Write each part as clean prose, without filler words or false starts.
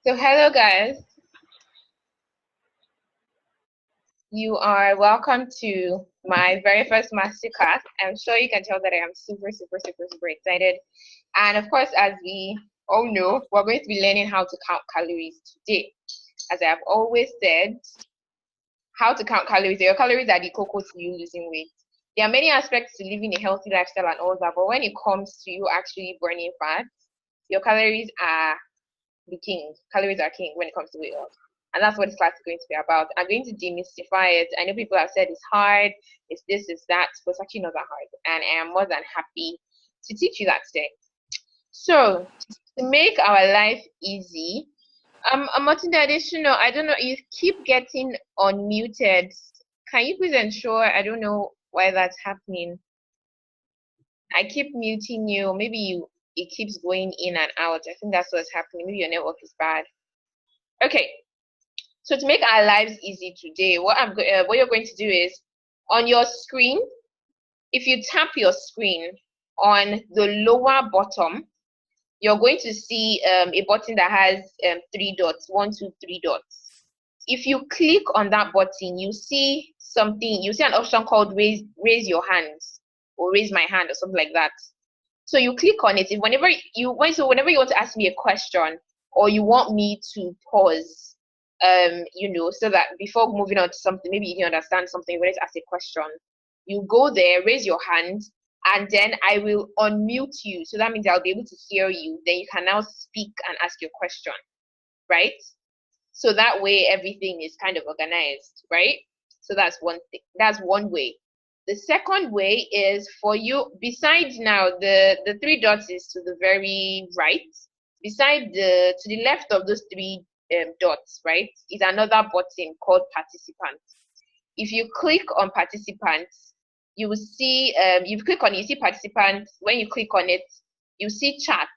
So hello guys, you are welcome to my very first masterclass. I'm sure you can tell that I am super excited. And of course, as we all know, we're going to be learning how to count calories today. As I have always said, how to count calories. Your calories are the cocoa to you losing weight. There are many aspects to living a healthy lifestyle and all that, but when it comes to you actually burning fat, your calories are the king. Calories are king when it comes to weight loss. And that's what this class is going to be about. I'm going to demystify it. I know people have said it's hard, it's this, it's that, but it's actually not that hard. And I am more than happy to teach you that today. So, to make our life easy, Martin additional, I don't know, you keep getting unmuted. Can you please ensure? I don't know why that's happening. I keep muting you. Maybe it keeps going in and out. I think that's what's happening. Maybe your network is bad. Okay. So to make our lives easy today, what you're going to do is on your screen, if you tap your screen on the lower bottom, you're going to see a button that has 3 dots, 1, 2, 3 dots. If you click on that button, you see something, you see an option called raise your hands or raise my hand or something like that. So you click on it. Whenever you want to ask me a question or you want me to pause, so that before moving on to something, maybe you can understand something, when to ask a question, you go there, raise your hand, and then I will unmute you. So that means I'll be able to hear you. Then you can now speak and ask your question, right? So that way everything is kind of organized, right? So that's one thing. That's one way. The second way is for you, besides now the 3 dots is to the very right. Beside to the left of those 3 dots, right, is another button called participants. If you click on participants, you will see, you click on it, you see participants. When you click on it, you see chat.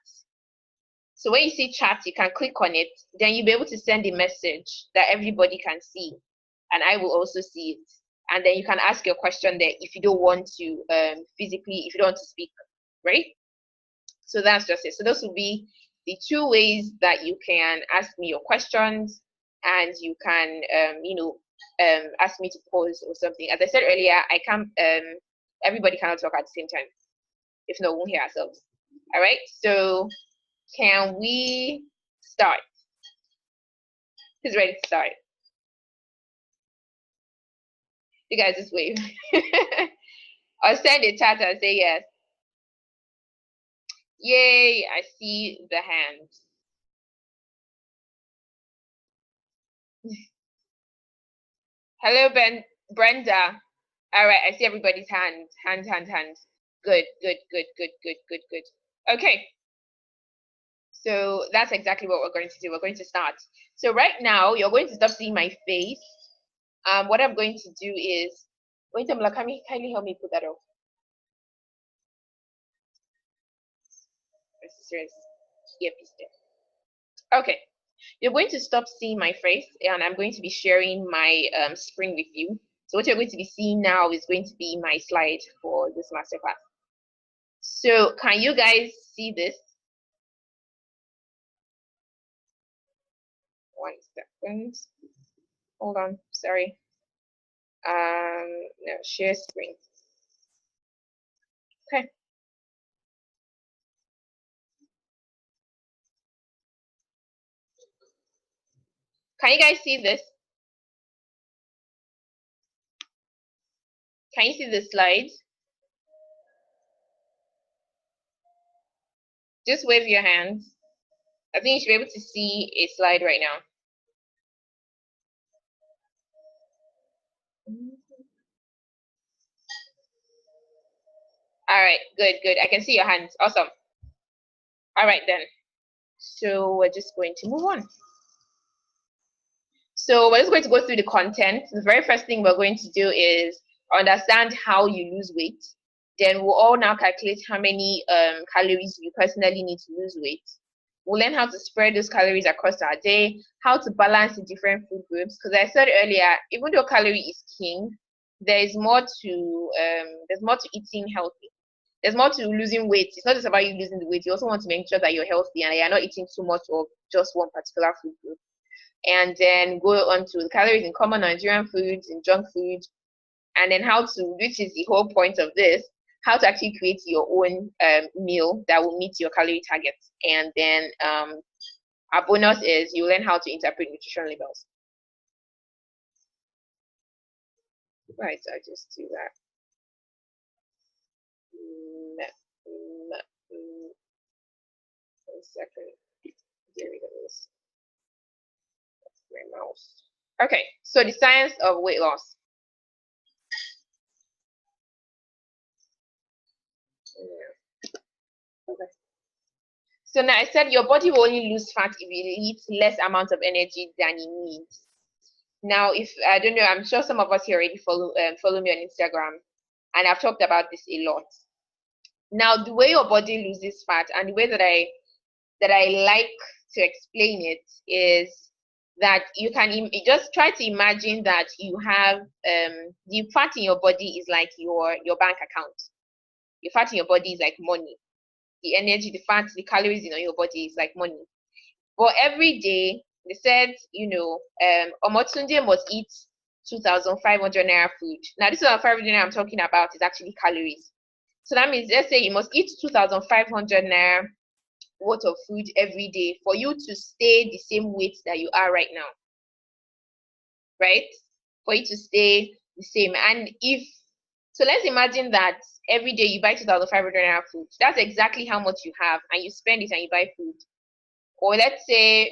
So when you see chat, you can click on it, then you'll be able to send a message that everybody can see, and I will also see it. And then you can ask your question there if you don't want to physically, if you don't want to speak, right? So that's just it. So those will be the 2 ways that you can ask me your questions, and you can, ask me to pause or something. As I said earlier, I can't, everybody cannot talk at the same time. If not, we won't hear ourselves. All right. So can we start? Who's ready to start? You guys just wave. Or send a chat and say yes. Yay, I see the hand. Hello, Brenda. All right, I see everybody's hands. Good. Okay. So that's exactly what we're going to do. We're going to start. So right now, you're going to stop seeing my face. What I'm going to do is, wait, kindly help me put that off. Okay. You're going to stop seeing my face, and I'm going to be sharing my screen with you. So what you're going to be seeing now is going to be my slide for this masterclass. So can you guys see this? 1 second. Hold on, sorry. No, share screen. Okay. Can you guys see this? Can you see the slides? Just wave your hands. I think you should be able to see a slide right now. All right, good. I can see your hands. Awesome. All right then. So we're just going to move on. So we're just going to go through the content. The very first thing we're going to do is understand how you lose weight. Then we'll all now calculate how many calories you personally need to lose weight. We'll learn how to spread those calories across our day, how to balance the different food groups. Because I said earlier, even though calorie is king, there's more to eating healthy. There's more to losing weight. It's not just about you losing the weight. You also want to make sure that you're healthy and you're not eating too much of just one particular food group. And then go on to the calories in common Nigerian foods, in junk food, and then how to, which is the whole point of this, how to actually create your own meal that will meet your calorie targets. And then our bonus is you learn how to interpret nutrition labels. Right, so I just do that. One second. There we go. That's my mouse. Okay, so the science of weight loss. Okay. So now I said your body will only lose fat if it eats less amount of energy than it needs. Now, if I don't know, I'm sure some of us here already follow me on Instagram, and I've talked about this a lot. Now, the way your body loses fat, and the way that I like to explain it is that you can just try to imagine that you have the fat in your body is like your bank account. Your fat in your body is like money. The energy, the fat, the calories in your body is like money. But every day, they said, Omotunde must eat 2,500 naira food. Now, this 2,500 naira I'm talking about is actually calories. So that means, let's say you must eat 2,500 naira worth of food every day for you to stay the same weight that you are right now. Right? For you to stay the same. And so let's imagine that every day you buy 2,500 naira food. That's exactly how much you have, and you spend it and you buy food. Or let's say,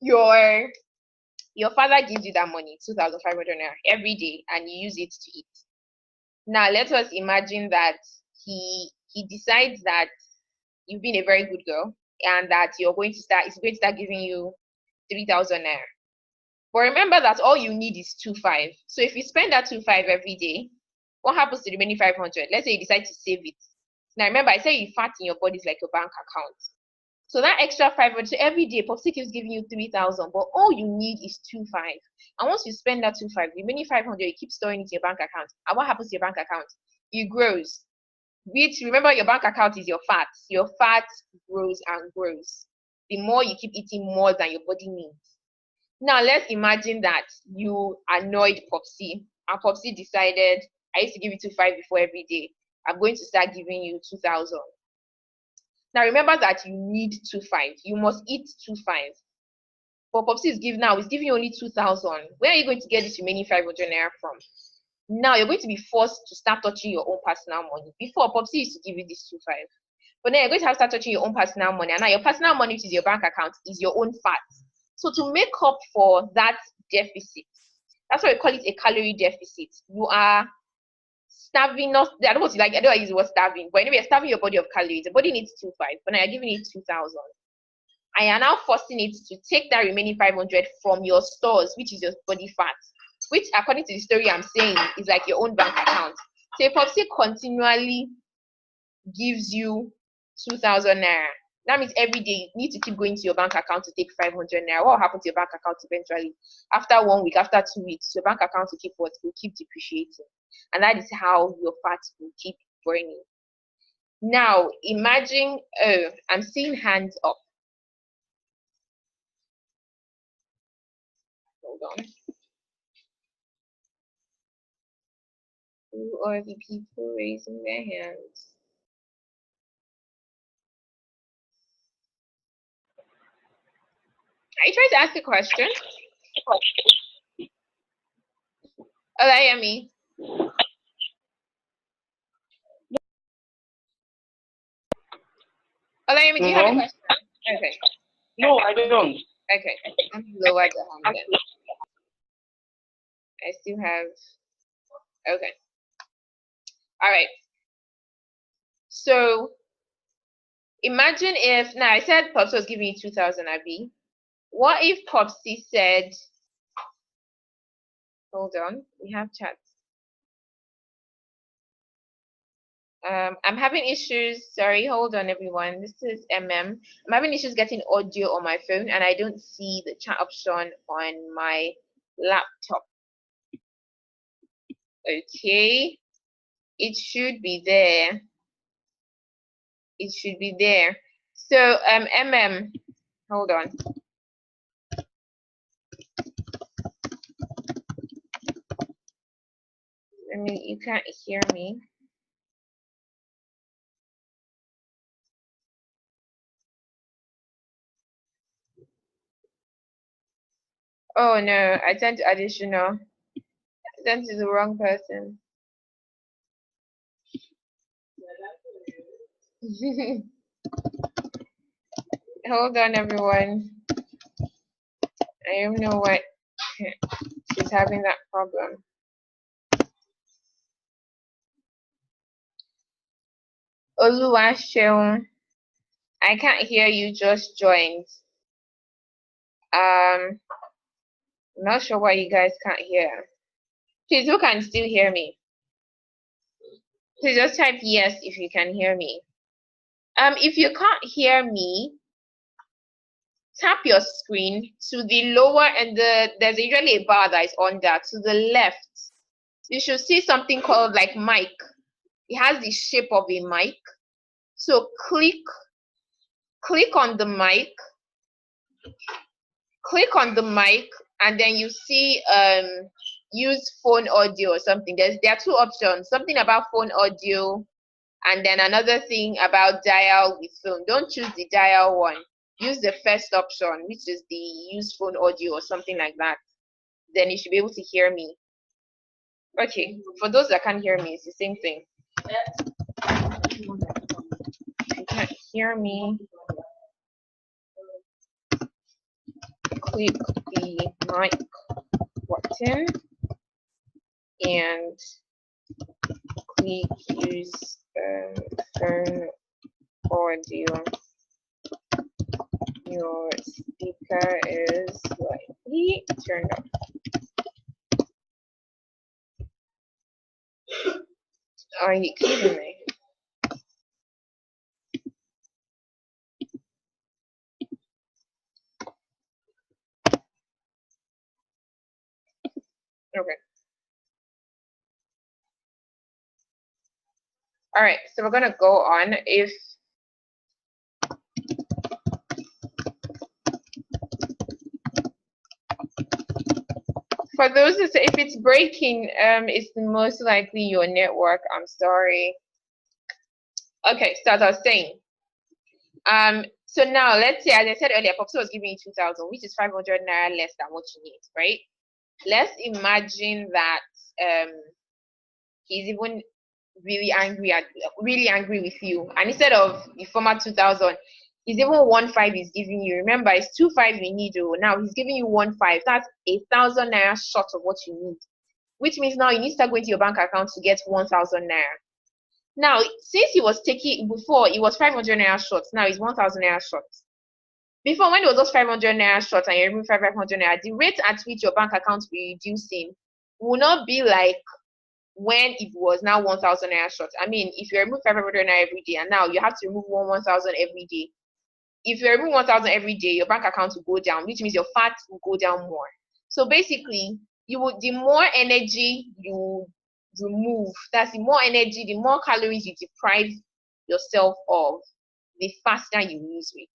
your father gives you that money, 2,500 naira every day, and you use it to eat. Now, let us imagine that he decides that you've been a very good girl and that he's going to start giving you 3,000 naira. But remember that all you need is 2,500. So if you spend that 2,500 every day, what happens to the remaining 500? Let's say you decide to save it. Now remember, I said you fat in your body is like your bank account. So that extra 500, so every day Popsi keeps giving you 3,000, but all you need is 2,500. And once you spend that 2,500, the remaining 500, you keep storing it in your bank account. And what happens to your bank account? It grows. Which, remember, your bank account is your fat. Your fat grows and grows. The more you keep eating more than your body needs. Now let's imagine that you annoyed Popsi, and Popsi decided, I used to give you 2,500 before every day. I'm going to start giving you 2,000. Now remember that you need 2,500. You must eat 2,500. But Popsi is giving you only 2,000. Where are you going to get this remaining 500 naira from? Now you're going to be forced to start touching your own personal money. Before, Popsi used to give you this 2,500. But then you're going to have to start touching your own personal money. And now your personal money, which is your bank account, is your own fat. So to make up for that deficit, that's why we call it a calorie deficit. You are starving, I don't want to use the word starving, but anyway, you're starving your body of calories. The body needs 2,500, but now you're giving it 2,000. And you're now forcing it to take that remaining 500 from your stores, which is your body fat, which according to the story I'm saying is like your own bank account. So if Popsi continually gives you 2,000 naira, that means every day you need to keep going to your bank account to take 500 naira. What will happen to your bank account eventually? After 1 week, after 2 weeks, your bank account will keep depreciating. And that is how your fat will keep burning. Now, imagine, I'm seeing hands up. Hold on. Who are the people raising their hands? Are you trying to ask a question? Olayemi. Olayemi, do you have a question? Okay. No, I don't. Okay. I'm lower the hand then. I still have. Okay. All right. So imagine if now I said Popsi was giving you 2,000 Abi. What if Popsi said, hold on, we have chats. I'm having issues. Sorry, hold on, everyone. This is MM. I'm having issues getting audio on my phone, and I don't see the chat option on my laptop. Okay, it should be there. It should be there. So hold on. I mean, you can't hear me. Oh no, I sent additional. I sent to the wrong person. Hold on, everyone. I don't know what she's having that problem. Oluwaseun, I can't hear you. Just joined. I'm not sure why you guys can't hear. Please, who can still hear me? Please just type yes if you can hear me. If you can't hear me, tap your screen to the lower and there's usually a bar that is on that. To the left, you should see something called like mic. It has the shape of a mic. So click on the mic. Click on the mic, and then you see use phone audio or something. There are two options. Something about phone audio, and then another thing about dial with phone. Don't choose the dial one. Use the first option, which is the use phone audio or something like that. Then you should be able to hear me. Okay, for those that can't hear me, it's the same thing. If you can't hear me, click the mic button and click use phone audio. Your speaker is slightly turned off. Are you kidding me? Okay. All right, so we're gonna go on. If for those who say if it's breaking, it's most likely your network. I'm sorry. Okay, so as I was saying, so now let's say, as I said earlier, Popso was giving you 2,000, which is 500 naira less than what you need, right? Let's imagine that he's even really angry with you, and instead of the former 2,000, he's even 1,500 he's giving you. Remember, it's 2,500 you need. Now he's giving you 1,500. That's 1,000 naira short of what you need, which means now you need to start going to your bank account to get 1,000 naira. Now, since he was taking before, it was 500 naira short. Now it's 1,000 naira short. Before, when it was just 500 naira short and you're removing 500 naira, the rate at which your bank account will be reducing will not be like when it was now 1,000 naira short. I mean, if you remove 500 naira every day and now you have to remove 1,000 every day, if you remove 1,000 every day, your bank account will go down, which means your fat will go down more. So basically, the more energy you remove, that's the more energy, the more calories you deprive yourself of, the faster you lose weight.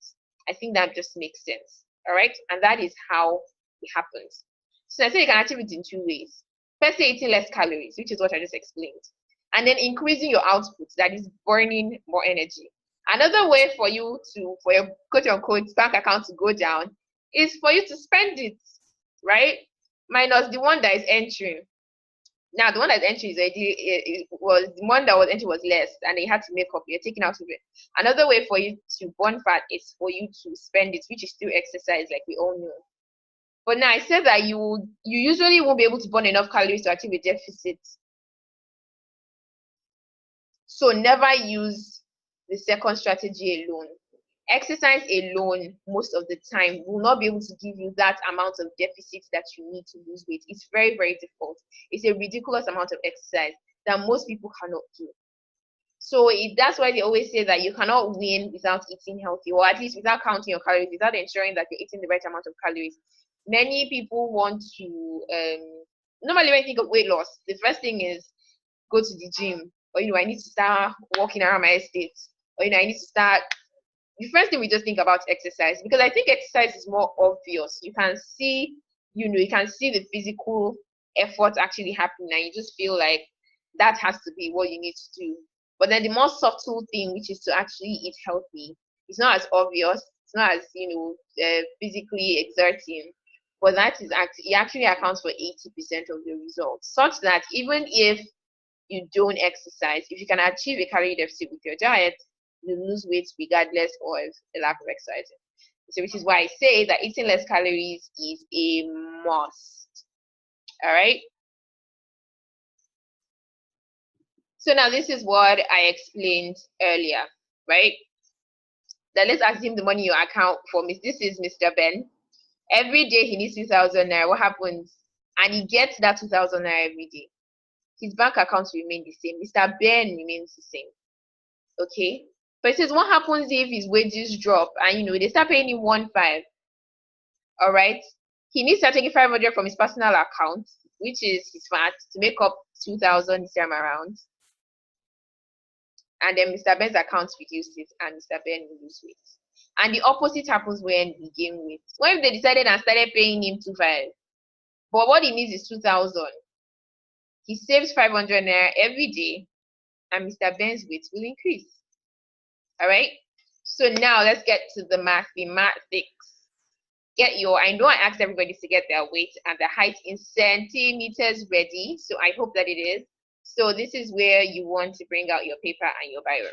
I think that just makes sense. All right, and that is how it happens. So I say you can achieve it in two ways. First, eating less calories, which is what I just explained, and then increasing your output, that is burning more energy. Another way for you to, for your quote unquote bank account to go down, is for you to spend it, right? Minus the one that is entering. Now the one that's entering was the one that was entering was less, and you had to make up. You're taking out of it. Another way for you to burn fat is for you to spend it, which is still exercise, like we all know. But now I said that you usually won't be able to burn enough calories to achieve a deficit. So never use the second strategy alone. Exercise alone, most of the time, will not be able to give you that amount of deficit that you need to lose weight. It's very, very difficult. It's a ridiculous amount of exercise that most people cannot do. So that's why they always say that you cannot win without eating healthy, or at least without counting your calories, without ensuring that you're eating the right amount of calories. Many people want to, normally when you think of weight loss, the first thing is go to the gym, or I need to start walking around my estate, or I need to start. The first thing we just think about exercise, because I think exercise is more obvious. You can see, you can see the physical effort actually happening, and you just feel like that has to be what you need to do. But then the more subtle thing, which is to actually eat healthy, it's not as obvious. It's not as physically exerting, but that is actually, it actually accounts for 80% of the results. Such that even if you don't exercise, if you can achieve a calorie deficit with your diet, you lose weight regardless of the lack of exercising. So, which is why I say that eating less calories is a must. All right. So now this is what I explained earlier, right? That let's assume the money you account for. This is Mr. Ben. Every day he needs 2,000 naira. What happens? And he gets that 2,000 naira every day. His bank accounts remain the same. Mr. Ben remains the same. Okay. But it says, what happens if his wages drop and they start paying him 1.5? All right. He needs to take 500 from his personal account, which is his VAT, to make up 2,000 this time around. And then Mr. Ben's account reduces and Mr. Ben will lose weight. And the opposite happens when he gains weight. What if they decided and started paying him 2.5? But what he needs is 2,000. He saves 500 naira every day, and Mr. Ben's weight will increase. All right. So now let's get to the mathematics. I know I asked everybody to get their weight and the height in centimeters ready. So I hope that it is. So this is where you want to bring out your paper and your biro.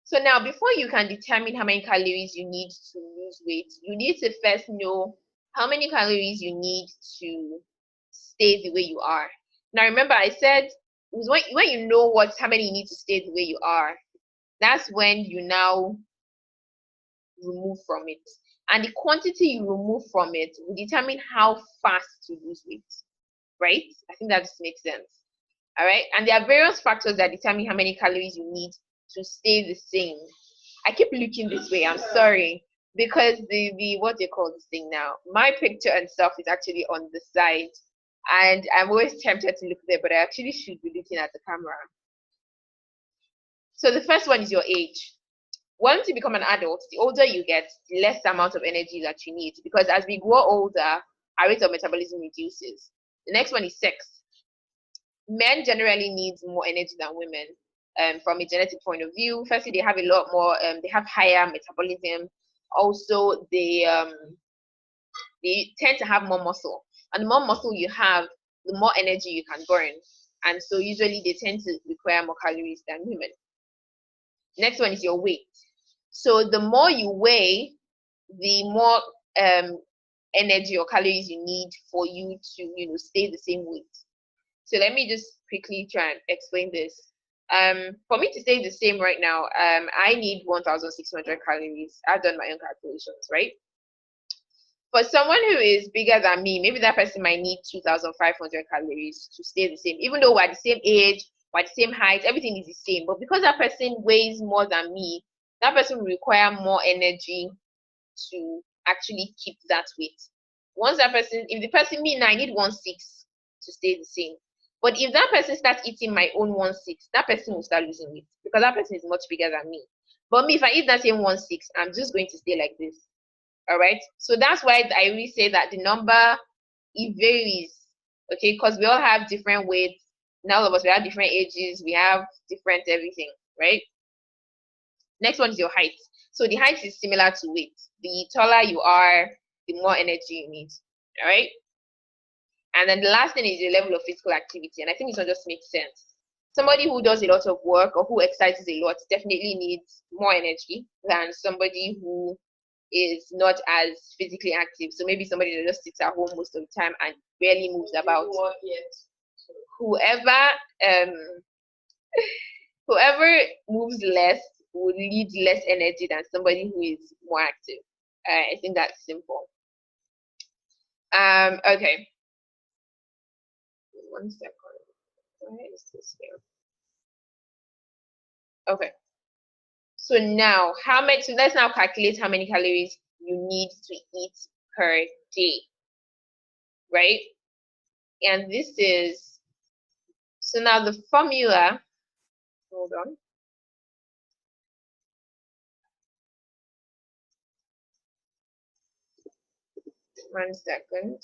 So now, before you can determine how many calories you need to lose weight, you need to first know how many calories you need to stay the way you are. Now, remember, I said when you know how many you need to stay the way you are, that's when you now remove from it. And the quantity you remove from it will determine how fast you lose weight, right? I think that just makes sense. All right. And there are various factors that determine how many calories you need to stay the same. I keep looking this way. I'm sorry, because the what they call this thing now, my picture and stuff is actually on the side, and I'm always tempted to look there, but I actually should be looking at the camera. So the first one is your age. Once you become an adult, the older you get, the less amount of energy that you need, because as we grow older, our rate of metabolism reduces. The next one is sex. Men generally need more energy than women. From a genetic point of view, firstly, they have a lot more. They have higher metabolism. Also, they tend to have more muscle, and the more muscle you have, the more energy you can burn. And so, usually, they tend to require more calories than women. Next one is your weight. So, the more you weigh, the more energy or calories you need for you to stay the same weight. So let me just quickly try and explain this. For me to stay the same right now, I need 1,600 calories. I've done my own calculations, right? For someone who is bigger than me, maybe that person might need 2,500 calories to stay the same. Even though we're the same age, we're the same height, everything is the same. But because that person weighs more than me, that person will require more energy to actually keep that weight. If the person, me now, I need 1.6 to stay the same. But if that person starts eating my own 1.6, that person will start losing weight because that person is much bigger than me. But me, if I eat that same 1.6, I'm just going to stay like this. All right. So that's why I really say that the number, it varies. Okay, because we all have different weights. And all of us, we have different ages. We have different everything, right? Next one is your height. So the height is similar to weight. The taller you are, the more energy you need. All right. And then the last thing is the level of physical activity. And I think this one just makes sense. Somebody who does a lot of work or who exercises a lot definitely needs more energy than somebody who is not as physically active. So maybe somebody that just sits at home most of the time and barely moves about. Whoever moves less will need less energy than somebody who is more active. I think that's simple. Okay. 1 second. Where is this here? Okay. So now, so let's now calculate how many calories you need to eat per day, right? And this is So now the formula, hold on. One second.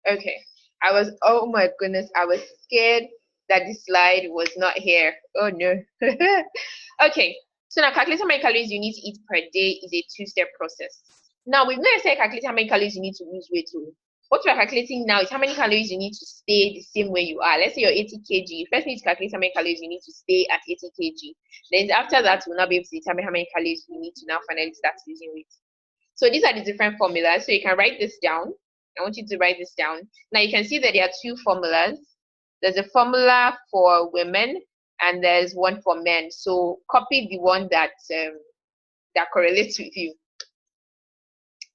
Okay. Oh my goodness, I was scared that this slide was not here. Oh no. Okay. So now calculate how many calories you need to eat per day is a two-step process. Now we've not necessarily calculated how many calories you need to lose weight to. What we're calculating now is how many calories you need to stay the same way you are. Let's say you're 80 kg. You first need to calculate how many calories you need to stay at 80 kg. Then after that, we'll now be able to determine how many calories you need to now finally start losing weight. So these are the different formulas. So you can write this down. I want you to write this down. Now you can see that there are two formulas. There's a formula for women and there's one for men. So copy the one that correlates with you.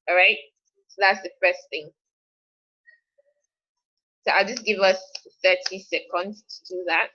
All right. So that's the first thing. So I'll just give us 30 seconds to do that.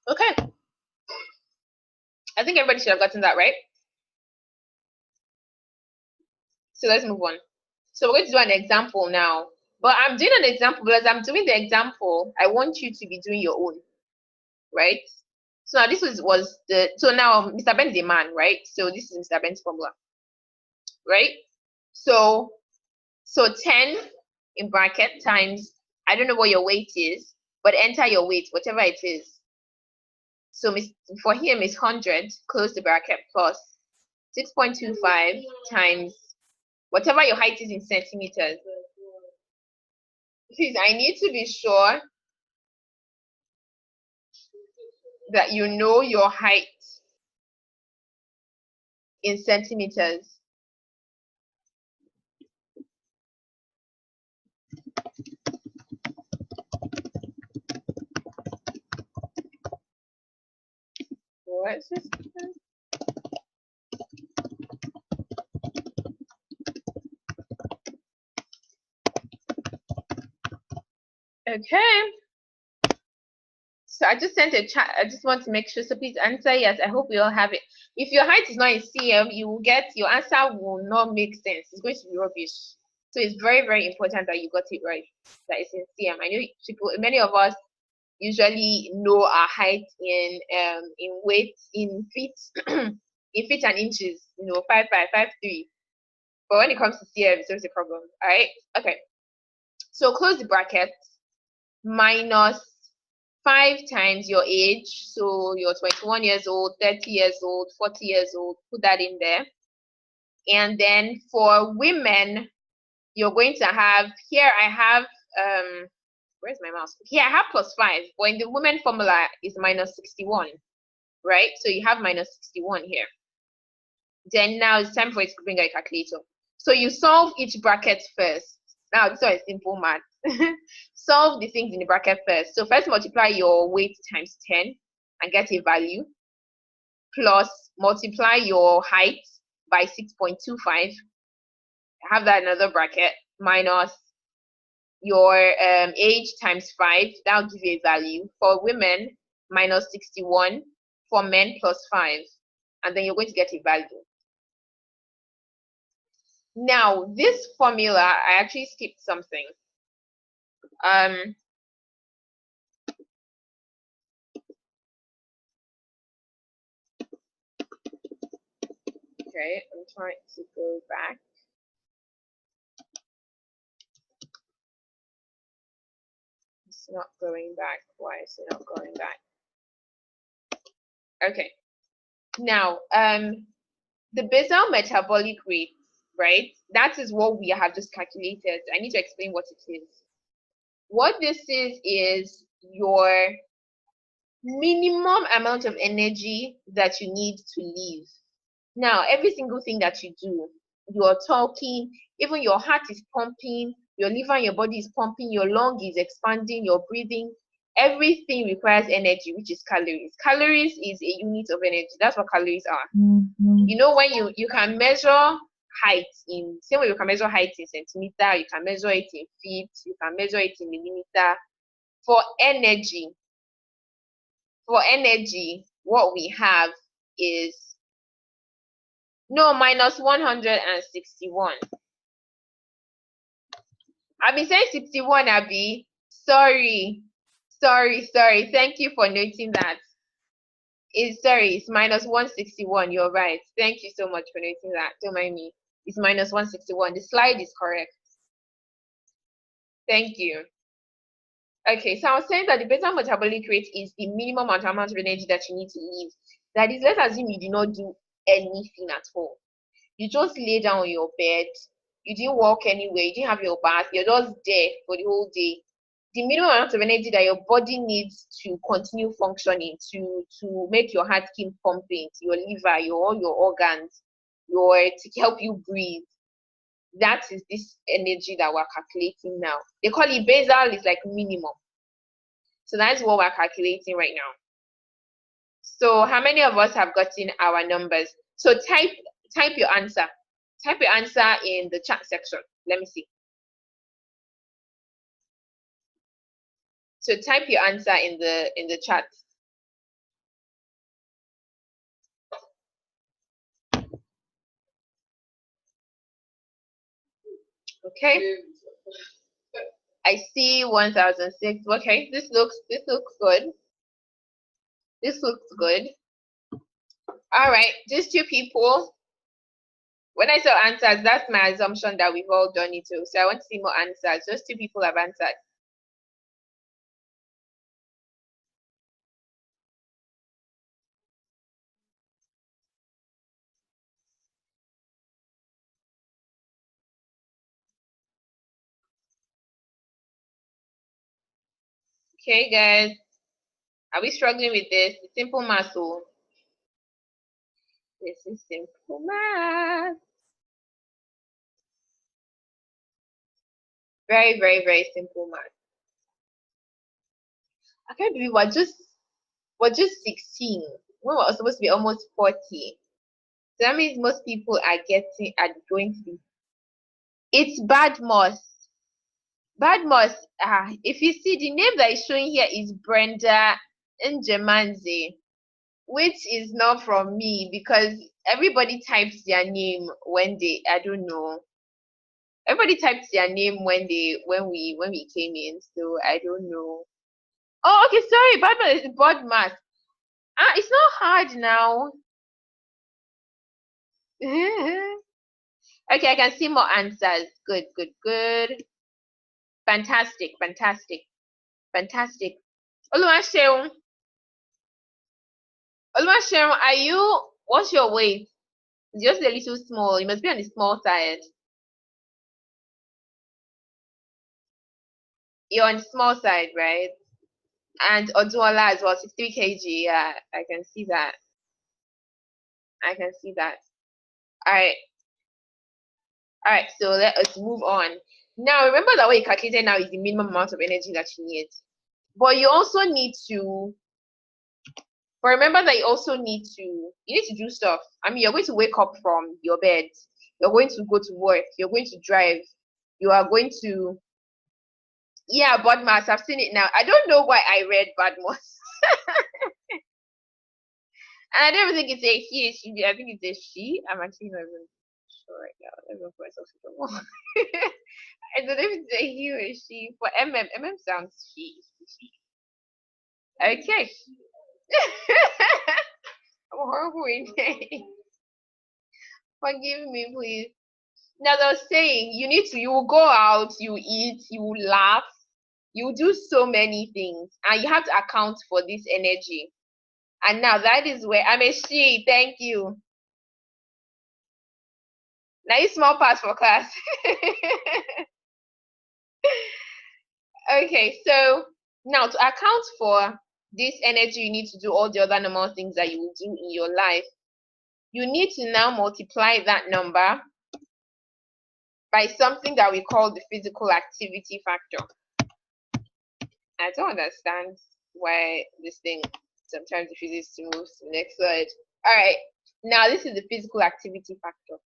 Okay. I think everybody should have gotten that, right? So let's move on. So we're going to do an example now. But I'm doing an example because I'm doing the example. I want you to be doing your own, right? So now this so now Mr. Ben is a man, right? So this is Mr. Ben's formula, right? So 10 in bracket times, I don't know what your weight is, but enter your weight, whatever it is. So for him is 100, close the bracket, plus 6.25 times whatever your height is in centimeters. Please, I need to be sure that you know your height in centimeters. What's this? Okay. So I just sent a chat. I just want to make sure. So please answer yes. I hope we all have it. If your height is not in cm, you will get your answer will not make sense. It's going to be rubbish. So it's very, very important that you got it right. That it's in cm. I know people, many of us usually know our height in weight, in feet, in feet and inches. 5'5", 5'3". But when it comes to cm, it's always a problem. All right. Okay. So close the bracket. Minus 5 times your age, so you're 21 years old, 30 years old, 40 years old, put that in there. And then for women, you're going to have, here I have, where's my mouse? Here I have plus 5, but in the women formula is minus 61, right? So you have minus 61 here. Then now it's time for it to bring a calculator. So you solve each bracket first. Now this one is simple math. Solve the things in the bracket first. So first multiply your weight times 10 and get a value, plus multiply your height by 6.25. Have that in another bracket, minus your age times 5. That'll give you a value. For women, minus 61. For men, plus 5. And then you're going to get a value. Now, this formula, I actually skipped something. Okay, I'm trying to go back. It's not going back. Why is it not going back? Okay. Now, the basal metabolic rate, right? That is what we have just calculated. I need to explain what it is. What this is your minimum amount of energy that you need to live. Now, every single thing that you do, you're talking, even your heart is pumping, Your liver and your body is pumping, your lung is expanding, you're breathing. Everything requires energy, which is calories. Calories is a unit of energy. That's what calories are. You know, when you can measure height in same way you can measure height in centimeter, you can measure it in feet, you can measure it in millimeter. For energy, what we have is no minus 161. I've been saying 61, Abby. Sorry. Thank you for noting that. It's minus 161. You're right. Thank you so much for noting that. Don't mind me. It's minus 161. The slide is correct. Thank you. Okay, so I was saying that the basal metabolic rate is the minimum amount of energy that you need to live. That is, let's assume you did not do anything at all. You just lay down on your bed. You didn't walk anywhere. You didn't have your bath. You're just there for the whole day. The minimum amount of energy that your body needs to continue functioning, to make your heart keep pumping, to your liver, all your organs, to help you breathe. That is this energy that we're calculating now. They call it basal, is like minimum. So that's what we're calculating right now. So how many of us have gotten our numbers? So type your answer. Type your answer in the chat section. Let me see. So type your answer in the chat. Okay. I see 1006. Okay, this looks good. This looks good. All right, just two people. When I saw answers, that's my assumption that we've all done it too. So I want to see more answers. Just two people have answered. Okay, guys. Are we struggling with this? It's simple math. Oh. This is simple math. Very, very, very simple math. I can't believe we're just 16 when we're supposed to be almost 40. So that means most people are going to be. It's Badmos. Badmos. If you see, the name that is showing here is Brenda Njemanze, which is not from me because everybody types their name when they, I don't know. Everybody types their name when we came in, so I don't know. Oh, okay, sorry, Badmos is Bodmas. It's not hard now. Okay, I can see more answers. Good. Fantastic. Oluwaseun, what's your weight? It's just a little small. You must be on the small side. You're on the small side, right? And Oduola as well, 63 kg. Yeah, I can see that. All right, so let us move on. Now, remember that what you calculated now is the minimum amount of energy that you need. But you also need to, remember that you need to do stuff. I mean, you're going to wake up from your bed. You're going to go to work. You're going to drive. You are going to, yeah, Badmas. I've seen it now. I don't know why I read Badmas. And I don't even think it's a he, she. I think it's a she. I'm actually not even sure right now. Let me go for myself some more. I don't know if it's a he or she. For MM sounds she. Okay. I'm horrible in names. Forgive me, please. Now, I was saying, you will go out, you eat, you will laugh, you do so many things, and you have to account for this energy. And now that is where I'm a she. Thank you. Nice small pass for class. Okay, so now to account for this energy, you need to do all the other normal things that you will do in your life. You need to now multiply that number by something that we call the physical activity factor. I don't understand why this thing sometimes refuses to move to the next slide. All right, now this is the physical activity factor.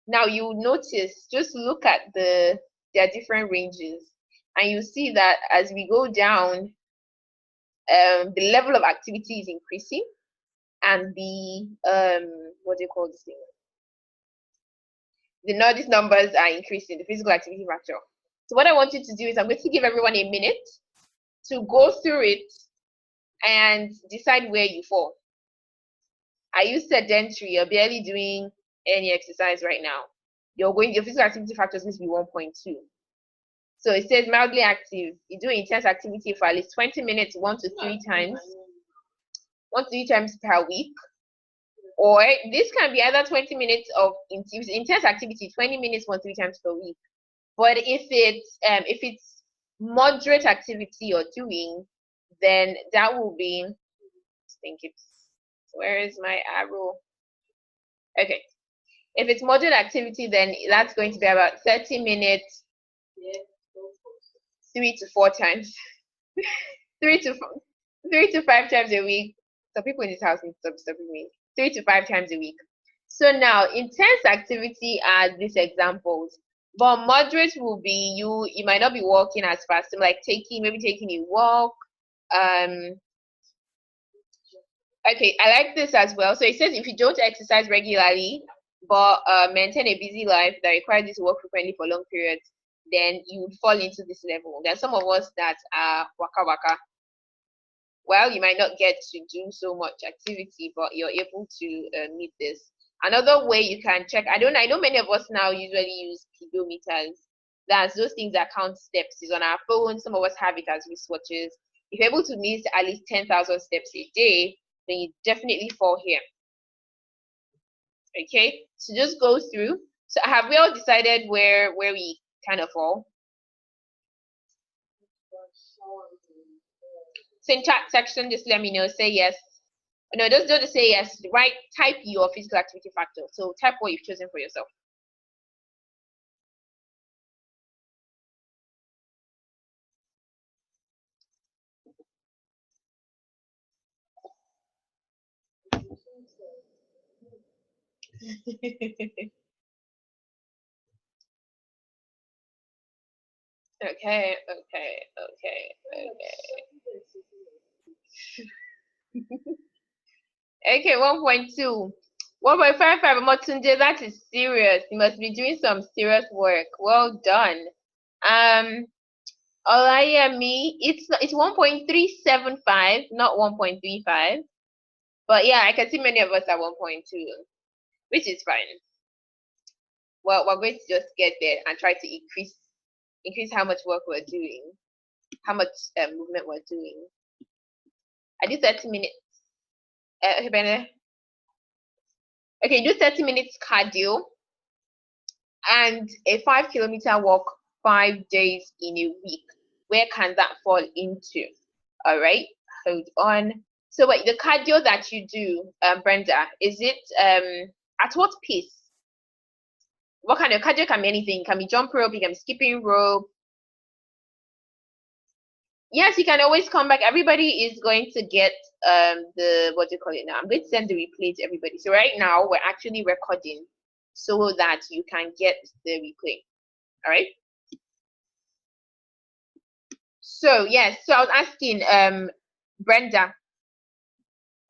Now you notice, just look at their different ranges, and you see that as we go down, the level of activity is increasing, and the what do you call this thing? These numbers are increasing, the physical activity factor. So what I want you to do is I'm going to give everyone a minute to go through it and decide where you fall. Are you sedentary? You're barely doing any exercise right now. Your physical activity factor is going to be 1.2. So it says mildly active. You do intense activity for at least 20 minutes, 1 to 3 times per week. Or this can be either 20 minutes of intense activity, 20 minutes 1 to 3 times per week. But if it's moderate activity you're doing, then that will be, I think it's, where is my arrow? Okay. If it's moderate activity, then that's going to be about 30 minutes, 3 to 4 times, 3 to 5 times a week. So people in this house need to stop me. 3 to 5 times a week. So now, intense activity are these examples, but moderate will be you might not be walking as fast, like maybe taking a walk. Okay, I like this as well. So it says if you don't exercise regularly, but maintain a busy life that requires you to work frequently for long periods, then you would fall into this level. There are some of us that are waka waka. Well, you might not get to do so much activity, but you're able to meet this. Another way you can check, I know many of us now usually use pedometers. That's those things that count steps. It's on our phone. Some of us have it as wristwatches. If you're able to meet at least 10,000 steps a day, then you definitely fall here. Okay, so just go through. So have we all decided where we kind of fall? So in chat section, just let me know. Say yes. No, just don't say yes. Right, type your physical activity factor. So type what you've chosen for yourself. Okay. Okay, 1.2. 1.55 Motunde, that is serious. You must be doing some serious work. Well done. Olayemi, it's 1.375, not 1.35. But yeah, I can see many of us at 1.2, which is fine. Well, we're going to just get there and try to increase how much work we're doing, how much movement we're doing. I do 30 minutes. Okay, do 30 minutes cardio and a 5-kilometer walk 5 days in a week. Where can that fall into? All right, hold on. So wait, the cardio that you do, Brenda, is it at what pace? What kind of cardio can be anything? It can be jump rope, it can be skipping rope. Yes, you can always come back. Everybody is going to get the, what do you call it now? I'm going to send the replay to everybody. So right now we're actually recording so that you can get the replay. All right. So yes, so I was asking Brenda.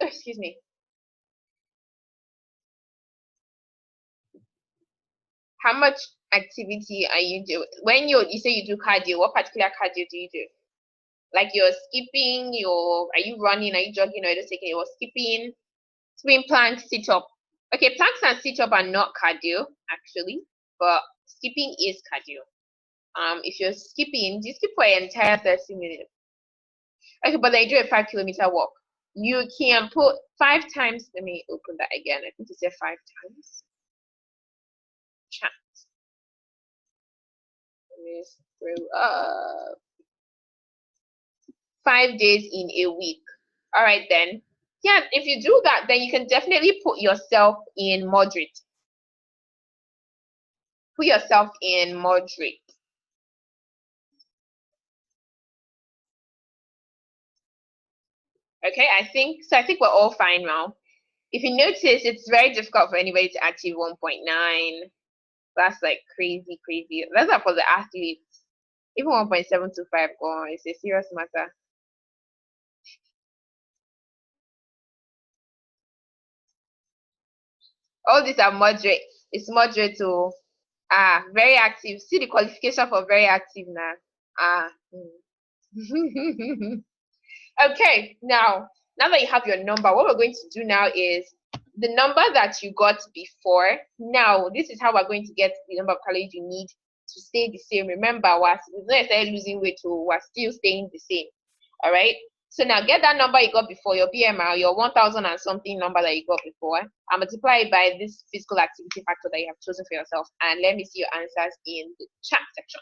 Oh, excuse me. How much activity are you doing? When you say you do cardio, what particular cardio do you do? Like you're skipping, are you running, are you jogging, or are you just taking your skipping, spin, plank, sit up? Okay, planks and sit up are not cardio actually, but skipping is cardio. If you're skipping, you skip for an entire 30 minutes. Okay, but then you do a 5-kilometer walk. You can put 5 times. Let me open that again. I think you said 5 times. Chat. Let me scroll up. 5 days in a week. All right then. Yeah, if you do that, then you can definitely put yourself in moderate. put yourself in moderate. Okay, I think we're all fine now. If you notice, it's very difficult for anybody to achieve 1.9. That's like crazy. That's not for the athletes. Even 1.725, oh, it's a serious matter. All these are moderate. It's moderate to very active. See the qualification for very active now. Okay, now that you have your number, what we're going to do now is the number that you got before. Now, this is how we're going to get the number of calories you need to stay the same. Remember, we're not necessarily losing weight, so we're still staying the same. All right. So now get that number you got before, your BMR, your 1,000 and something number that you got before, and multiply it by this physical activity factor that you have chosen for yourself. And let me see your answers in the chat section.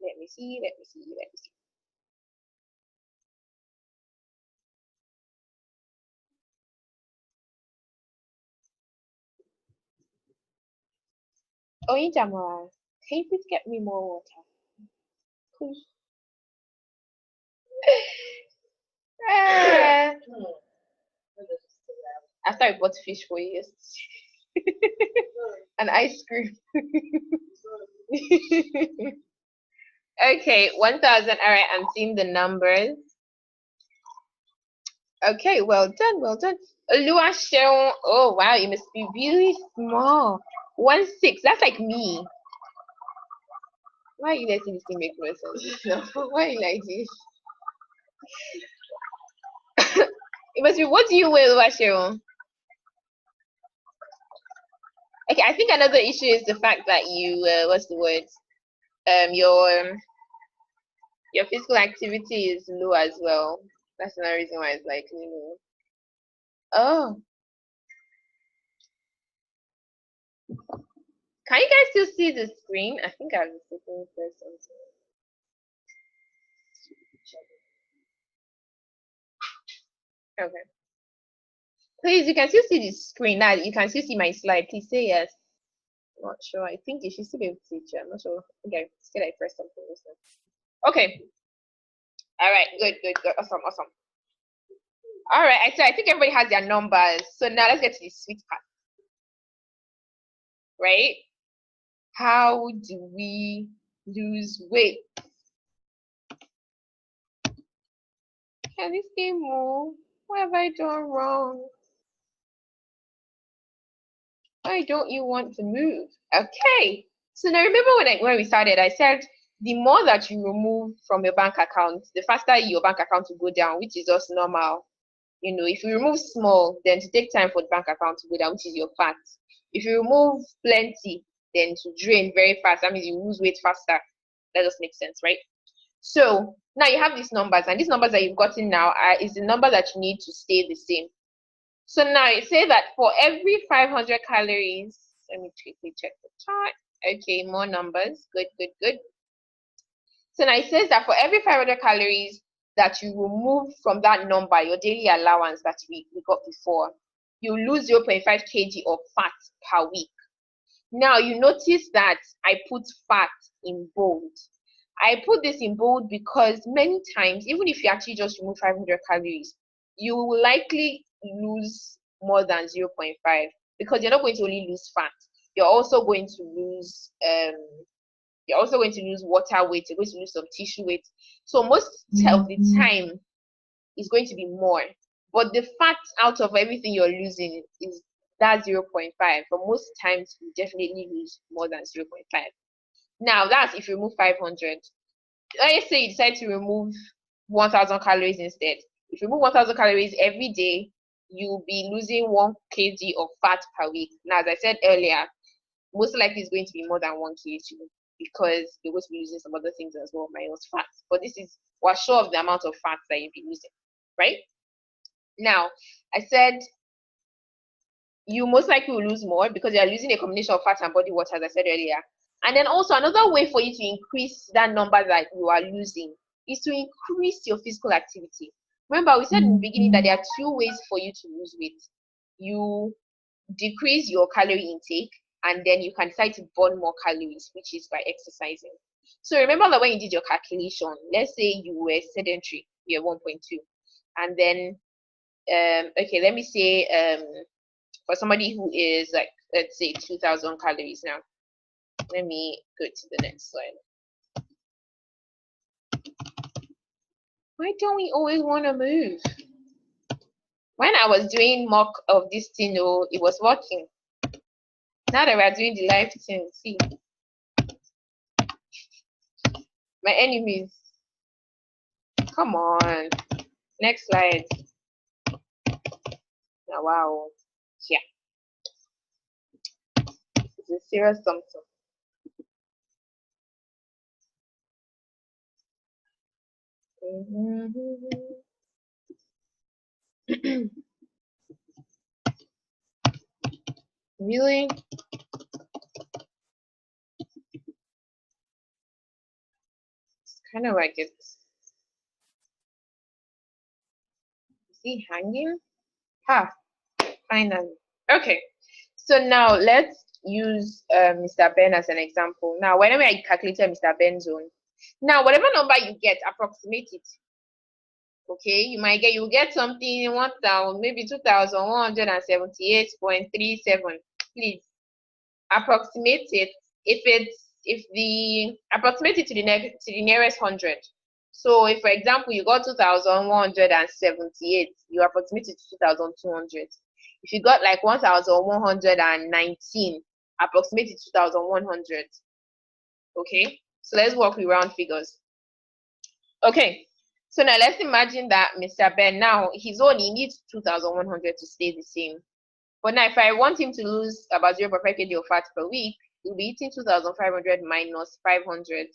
Let me see. Oh, Jamal, can you please get me more water? Please. After I bought fish for you and ice cream. Okay, 1,000. All right, I'm seeing the numbers. Okay, well done. Oluwaseun, oh wow, it must be really small. 1.6, that's like me. Why are you letting this thing make no sense? No, why are you like this? It must be, what do you weigh, Oluwaseun? Okay, I think another issue is the fact that you, what's the word? Your physical activity is low as well. That's another reason why it's like, Oh. Can you guys still see the screen? I think I was looking for something. Okay. Please, you can still see the screen. Now you can still see my slide. Please say yes. I'm not sure. I think you should still be able to see it. I'm not sure. Okay, still I press something. Okay. All right. Good. Awesome. All right. So I think everybody has their numbers. So now let's get to the sweet part. Right? How do we lose weight? Can this thing move? What have I done wrong? Why don't you want to move? Okay. So now remember when we started, I said the more that you remove from your bank account, the faster your bank account will go down, which is just normal. If you remove small, then to take time for the bank account to go down, which is your fat. If you remove plenty, then to drain very fast, that means you lose weight faster. That just makes sense, right? So now you have these numbers, and these numbers that you've gotten now is the number that you need to stay the same. So now you say that for every 500 calories, let me quickly check the chart. Okay, more numbers. Good. So now it says that for every 500 calories that you remove from that number, your daily allowance that we got before, you lose 0.5 kg of fat per week. Now you notice that I put fat in bold. I put this in bold because many times, even if you actually just remove 500 calories, you will likely lose more than 0.5 because you're not going to only lose fat. You're also going to lose water weight. You're going to lose some tissue weight. So most of the time is going to be more. But the fat out of everything you're losing is that 0.5. But most times you definitely lose more than 0.5. Now that's if you remove 500. Let's say you decide to remove 1,000 calories instead. If you remove 1,000 calories every day, you'll be losing 1 kg of fat per week. Now, as I said earlier, most likely it's going to be more than 1 kg because you're going to be using some other things as well, minus fat. But we're sure of the amount of fat that you'll be using, right? Now, I said you most likely will lose more because you're using a combination of fat and body water, as I said earlier. And then also another way for you to increase that number that you are losing is to increase your physical activity. Remember, we said in the beginning that there are 2 ways for you to lose weight. You decrease your calorie intake, and then you can decide to burn more calories, which is by exercising. So remember that when you did your calculation, let's say you were sedentary, you're 1.2, and then okay, let me say for somebody who is like, let's say 2,000 calories now. Let me go to the next slide. Why don't we always want to move? When I was doing mock of this thing, oh, it was working. Now that we're doing the live thing, see, my enemies. Come on. Next slide. Now, wow. Yeah. It's a serious something. Really? It's kind of like it's. Is he hanging? Ha! Finally. Okay. So now let's use Mr. Ben as an example. Now, whenever I calculated Mr. Ben's zone, now whatever number you get, approximate it. Okay, you get something 1,000, maybe 2,178.37. Please approximate it. Approximate it to the nearest 100. So if, for example, you got 2,178, you approximate it to 2,200. If you got like 1,119, approximate it to 2,100. Okay, so let's work with round figures. Okay, so now let's imagine that Mr. Ben, now his own, he needs 2,100 to stay the same. But now if I want him to lose about 0.5 kg of fat per week, he'll be eating 2,500 minus 500,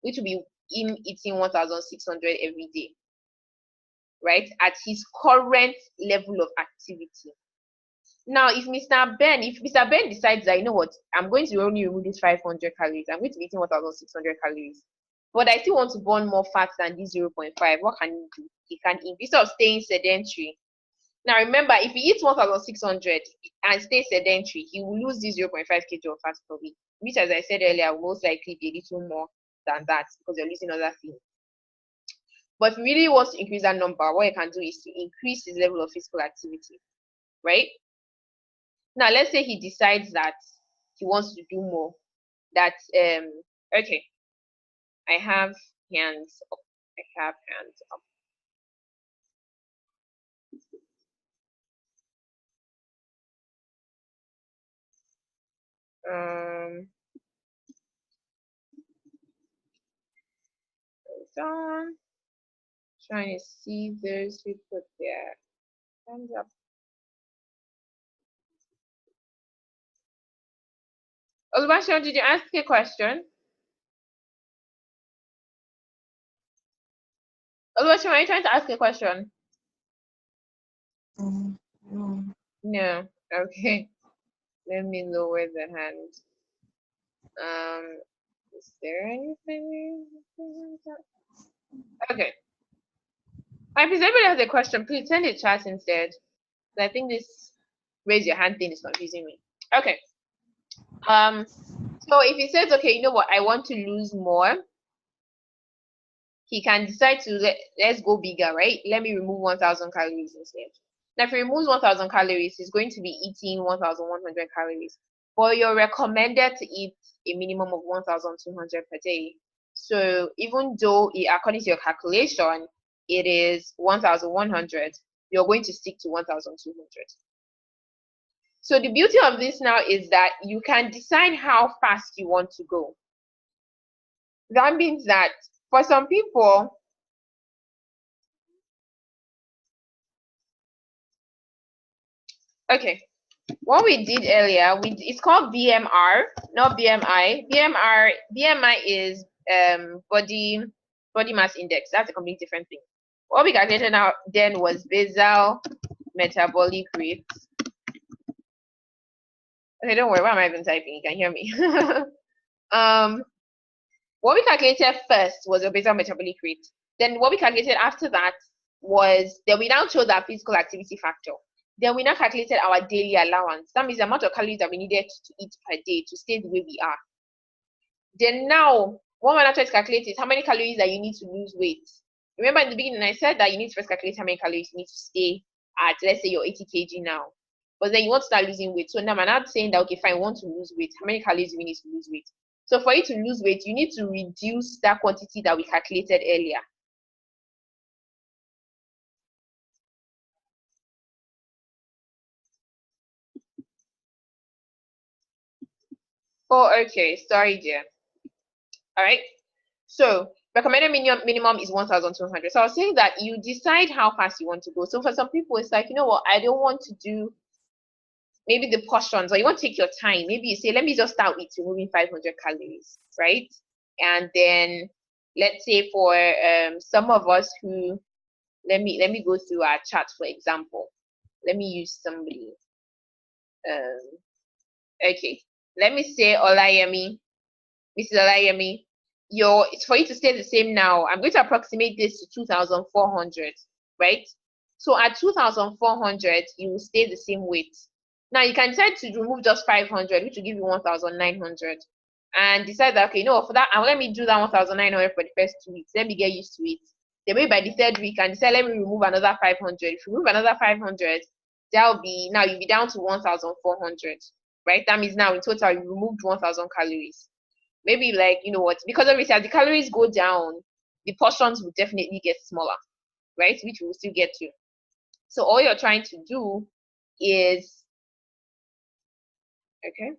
which will be him eating 1,600 every day, right? At his current level of activity. Now, if Mr. Ben decides that, you know what, I'm going to only remove this 500 calories, I'm going to be eating 1,600 calories, but I still want to burn more fat than this 0.5, what can he do? He can, instead of staying sedentary. Now, remember, if he eats 1,600 and stays sedentary, he will lose this 0.5 kg of fat per week, which, as I said earlier, will most likely be a little more than that because you're losing other things. But if he really wants to increase that number, what he can do is to increase his level of physical activity, right? Now, let's say he decides that he wants to do more. That okay, I have hands up. I have hands up. Hold on. Trying to see those who put their hands up. Olubasho, did you ask a question? Olubasho, are you trying to ask a question? No. No. Okay. Let me lower the hand. Is there anything? Okay. If anybody has a question, please send it chat instead. I think this raise your hand thing is confusing me. Okay. So if he says, okay, you know what, I want to lose more, he can decide to let's go bigger, right? Let me remove 1,000 calories instead. Now, if he removes 1,000 calories, he's going to be eating 1,100 calories. But you're recommended to eat a minimum of 1,200 per day. So even though, according to your calculation, it is 1,100, you're going to stick to 1,200. So the beauty of this now is that you can decide how fast you want to go. That means that for some people, okay, what we did earlier, it's called BMR, not BMI. BMI is body mass index. That's a completely different thing. What we calculated now then was basal metabolic rate. Okay, don't worry. Why am I even typing? You can hear me. What we calculated first was your basal metabolic rate. Then what we calculated after that was that we now chose our physical activity factor. Then we now calculated our daily allowance. That means the amount of calories that we needed to eat per day to stay the way we are. Then now, what we're now trying to calculate is how many calories that you need to lose weight. Remember in the beginning, I said that you need to first calculate how many calories you need to stay at, let's say you're 80 kg now. But then you want to start losing weight. So now I'm not saying that, okay, fine, I want to lose weight. How many calories do we need to lose weight? So for you to lose weight, you need to reduce that quantity that we calculated earlier. Oh, okay. Sorry, dear. All right. So recommended minimum is 1,200. So I was saying that you decide how fast you want to go. So for some people, it's like, you know what, I don't want to do maybe the portions, or you want to take your time. Maybe you say, let me just start with removing 500 calories, right? And then let's say for some of us who, let me go through our chart, for example. Let me use somebody. Okay, let me say Olayemi, Mrs. Olayemi. It's for you to stay the same now. I'm going to approximate this to 2,400, right? So at 2,400, you will stay the same weight. Now you can decide to remove just 500, which will give you 1,900, and decide that, okay, no, for that, let me do that 1,900 for the first 2 weeks. Let me get used to it. Then maybe by the third week, and decide, let me remove another 500. If you remove another 500, that'll be, now you'll be down to 1,400, right? That means now in total, you removed 1,000 calories. Maybe like, you know what, because obviously as the calories go down, the portions will definitely get smaller, right? Which we will still get to. So all you're trying to do is, okay.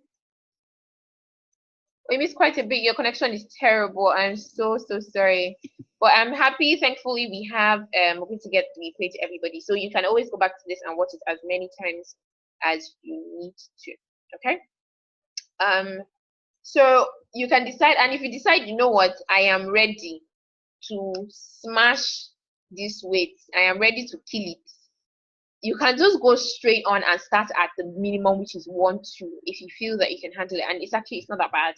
We missed quite a bit. Your connection is terrible. I'm so sorry. But I'm happy, thankfully, we have we're going to get the replay to everybody. So you can always go back to this and watch it as many times as you need to. Okay? So you can decide, and if you decide, you know what, I am ready to smash this weight, I am ready to kill it, you can just go straight on and start at the minimum, which is 1, 2, if you feel that you can handle it. And it's not that bad.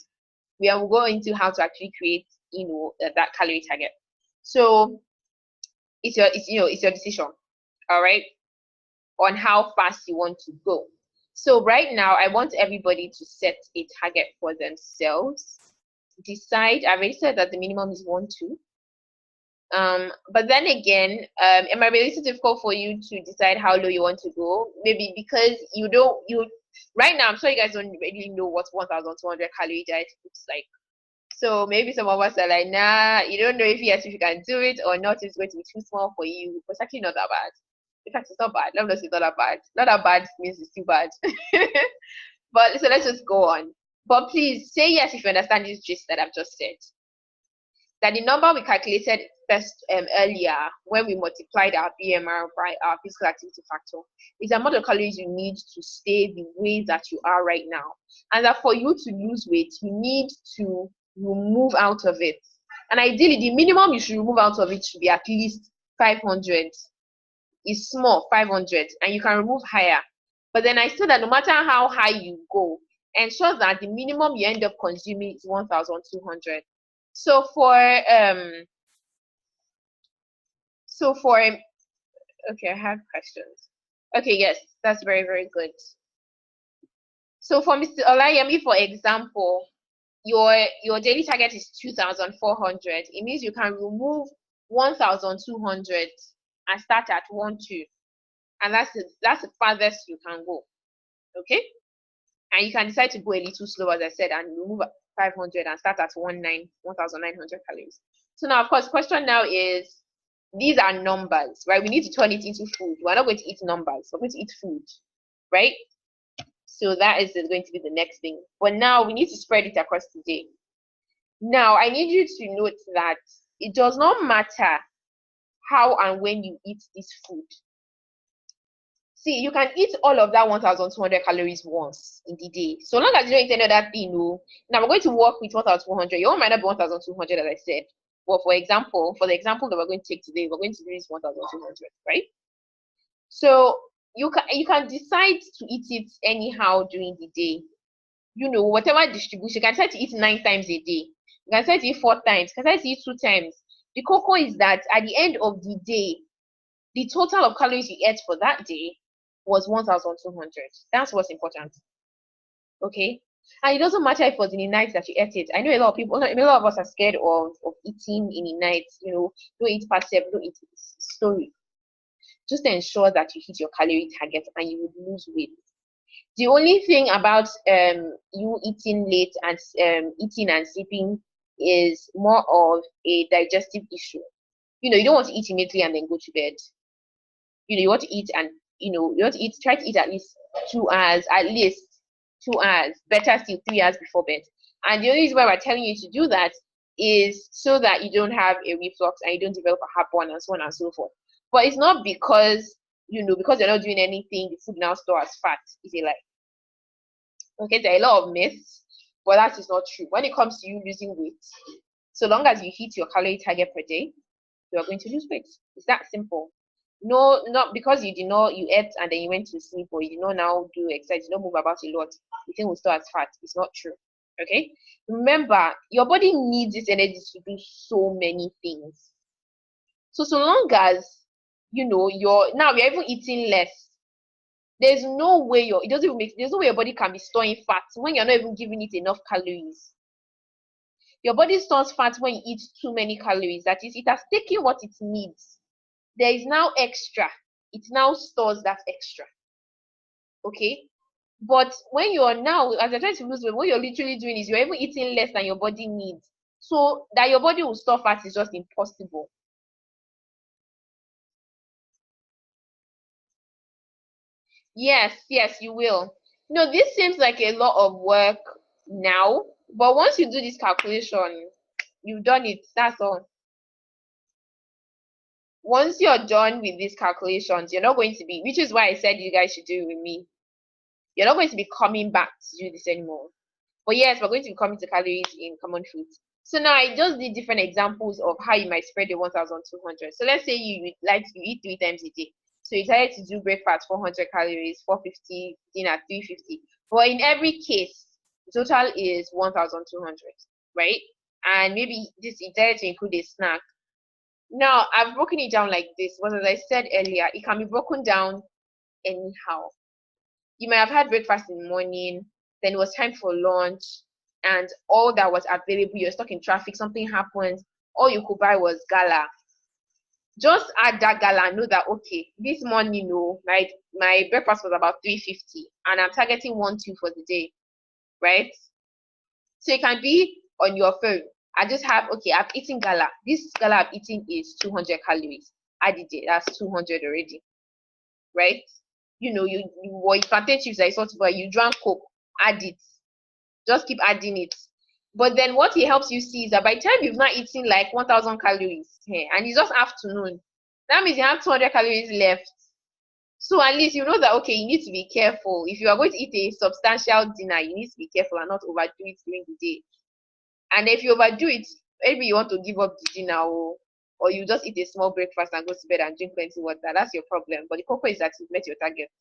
We will go into how to actually create, you know, that calorie target. So it's your decision, all right, on how fast you want to go. So right now, I want everybody to set a target for themselves. Decide. I already said that the minimum is 1, 2. But then again, it might be a little difficult for you to decide how low you want to go. Maybe because right now, I'm sure you guys don't really know what 1,200 calorie diet looks like. So maybe some of us are like, nah, you don't know if yes, if you can do it or not. It's going to be too small for you. But it's actually not that bad. In fact, it's not bad. Let me know, it's not that bad. Not that bad means it's too bad. But so let's just go on. But please say yes if you understand this gist that I've just said. That the number we calculated first earlier, when we multiplied our BMR by our physical activity factor, is the amount of calories you need to stay the way that you are right now. And that for you to lose weight, you need to remove out of it. And ideally, the minimum you should remove out of it should be at least 500. It's small, 500, and you can remove higher. But then I said that no matter how high you go, ensure that the minimum you end up consuming is 1,200. So for okay, I have questions. Okay, yes, that's very, very good. So for Mr. Olayemi, for example, your daily target is 2,400. It means you can remove 1,200 and start at 1, 2, and that's the farthest you can go. Okay, and you can decide to go a little slow, as I said, and remove 500 and start at 1,900 calories. So now, of course, question now is, these are numbers, right? We need to turn it into food. We're not going to eat numbers. We're going to eat food, right? So that is going to be the next thing. But now we need to spread it across the day. Now, I need you to note that it does not matter how and when you eat this food. See, you can eat all of that 1,200 calories once in the day. So long as you don't eat any other thing, no. Now we're going to work with 1,400. Your own might not be 1,200, as I said. But for the example that we're going to take today, we're going to do this 1,200, right? So you can decide to eat it anyhow during the day. You know, whatever distribution. You can decide to eat 9 times a day. You can decide to eat 4 times. You can decide to eat 2 times. The cocoa is that at the end of the day, the total of calories you ate for that day was 1,200. That's what's important. Okay? And it doesn't matter if it was in the night that you ate it. I know a lot of people, a lot of us are scared of eating in the night. You know, don't eat past 7, don't eat story. Just ensure that you hit your calorie target and you will lose weight. The only thing about you eating late and eating and sleeping is more of a digestive issue. You know, you don't want to eat immediately and then go to bed. You know, you want to eat and you want to eat, try to eat at least 2 hours, at least 2 hours, better still 3 hours before bed. And the only reason why we're telling you to do that is so that you don't have a reflux and you don't develop a heartburn and so on and so forth. But it's not because because you're not doing anything, the food now stores as fat. Is a lie. Okay, there are a lot of myths, but that is not true. When it comes to you losing weight, so long as you hit your calorie target per day, you are going to lose weight. It's that simple. No, not because you ate and then you went to sleep, or you did not now do exercise, you don't move about a lot, you think will store as fat. It's not true. Okay? Remember, your body needs this energy to do so many things. So long as you're even eating less, there's no way there's no way your body can be storing fat when you're not even giving it enough calories. Your body stores fat when you eat too many calories. That is, it has taken what it needs. There is now extra. It now stores that extra. Okay? But when you're now, as you're trying to lose weight, what you're literally doing is you're even eating less than your body needs. So that your body will store fat is just impossible. Yes, you will. This seems like a lot of work now, but once you do this calculation, you've done it. That's all. Once you're done with these calculations, you're not going to be, which is why I said you guys should do it with me. You're not going to be coming back to do this anymore. But yes, we're going to be coming to calories in common foods. So now I just did different examples of how you might spread the 1,200. So let's say you eat 3 times a day. So you decided to do breakfast 400 calories, 450, dinner 350. But in every case, the total is 1,200, right? And maybe this you decided to include a snack. Now I've broken it down like this. But as I said earlier, it can be broken down anyhow. You might have had breakfast in the morning, then it was time for lunch, and all that was available, you're stuck in traffic, something happened, all you could buy was gala. Just add that gala and know that, okay, this morning, my breakfast was about 350, and I'm targeting 1-2 for the day, right? So it can be on your phone. I just have, okay, I've eaten gala. This gala I've eaten is 200 calories. Add it, that's 200 already, right? You plantain chips that is salt, but you drank Coke, add it. Just keep adding it. But then what it helps you see is that by the time you've not eaten like 1,000 calories, and it's just afternoon, that means you have 200 calories left. So at least you know that, okay, you need to be careful. If you are going to eat a substantial dinner, you need to be careful and not overdo it during the day. And if you overdo it, maybe you want to give up the dinner, or you just eat a small breakfast and go to bed and drink plenty water. That's your problem. But the cocoa is that you've met your target,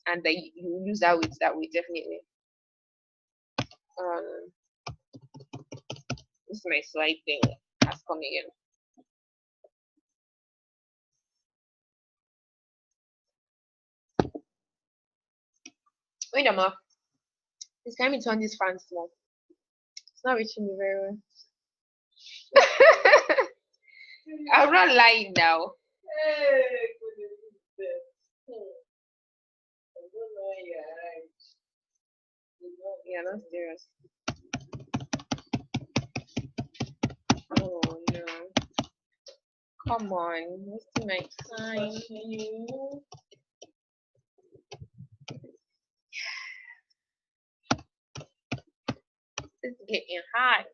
and that you lose that weight definitely. This is my slide thing has come again. Wait a minute. It's time to turn this fan small. It's not reaching me very well. I'm not lying now. Yeah, not serious. Oh no. Come on. Wasting my time. It's getting hot.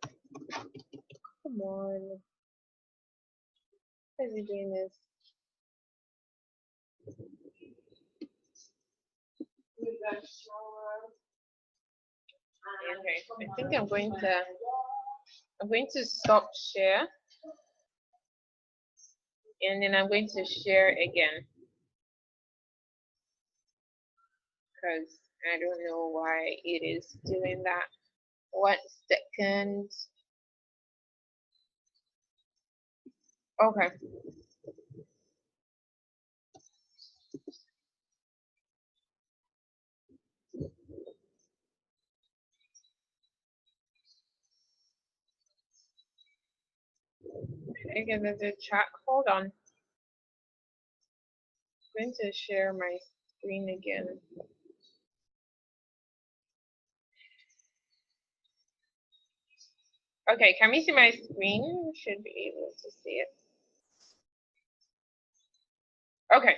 Come on. Why is he doing this? Okay. I think I'm going to stop share. And then I'm going to share again. Because I don't know why it is doing that. 1 second. Okay. Okay, there's a chat. Hold on. I'm going to share my screen again. Okay, can we see my screen? Should be able to see it. Okay.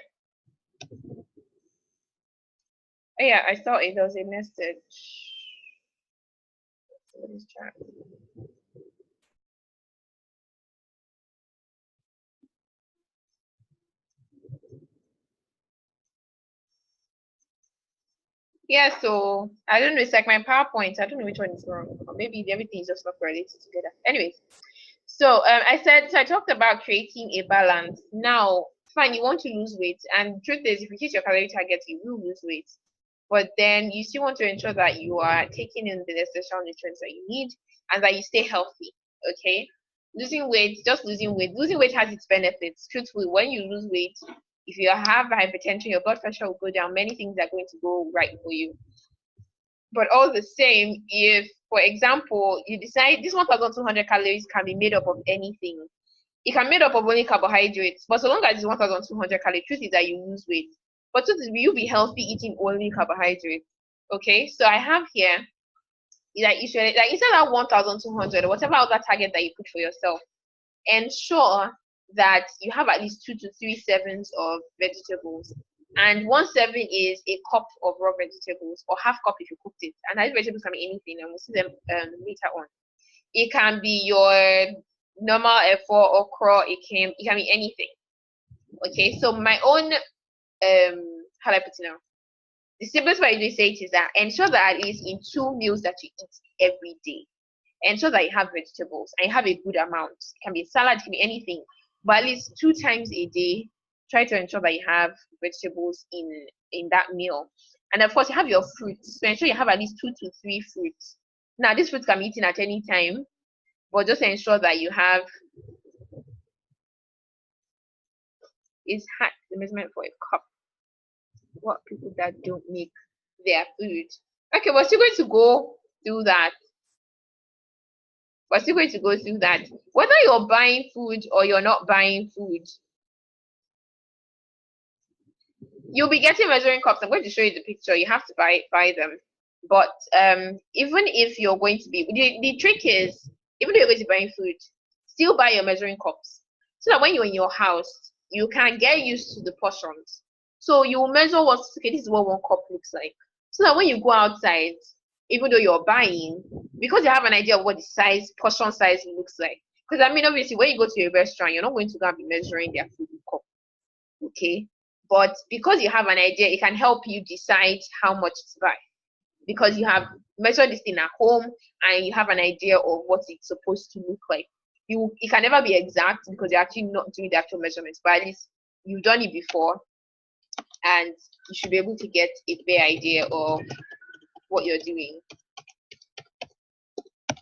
Oh, yeah, I saw it. There was a message. Somebody's chat. Yeah, so I don't know. It's like my PowerPoint. I don't know which one is wrong. Or maybe everything is just not correlated together. Anyways, so I talked about creating a balance. Now, fine, you want to lose weight, and the truth is, if you hit your calorie target, you will lose weight. But then you still want to ensure that you are taking in the essential nutrients that you need and that you stay healthy. Okay, losing weight, just losing weight. Losing weight has its benefits. Truthfully, when you lose weight, if you have hypertension, your blood pressure will go down. Many things are going to go right for you. But all the same, if, for example, you decide this 1,200 calories can be made up of anything, it can be made up of only carbohydrates. But so long as it's 1,200 calories, truth is that you lose weight. But truth is, will you be healthy eating only carbohydrates? Okay, so I have here that you should, like, instead of 1,200 or whatever other target that you put for yourself, ensure that you have at least 2 to 3 servings of vegetables. And 1 serving is a cup of raw vegetables, or half cup if you cooked it. And these vegetables can be anything, and we'll see them later on. It can be your normal F4 okra. It can be anything. Okay, so my own how do I put it now? The simplest way to say it is that ensure that at least in 2 meals that you eat every day, ensure that you have vegetables and you have a good amount. It can be salad, it can be anything, but at least 2 times a day, try to ensure that you have vegetables in that meal. And of course, you have your fruits. So ensure you have at least 2 to 3 fruits. Now, these fruits can be eaten at any time, but just ensure that you have is hack the measurement for a cup. What people that don't make their food. Okay, we're still going to go through that. We're still going to go through that. Whether you're buying food or you're not buying food, you'll be getting measuring cups. I'm going to show you the picture. You have to buy them. But even if you're going to be, the trick is, even though you're going to be buying food, still buy your measuring cups. So that when you're in your house, you can get used to the portions. So you will measure okay, this is what 1 cup looks like. So that when you go outside, even though you're buying, because you have an idea of what the portion size looks like. Because I mean, obviously, when you go to a restaurant, you're not going to go and be measuring their food in cup. Okay? But because you have an idea, it can help you decide how much to buy. Because you have measured this thing at home and you have an idea of what it's supposed to look like. It can never be exact because you're actually not doing the actual measurements, but at least you've done it before and you should be able to get a fair idea of what you're doing.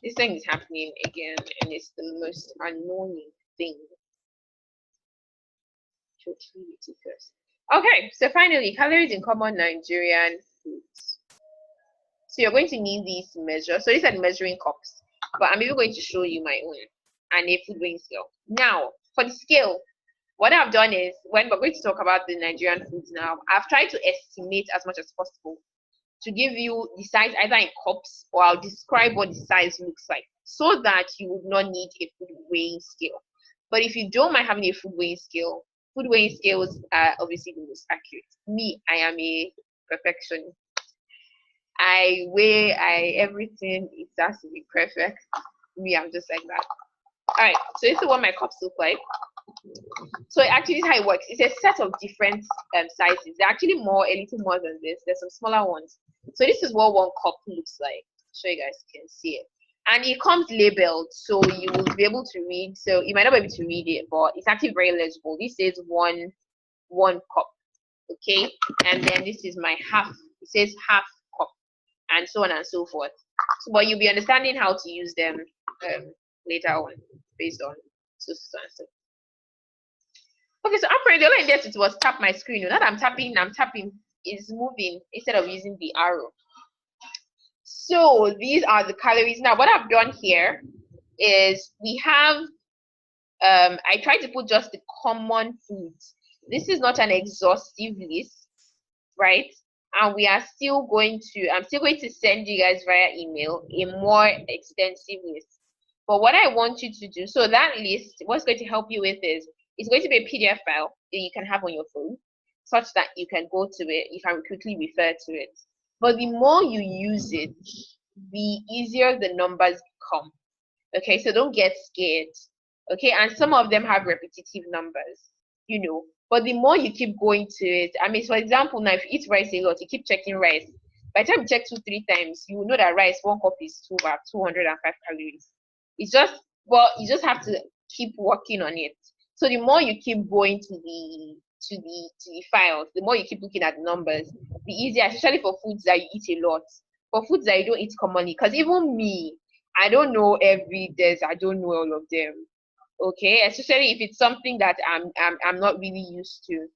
This thing is happening again and it's the most annoying thing. Okay, so finally, calories in common Nigerian foods. So you're going to need these to measure. So these are the measuring cups, but I'm even going to show you my own and a food weighing scale. Now, for the scale, what I've done is, when we're going to talk about the Nigerian foods now, I've tried to estimate as much as possible to give you the size either in cups, or I'll describe what the size looks like so that you would not need a food weighing scale. But if you don't mind having a food weighing scale, food weighing scales are obviously the most accurate. Me, I am a perfectionist. I weigh, everything, it has to be perfect. Me, I'm just like that. All right, so this is what my cups look like. So actually, this is how it works. It's a set of different sizes. They're actually a little more than this. There's some smaller ones. So this is what 1 cup looks like. So you guys can see it. And it comes labeled, so you will be able to read. So you might not be able to read it, but it's actually very legible. This says one cup, okay? And then this is my half. It says half cup, and so on and so forth. So, but you'll be understanding how to use them later on, based on so. Okay, so apparently all I did was tap my screen. Now that I'm tapping is moving instead of using the arrow. So these are the calories. Now what I've done here is we have I try to put just the common foods. This is not an exhaustive list, right? And we are still going to, I'm still going to send you guys via email a more extensive list. But what I want you to do, so that list, what's going to help you with is, it's going to be a PDF file that you can have on your phone, such that you can go to it, you can quickly refer to it. But the more you use it, the easier the numbers become. Okay, so don't get scared. Okay, and some of them have repetitive numbers, you know. But the more you keep going to it, I mean, for example, now if you eat rice a lot, you keep checking rice. By the time you check 2-3 times, you will know that rice, 1 cup is 205 calories. It's just, well, you just have to keep working on it. So the more you keep going to the files, the more you keep looking at the numbers, the easier, especially for foods that you eat a lot. For foods that you don't eat commonly, because even me, I don't know every dish. I don't know all of them. Okay, especially if it's something that I'm not really used to.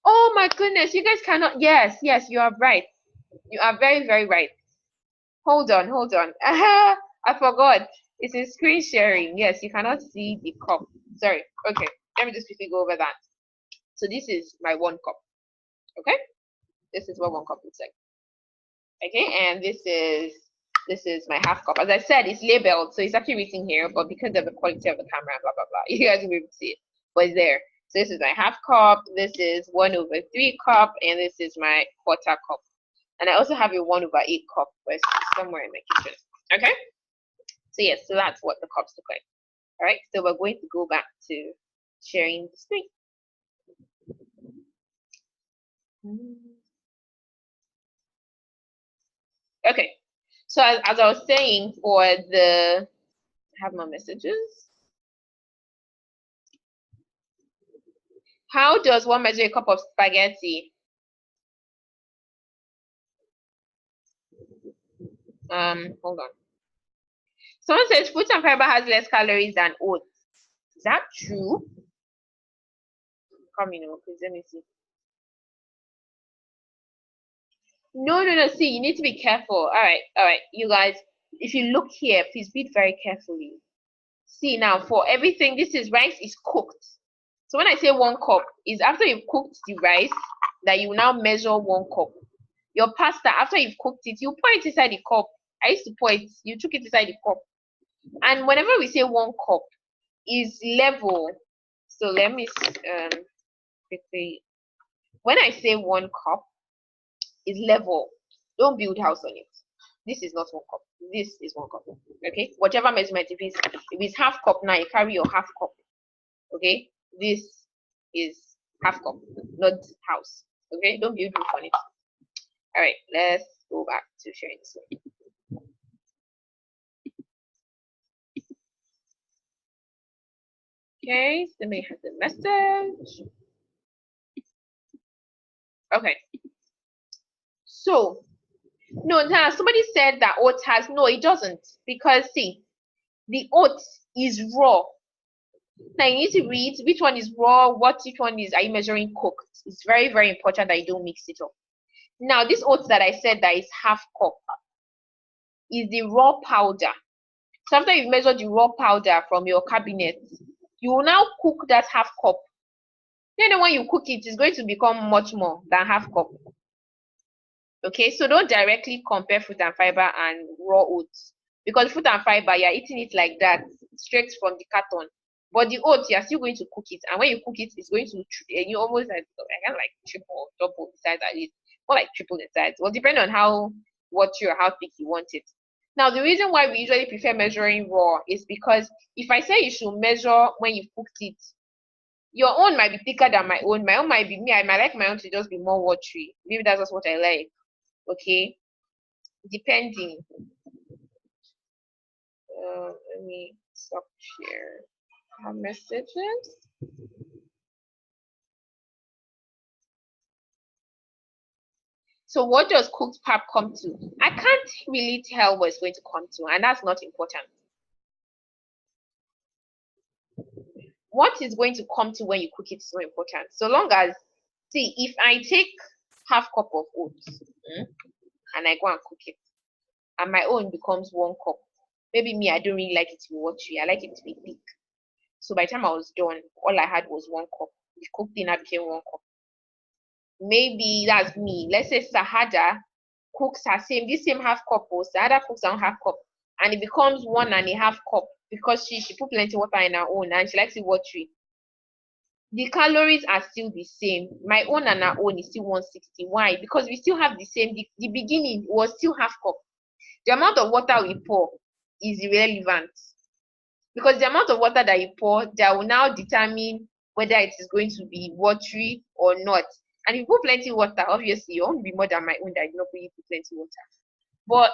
Oh my goodness, you guys cannot. Yes, yes, you are right. You are very, very right. Hold on, hold on. I forgot. It's in screen sharing. Yes, you cannot see the cup. Sorry. Okay, let me just quickly go over that. So this is my 1 cup. Okay, this is what 1 cup looks like. Okay, and this is my half cup. As I said, it's labeled, so it's actually written here, but because of the quality of the camera, blah blah blah, you guys will be able to see it. But it's there. So this is my half cup. This is 1/3 cup, and this is my 1/4 cup. And I also have a 1/8 cup, but it's somewhere in my kitchen. Okay. So yes, so that's what the cups look like. All right. So we're going to go back to sharing the screen. Okay. So as I was saying, for the, I have my messages. How does one measure a cup of spaghetti? Hold on. Someone says fruit and fiber has less calories than oats. Is that true? Come, please let me see. No, no, no. See, you need to be careful. All right, you guys. If you look here, please read very carefully. See now, for everything, this is rice is cooked. So when I say 1 cup, is after you've cooked the rice that you now measure 1 cup. Your pasta, after you've cooked it, you pour it inside the cup. I used to pour it. You took it inside the cup. And whenever we say 1 cup, is level. So let me quickly. When I say 1 cup, is level. Don't build house on it. This is not 1 cup. This is 1 cup. Okay. Whatever measurement, if it's half cup now, you carry your half cup. Okay. This is half cup, not house. Okay. Don't build roof on it. All right. Let's go back to sharing this one. Okay, somebody has a message. Okay. So, no, now somebody said that oats has, no, it doesn't. Because, see, the oats is raw. Now, you need to read which one is raw, which one is, are you measuring cooked? It's very, very important that you don't mix it up. Now, this oats that I said that is half cup is the raw powder. So after you've measured the raw powder from your cabinet, you will now cook that half cup. Then when you cook it, it's going to become much more than half cup. Okay, so don't directly compare fruit and fiber and raw oats, because fruit and fiber, you're eating it like that, straight from the carton. But the oats, you're still going to cook it, and when you cook it, it's going to, you almost like, I kind of like triple, double the size at least, more like triple the size. Well, depending on how watery or how thick you want it. Now, the reason why we usually prefer measuring raw is because if I say you should measure when you've cooked it, your own might be thicker than my own. My own might be me. I might like my own to just be more watery. Maybe that's just what I like. Okay, depending. Let me stop share our messages. So what does cooked pap come to? I can't really tell what it's going to come to, and that's not important. What is going to come to when you cook it is so important. So long as, see, if I take half cup of oats and I go and cook it, and my own becomes 1 cup, Maybe me, I don't really like it to be watery. I like it to be thick. So by the time I was done, all I had was 1 cup. The cooked dinner became 1 cup. Maybe that's me. Let's say Sahada cooks her this same half cup, or Sahada cooks her own half cup, and it becomes 1.5 cup because she put plenty water in her own and she likes it watery. The calories are still the same. My own and her own is still 160. Why? Because we still have the same. The beginning was still half cup. The amount of water we pour is irrelevant, because the amount of water that you pour, that will now determine whether it is going to be watery or not. And if you put plenty water, obviously you won't be more than my own that did not put plenty water. But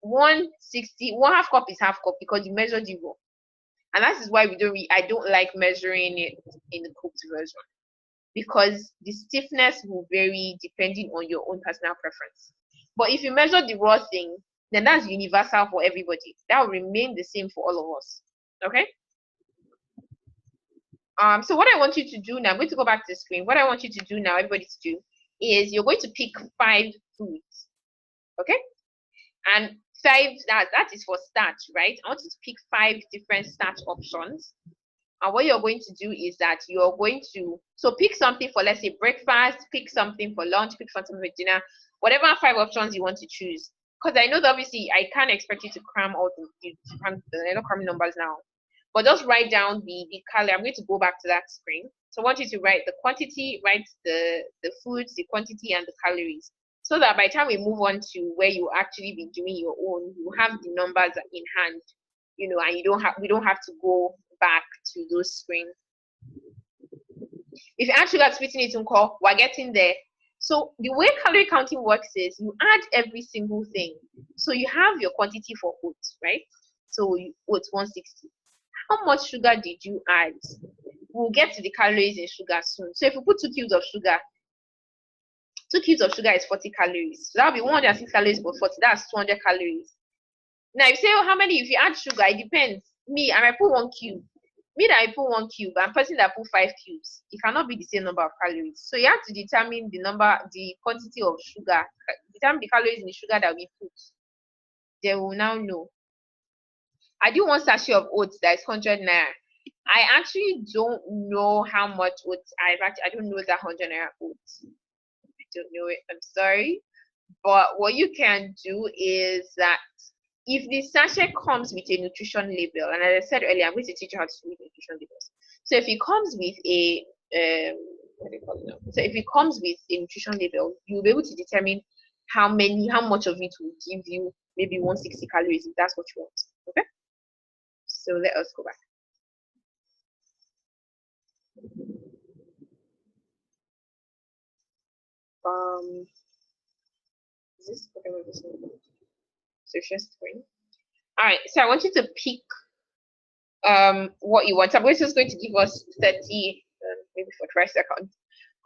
160, 1/2 cup is half cup because you measured it wrong. And that is why I don't like measuring it in the cooked version, because the stiffness will vary depending on your own personal preference. But if you measure the raw thing, then that's universal for everybody. That will remain the same for all of us. Okay? So what I want you to do now, I'm going to go back to the screen. What I want you to do now, everybody to do, is you're going to pick 5 foods. Okay? And 5, that is for starch, right? I want you to pick 5 different starch options. And what you're going to do is that you're going to, pick something for, let's say, breakfast, pick something for lunch, pick something for dinner, whatever 5 options you want to choose. Because I know that obviously I can't expect you to cram all the cram numbers now. But just write down the calorie. I'm going to go back to that screen. So I want you to write the quantity, write the foods, the quantity, and the calories, so that by the time we move on to where you actually be doing your own, you have the numbers in hand, and we don't have to go back to those screens. If you add sugar, sweeten it, we're getting there. So the way calorie counting works is you add every single thing. So you have your quantity for oats, right? So oats 160. How much sugar did you add? We'll get to the calories in sugar soon. So if you put 2 cubes of sugar, 2 cubes of sugar is 40 calories. So that'll be 106 calories for 40. That's 200 calories. Now, if you say, how many? If you add sugar, it depends. Me, I might put 1 cube. Me that I put 1 cube, and person that put 5 cubes, it cannot be the same number of calories. So you have to determine the quantity of sugar, determine the calories in the sugar that we put. They will now know. I do 1 sachet of oats that is 100 naira. I actually don't know how much oats I don't know that 100 naira oats. I don't know it. I'm sorry. But what you can do is that if the sachet comes with a nutrition label, and as I said earlier, I'm going to teach you how to read nutrition labels. So if it comes with a So if it comes with a nutrition label, you'll be able to determine how much of it will give you maybe 160 calories if that's what you want. Okay? So let us go back. Is this so just screen? All right, so I want you to pick what you want. So I'm just going to give us 30, maybe 45 seconds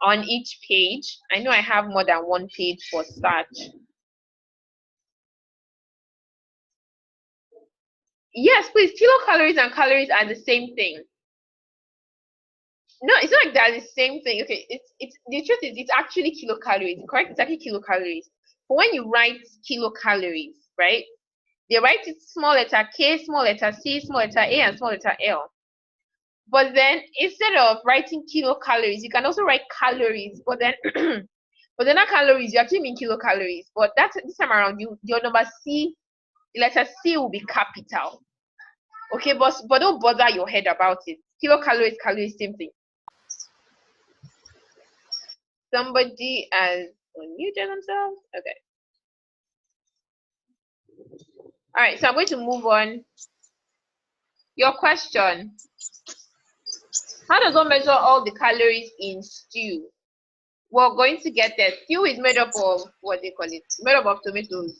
on each page. I know I have more than 1 page for starch. Yes, please. Kilocalories and calories are the same thing. No, it's not like they're the same thing. Okay, it's the truth is it's actually kilocalories. Correct? It's actually kilocalories. But when you write kilocalories, right? They write it small letter K, small letter C, small letter A, and small letter L. But then instead of writing kilocalories, you can also write calories. But then, but they're not calories. You actually mean kilocalories. But this time around, your number C, the letter C will be capital. Okay, but don't bother your head about it. Kilocalories, calories, same thing. Somebody has unmuted themselves. Okay. All right, so I'm going to move on. Your question. How does one measure all the calories in stew? We're going to get there. Stew is made up of, what they call it, made up of tomatoes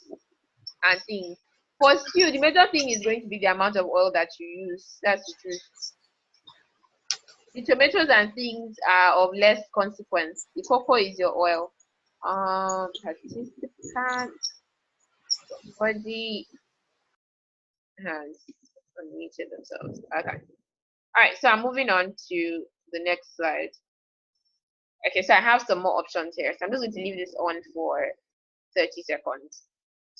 and things. For stew, the major thing is going to be the amount of oil that you use. That's the truth. The tomatoes and things are of less consequence. The cocoa is your oil. Participant, somebody has unmuted themselves. Okay. All right, so I'm moving on to the next slide. Okay, so I have some more options here. So I'm just going to leave this on for 30 seconds.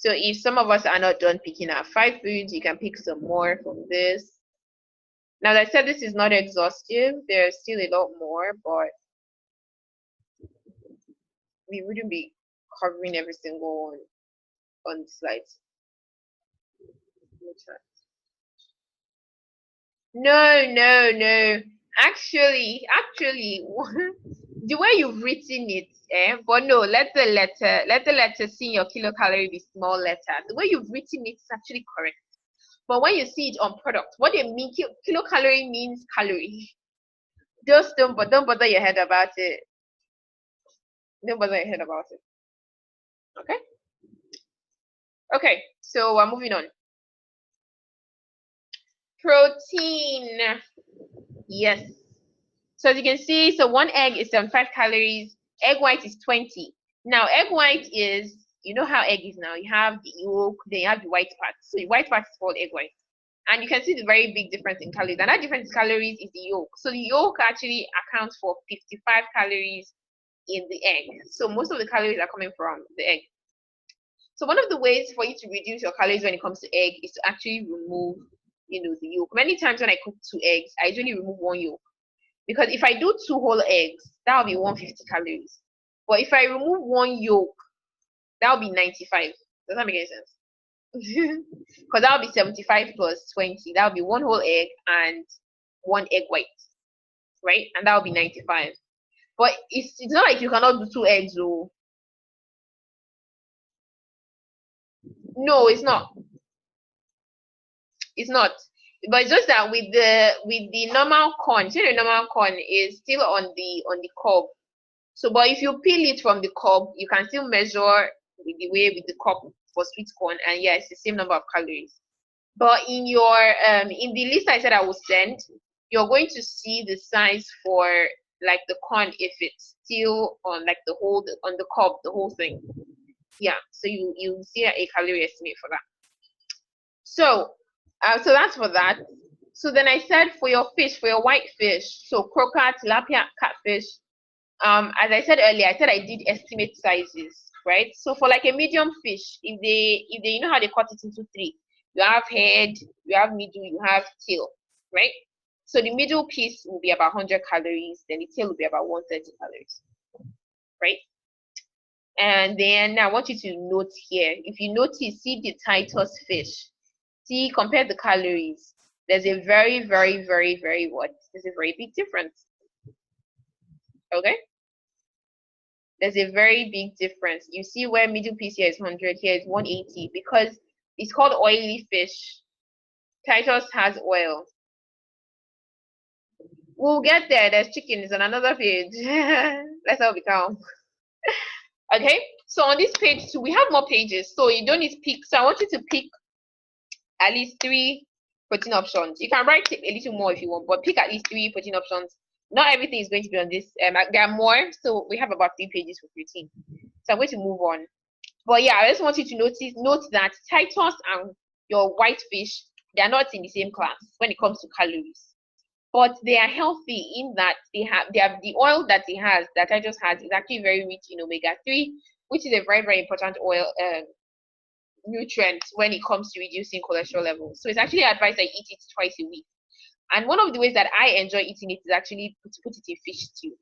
So if some of us are not done picking our 5 foods, you can pick some more from this. Now, as I said, this is not exhaustive. There's still a lot more, but we wouldn't be covering every single one on the slides. No. Actually, the way you've written it, but no, let the letter C in your kilocalorie be small letter. The way you've written it is actually correct. But when you see it on product, what they mean, kilocalorie means calorie. Just don't bother your head about it. Don't bother your head about it. Okay? Okay, so we're moving on. Protein. Yes. So as you can see, so one egg is 75 calories. Egg white is 20. Now, egg white is, you know how egg is now. You have the yolk, then you have the white part. So the white part is called egg white. And you can see the very big difference in calories. And that difference in calories is the yolk. So the yolk actually accounts for 55 calories in the egg. So most of the calories are coming from the egg. So one of the ways for you to reduce your calories when it comes to egg is to actually remove, the yolk. Many times when I cook 2 eggs, I usually remove 1 yolk. Because if I do 2 whole eggs, that will be 150 calories. But if I remove 1 yolk, that will be 95. Does that make any sense? Because that will be 75 plus 20. That will be 1 whole egg and 1 egg white, right? And that will be 95. But it's not like you cannot do 2 eggs, though. No, it's not. It's not. But it's just that with the normal corn, see the normal corn is still on the cob. So, but if you peel it from the cob, you can still measure with the cup for sweet corn, and yeah, it's the same number of calories. But in your in the list I said I will send, you're going to see the size for like the corn if it's still on like on the cob, the whole thing. Yeah, so you see a calorie estimate for that. So that's for that. So then I said for your fish, for your white fish, so croaker, tilapia, catfish. As I said earlier, I said I did estimate sizes, right? So for like a medium fish, if they you know how they cut it into 3, you have head, you have middle, you have tail, right? So the middle piece will be about 100 calories, then the tail will be about 130 calories, right? And then I want you to note here, if you notice, see the Titus fish, see, compare the calories. There's a very, very, very, very there's a very big difference. Okay? There's a very big difference. You see where middle piece here is 100, here is 180, because it's called oily fish. Titus has oil. We'll get there. There's chickens on another page. Let's all be calm. Okay, so on this page 2, we have more pages, so you don't need to pick. So I want you to pick at least 3 protein options. You can write a little more if you want, but pick at least 3 protein options. Not everything is going to be on this. There are more, so we have about 3 pages for protein. So I'm going to move on. But yeah, I just want you to note that Titus and your white fish, they are not in the same class when it comes to calories. But they are healthy in that they have the oil that Titus has is actually very rich in omega-3, which is a very, very important oil nutrient when it comes to reducing cholesterol levels. So it's actually advised I eat it twice a week. And one of the ways that I enjoy eating it is actually to put it in fish stew.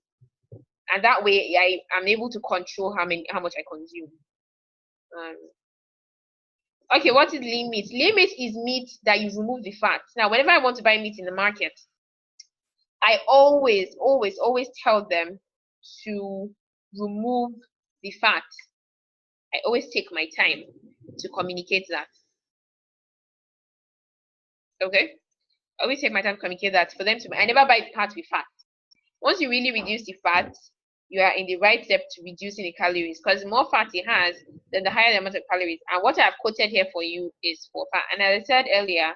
And that way I'm able to control how much I consume. Okay, what is lean meat? Lean meat is meat that you remove the fat. Now, whenever I want to buy meat in the market, I always tell them to remove the fat. I always take my time to communicate that. Okay? I always take my time to communicate that for them to. I never buy part with fat. Once you really reduce the fat, you are in the right step to reducing the calories, because the more fat it has, then the higher the amount of calories. And what I've quoted here for you is for fat. And as I said earlier,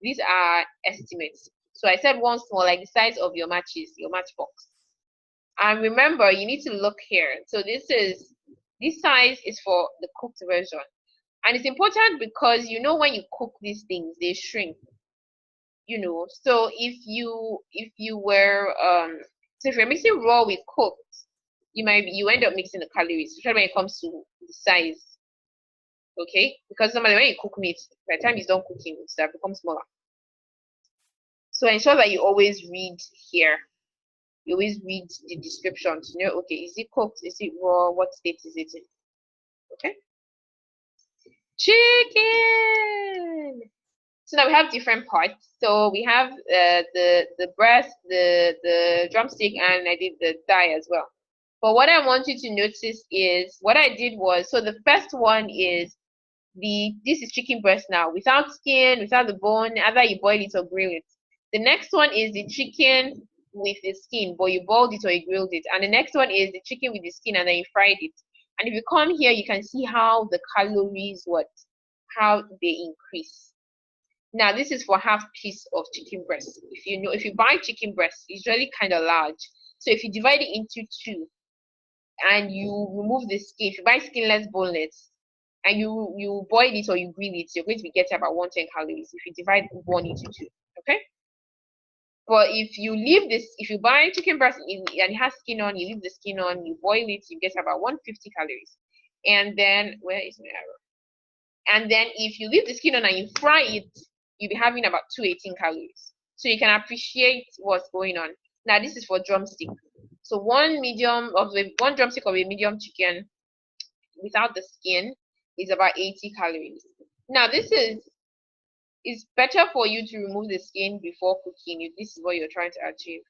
these are estimates. So I said one small, like the size of your matchbox. And remember, you need to look here. So this size is for the cooked version. And it's important because when you cook these things, they shrink. So if you were so if you're mixing raw with cooked, you end up mixing the calories, especially when it comes to the size. Okay, because normally when you cook meat, by the time it's done cooking, it's that becomes smaller. So ensure that you always read here. You always read the description to know, okay, is it cooked? Is it raw? What state is it in? Okay. Chicken. So now we have different parts. So we have the breast, the drumstick, and I did the thigh as well. But what I want you to notice is what I did was, so the first one is this is chicken breast now, without skin, without the bone, either you boil it or grill it. The next one is the chicken with the skin, but you boiled it or you grilled it. And the next one is the chicken with the skin and then you fried it. And if you come here, you can see how the calories, how they increase. Now, this is for half piece of chicken breast. If you buy chicken breast, it's really kind of large. So if you divide it into two and you remove the skin, if you buy skinless, boneless, and you boil it or you grill it, you're going to be getting about 110 calories if you divide one into two. Okay? But if you buy chicken breast and it has skin on, you leave the skin on, you boil it, you get about 150 calories. And then, where is my arrow? And then if you leave the skin on and you fry it, you'll be having about 218 calories. So you can appreciate what's going on. Now this is for drumstick. So one drumstick of a medium chicken without the skin is about 80 calories. Now it's better for you to remove the skin before cooking if this is what you're trying to achieve.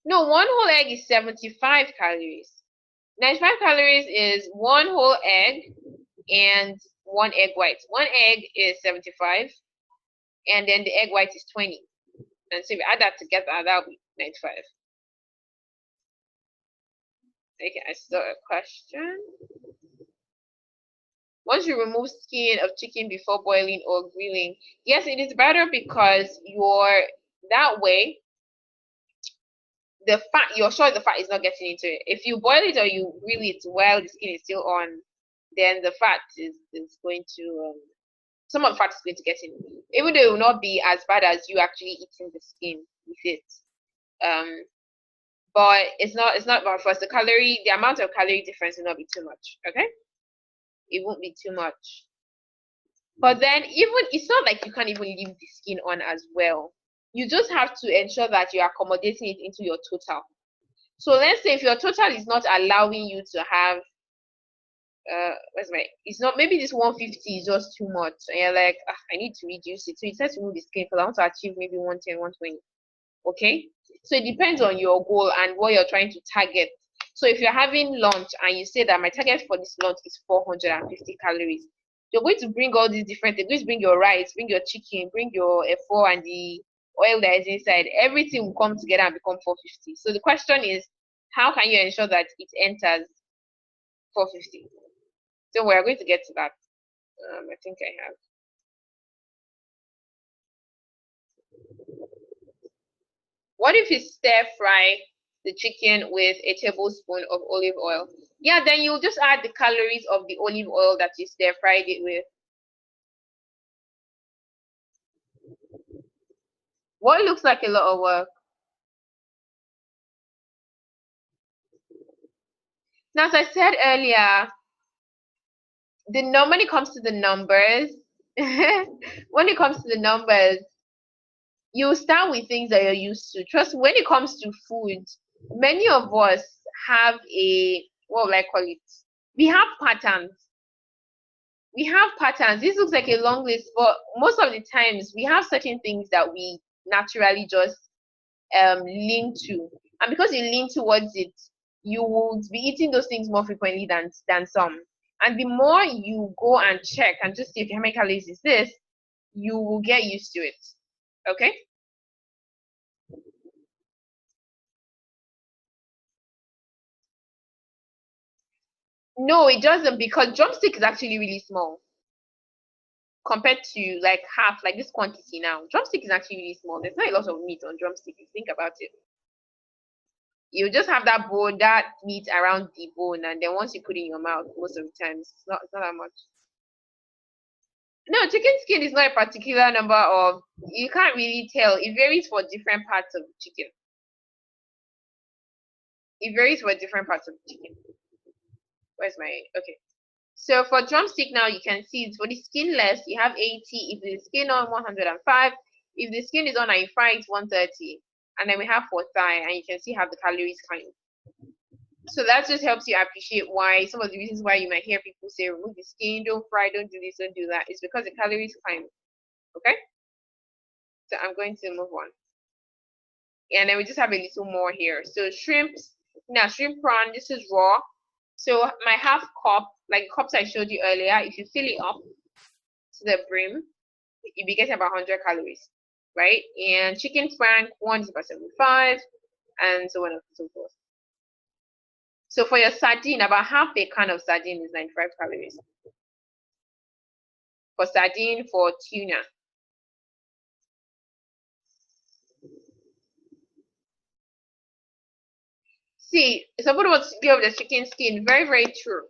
No, one whole egg is 75 calories. 95 calories is one whole egg and one egg white. One egg is 75, and then the egg white is 20. And so if you add that together, that'll be 95. Okay, I saw a question. Once you remove skin of chicken before boiling or grilling, yes, it is better because that way you're sure the fat is not getting into it. If you boil it or you grill it while the skin is still on, then the fat is going to some of the fat is going to get in, even though it will not be as bad as you actually eating the skin with it. But it's not bad for us. The amount of calorie difference will not be too much. Okay, it won't be too much. But then it's not like you can't even leave the skin on as well. You just have to ensure that you're accommodating it into your total. So let's say if your total is not allowing you to have it's not, maybe this 150 is just too much and you're like, I need to reduce it. So you start to remove the skin because I want to achieve maybe 110, 120. Okay, so it depends on your goal and what you're trying to target. So if you're having lunch and you say that my target for this lunch is 450 calories, you're going to bring all these different things. Bring your rice, bring your chicken, bring your F4 and the oil that is inside. Everything will come together and become 450. So the question is, how can you ensure that it enters 450? So we're going to get to that. I think I have. What if you stir fry the chicken with a tablespoon of olive oil? Yeah, then you'll just add the calories of the olive oil that you stir fried it with. What looks like a lot of work? Now, as I said earlier, when it comes to the numbers, when it comes to the numbers, you start with things that you're used to. Trust me, when it comes to food, many of us have what will I call it? We have patterns. This looks like a long list, but most of the times we have certain things that we naturally just lean to, and because you lean towards it, you will be eating those things more frequently than some. And the more you go and check and just see if how many calories is this, you will get used to it. Okay. No, it doesn't, because drumstick is actually really small compared to like half, like this quantity now. Drumstick is actually really small. There's not a lot of meat on drumstick if you think about it. You just have that meat around the bone, and then once you put it in your mouth, most of the times it's not that much. No, chicken skin is not a particular number of, you can't really tell. It varies for different parts of the chicken. It varies for different parts of the chicken. Okay. So for drumstick now, you can see it's for the skinless, you have 80. If the skin on, 105. If the skin is on and you fry, it's 130. And then we have for thigh, and you can see how the calories count. So that just helps you appreciate why some of the reasons why you might hear people say remove the skin, don't fry, don't do this, don't do that. It's because the calories climb. Okay? So I'm going to move on. And then we just have a little more here. So shrimps, now shrimp prawn, this is raw. So my half cup, like the cups I showed you earlier, if you fill it up to the brim, you'll be getting about 100 calories, right? And chicken frank, one is about 75, and so on and so forth. So for your sardine, about half a can of sardine is 95 calories. For sardine, for tuna. See, somebody wants to give up the chicken skin. Very, very true.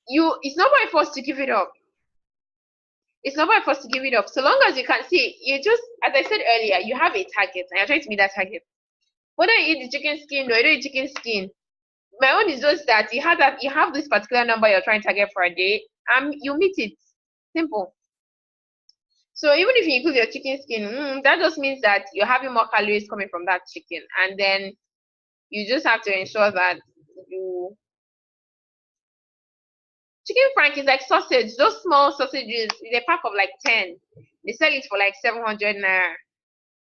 It's not by force to give it up. It's not by force to give it up. So long as you can see, you just, as I said earlier, you have a target and you're trying to meet that target. Whether you eat the chicken skin or you don't eat chicken skin, my own is just that you have this particular number you're trying to target for a day, and you meet it. Simple. So even if you include your chicken skin, that just means that you're having more calories coming from that chicken, and then you just have to ensure that you. Chicken frank is like sausage. Those small sausages, they pack of like 10. They sell it for like 700 naira.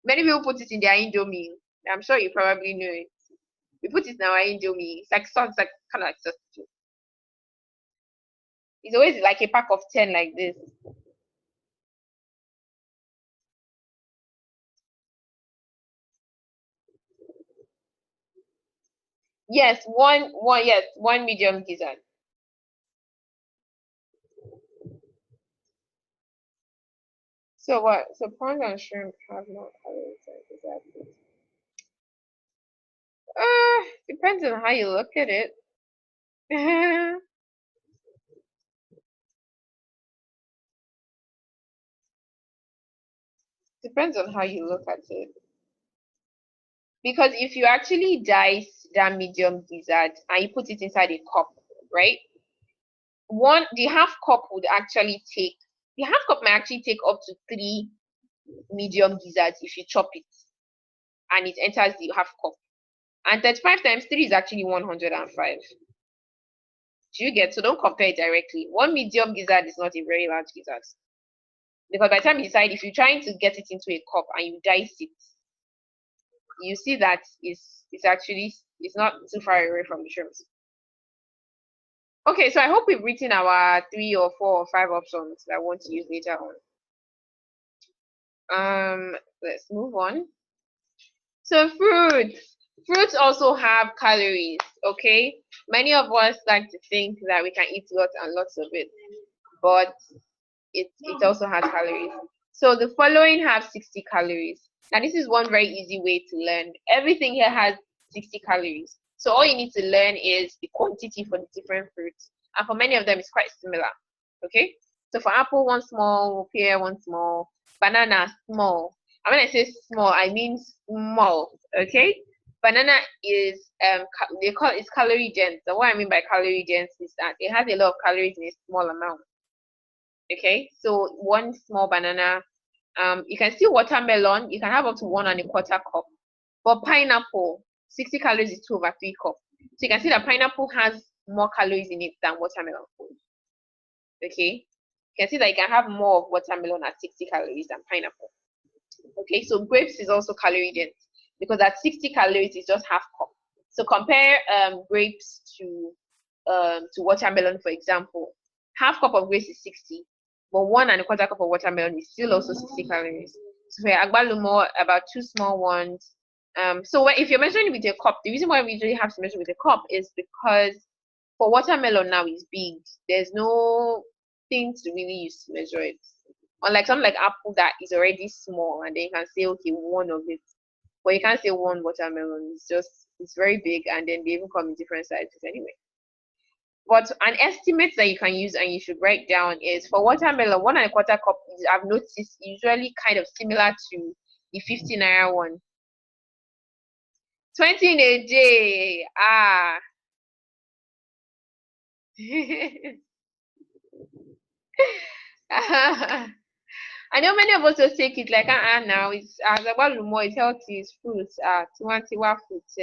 Many people put it in their Indomie. I'm sure you probably know it. We put it in our Indomie. It's like sauce, like kind of like sausage. It's always like a pack of 10 like this. Yes, one medium gizzard. So what? So prawns and shrimp have more calories than gizzard. Depends on how you look at it. Depends on how you look at it. Because if you actually dice that medium gizzard and you put it inside a cup, right? The half cup would actually take, the half cup might actually take up to 3 medium gizzards if you chop it and it enters the half cup. And 35 times 3 is actually 105. Do you get? So don't compare it directly. One medium gizzard is not a very large gizzard. Because by the time you decide, if you're trying to get it into a cup and you dice it, you see that it's not too far away from the shrimps. Okay, so I hope we've written our 3 or 4 or 5 options that I want to use later on. Let's move on. So fruits also have calories. Okay, many of us like to think that we can eat lots and lots of it, but it also has calories. So the following have 60 calories. Now this is one very easy way to learn. Everything here has 60 calories. So all you need to learn is the quantity for the different fruits. And for many of them, it's quite similar. Okay? So for apple, one small, pear, one small, banana, small. And when I say small, I mean small. Okay? Banana is they call it calorie dense. So what I mean by calorie dense is that it has a lot of calories in a small amount. Okay, so one small banana. You can see watermelon. You can have up to 1.25 cup. But pineapple, 60 calories is 2/3 cup. So you can see that pineapple has more calories in it than watermelon. Okay, you can see that you can have more of watermelon at 60 calories than pineapple. Okay, so grapes is also calorie dense because at 60 calories is just half cup. So compare grapes to watermelon, for example. Half cup of grapes is 60, but 1.25 cup of watermelon is still also 60 calories. So for agbalumo, about 2 small ones. So if you're measuring with a cup, the reason why we usually have to measure with a cup is because for watermelon now is big. There's no thing to really use to measure it. Unlike something like apple that is already small, and then you can say, okay, one of it. But you can't say one watermelon. It's very big, and then they even come in different sizes anyway. But an estimate that you can use and you should write down is for watermelon, 1.25 cup I've noticed usually kind of similar to the 50 naira one. 20 in a day. I know many of us will take it like now it's about more, it's healthy, it's fruits, tiwantiwa fruits,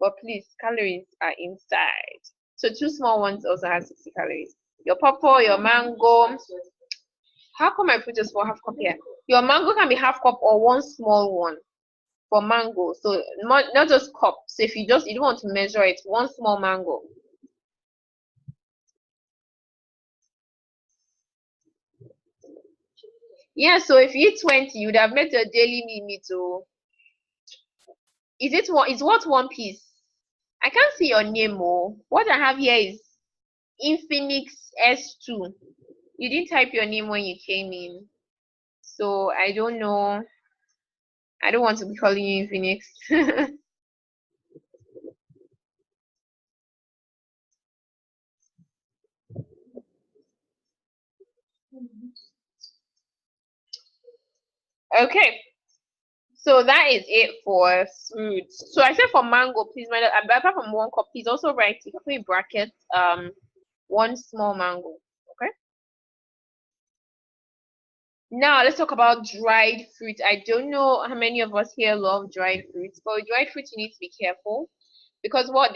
but please, calories are inside. So two small ones also have 60 calories. Your pawpaw, your mango. How come I put just for half cup here? Your mango can be half cup or one small one for mango. So not just cup. So if you don't want to measure it, one small mango. Yeah, so if you eat 20, you would have met your daily meal too. Is it one? Is what one piece? I can't see your name. Oh, what I have here is Infinix S2. You didn't type your name when you came in, so I don't know. I don't want to be calling you Infinix. Okay, so that is it for fruits. So I said for mango, please, apart from one cup, please also write, you can put in brackets, one small mango. Okay. Now let's talk about dried fruit. I don't know how many of us here love dried fruits, but with dried fruit you need to be careful because what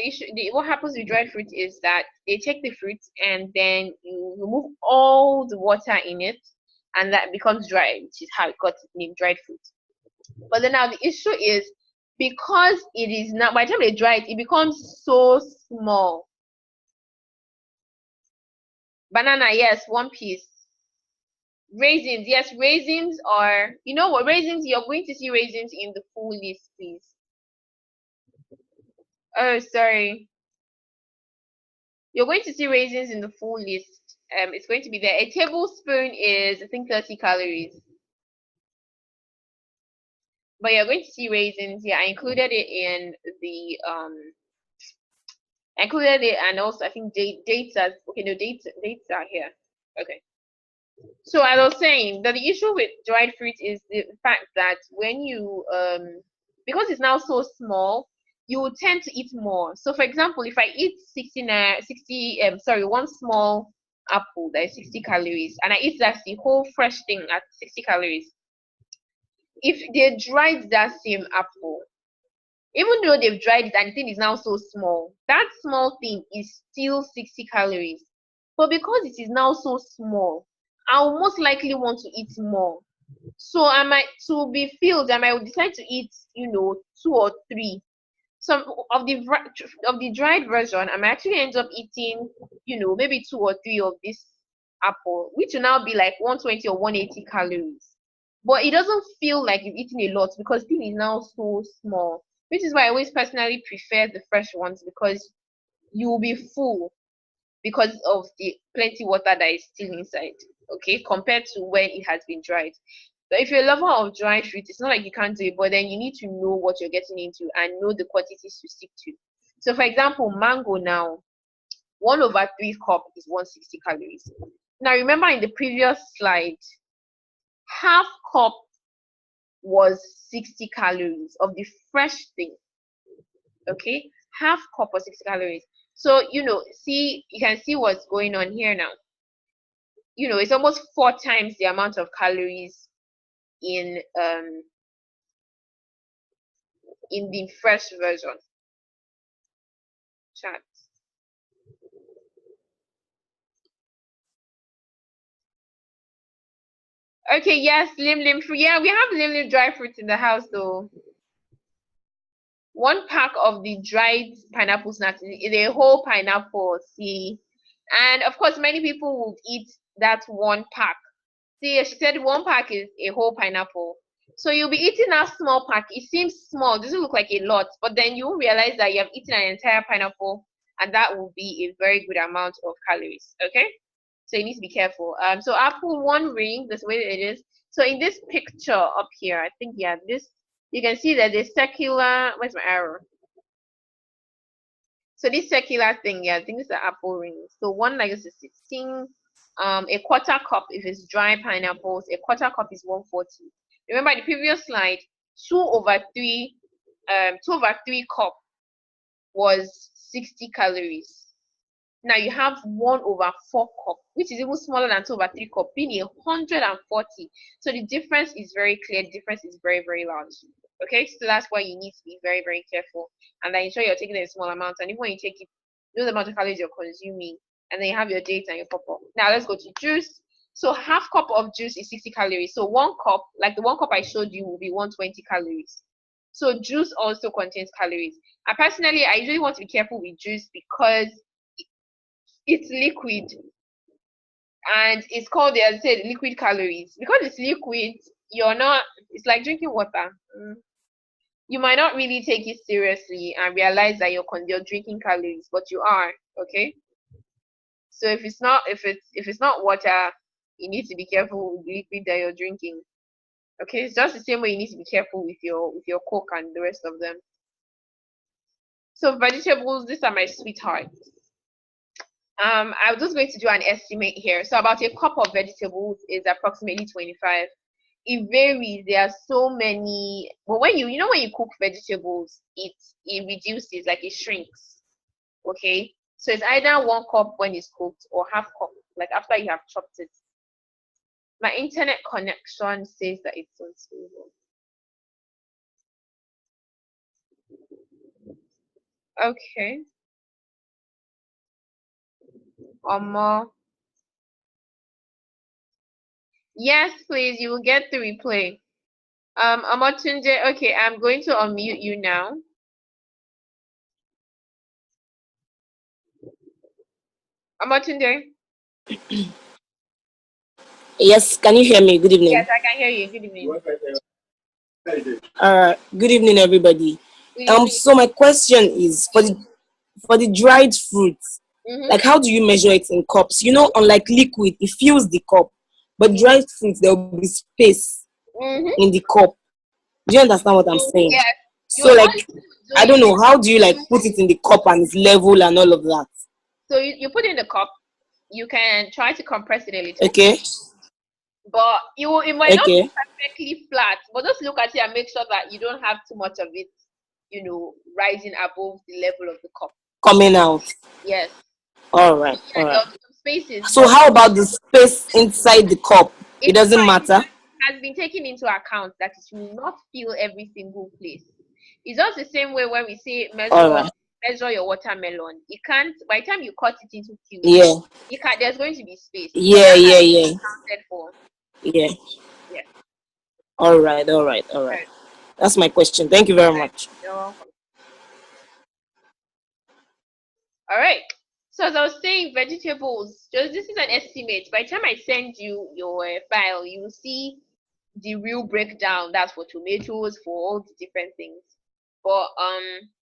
happens with dried fruit is that they take the fruit and then you remove all the water in it, and that becomes dry, which is how it got its name, dried fruit. But then now the issue is because it is not, by the time they dry it, it becomes so small. Banana, yes, one piece. Raisins, yes, raisins are, you know what, raisins, you're going to see raisins in the full list, please. Oh, sorry. You're going to see raisins in the full list. It's going to be there. A tablespoon is, I think, 30 calories. But you're going to see raisins. Yeah, I included it in the I included it, and also I think dates as okay. No, dates are here. Okay. So as I was saying, that the issue with dried fruit is the fact that when you because it's now so small, you will tend to eat more. So for example, if I eat 60 one small apple that is 60 calories, and I eat that the whole fresh thing at 60 calories. If they dried that same apple, even though they've dried it and the thing is now so small, that small thing is still 60 calories. But because it is now so small, I'll most likely want to eat more. So I might, to be filled, I might decide to eat, two or three. Some of the dried version, I might actually end up eating, maybe two or three of this apple, which will now be like 120 or 180 calories. But it doesn't feel like you've eaten a lot because thing is now so small. Which is why I always personally prefer the fresh ones because you will be full because of the plenty water that is still inside. Okay, compared to when it has been dried. But if you're a lover of dried fruit, it's not like you can't do it, but then you need to know what you're getting into and know the quantities to stick to. So, for example, mango now, 1/3 cup is 160 calories. Now, remember in the previous slide, half cup was 60 calories of the fresh thing. Okay, half cup was 60 calories. So, see, you can see what's going on here now. It's almost 4 times the amount of calories in the fresh version. Chat. Okay, yes, lim fruit. Yeah, we have lim dry fruits in the house though. One pack of the dried pineapple snacks is a whole pineapple. See, and of course, many people would eat that one pack. See, she said one pack is a whole pineapple. So you'll be eating that small pack. It seems small, doesn't look like a lot, but then you realize that you have eaten an entire pineapple, and that will be a very good amount of calories. Okay, so you need to be careful. So apple one ring, this way it is. So in this picture up here, I think this you can see that the circular. Where's my arrow? So this circular thing, I think it's the apple ring. So one like this is 16. A quarter cup if it's dry pineapples, a quarter cup is 140. Remember the previous slide, 2/3, 2/3 cup was 60 calories. Now you have 1/4 cup, which is even smaller than 2/3 cup, being 140. So the difference is very clear. The difference is very, very large. Okay, so that's why you need to be very, very careful and then ensure you're taking a small amount. And even when you take it, know the amount of calories you're consuming, and then you have your dates and your pop-up. Now let's go to juice. So half cup of juice is 60 calories. So 1 cup, like the 1 cup I showed you, will be 120 calories. So juice also contains calories. And personally, I usually want to be careful with juice because it's liquid and it's called, as I said, liquid calories. Because it's liquid, it's like drinking water. You might not really take it seriously and realize that you're drinking calories, but you are. Okay, so if it's not water, you need to be careful with the liquid that you're drinking. Okay, it's just the same way you need to be careful with your Coke and the rest of them. So vegetables, these are my sweethearts. I'm just going to do an estimate here. So about a cup of vegetables is approximately 25. It varies. There are so many, but when you cook vegetables, it reduces, like it shrinks. Okay, so it's either 1 cup when it's cooked or half cup, like after you have chopped it. My internet connection says that it's unstable. Okay. Yes, please, you will get the replay. Omotunde, okay, I'm going to unmute you now. Omotunde. Yes, can you hear me? Good evening. Yes, I can hear you. Good evening. Good evening, everybody. Good evening. So my question is for the dried fruits, like how do you measure it in cups? Unlike liquid, it fills the cup, but dried fruits there will be space in the cup. Do you understand what I'm saying? Yes. So I don't know, how do you put it in the cup and it's level and all of that? So you put it in the cup. You can try to compress it a little. Okay. But it might not be perfectly flat, but just look at it and make sure that you don't have too much of it, rising above the level of the cup. Coming out. Yes. All right. All right. Spaces. So how about the space inside the cup? It doesn't matter. It has been taken into account that it will not fill every single place. It's just the same way when we say measure your watermelon. It can't, by the time you cut it into cubes, there's going to be space. Yeah. Counted for. Yeah. All right. That's my question. Thank you very much. You're welcome. All right. So as I was saying, vegetables, this is an estimate. By the time I send you your file, you will see the real breakdown. That's for tomatoes, for all the different things. But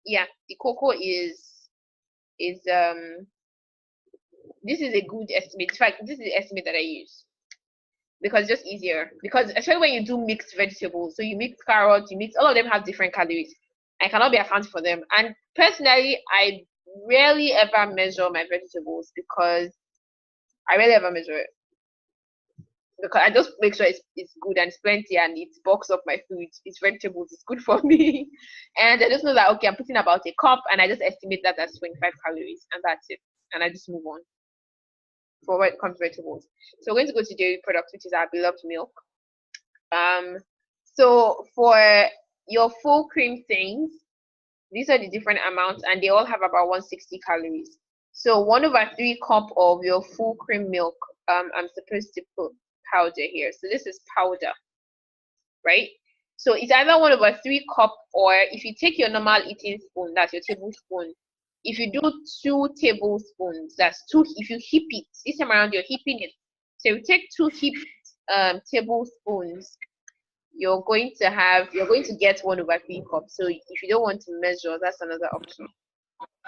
yeah, the cocoa is this is a good estimate. In fact, this is the estimate that I use because it's just easier. Because especially when you do mixed vegetables, so you mix carrots, all of them have different calories. I cannot be accounting for them. And personally, I rarely ever measure my vegetables because I just make sure it's good and it's plenty and it's box up my food. It's vegetables. It's good for me. And I just know that, okay, I'm putting about a cup and I just estimate that as 25 calories and that's it. And I just move on for when it comes to vegetables. So we're going to go to dairy products, which is our beloved milk. So for your full cream things, these are the different amounts and they all have about 160 calories. So 1/3 cup of your full cream milk, I'm supposed to put powder here. So this is powder, right? So it's either 1/3 cup, or if you take your normal eating spoon, that's your tablespoon. If you do 2 tablespoons, that's 2. If you heap it, this time around you're heaping it. So you take 2 heaped tablespoons, you're going to get 1/3 cups. So if you don't want to measure, that's another option.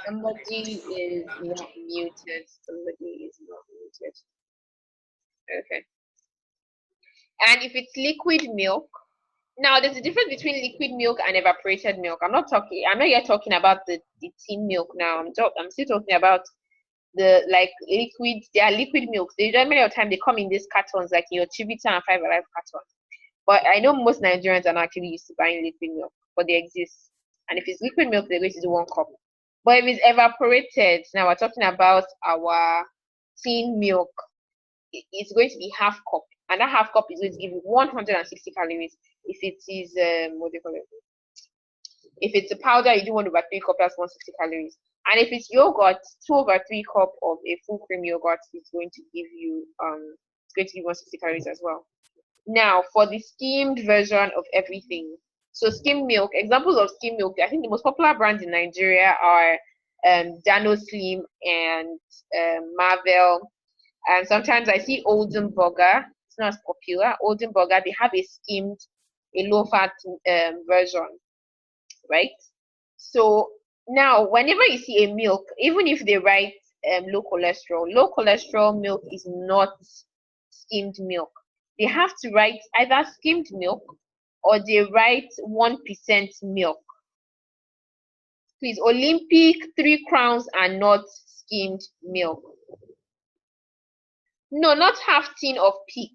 Somebody is not muted. Okay. And if it's liquid milk, now there's a difference between liquid milk and evaporated milk. I'm not yet talking about the tin milk now. I'm still talking about the liquid. They are liquid milks. They many of the time they come in these cartons, like your Chivita and 5 Alive carton. But I know most Nigerians are not actually used to buying liquid milk, but they exist. And if it's liquid milk, they're going to do 1 cup. But if it's evaporated, now we're talking about our tin milk, it's going to be half cup, and that half cup is going to give you 160 calories. If it is what do you call it? If it's a powder, you do 1/3 cup, that's 160 calories. And if it's yogurt, 2/3 cup of a full cream yogurt is going to give you 160 calories as well. Now for the skimmed version of everything. So skim milk, examples of skim milk, I think the most popular brands in Nigeria are Dano Slim and Marvel. And sometimes I see Oldenburger. It's not as popular. Oldenburger, they have a skimmed, a low-fat version, right? So now, whenever you see a milk, even if they write low cholesterol milk is not skimmed milk. They have to write either skimmed milk or they write 1% milk. Please, Olympic 3 crowns are not skimmed milk. No, not half tin of peak.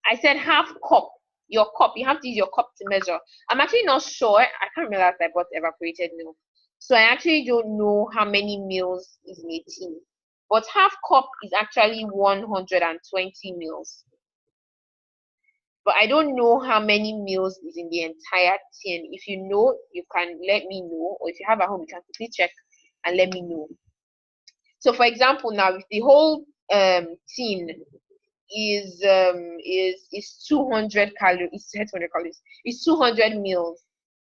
I said half cup. Your cup. You have to use your cup to measure. I'm actually not sure. I can't remember if I bought evaporated milk. So I actually don't know how many mils is in a tin. But half cup is actually 120 mils. But I don't know how many mils is in the entire tin. If you know, you can let me know. Or if you have at home, you can quickly check and let me know. So for example, now if the whole tin is 200 calories, it's 200 mils,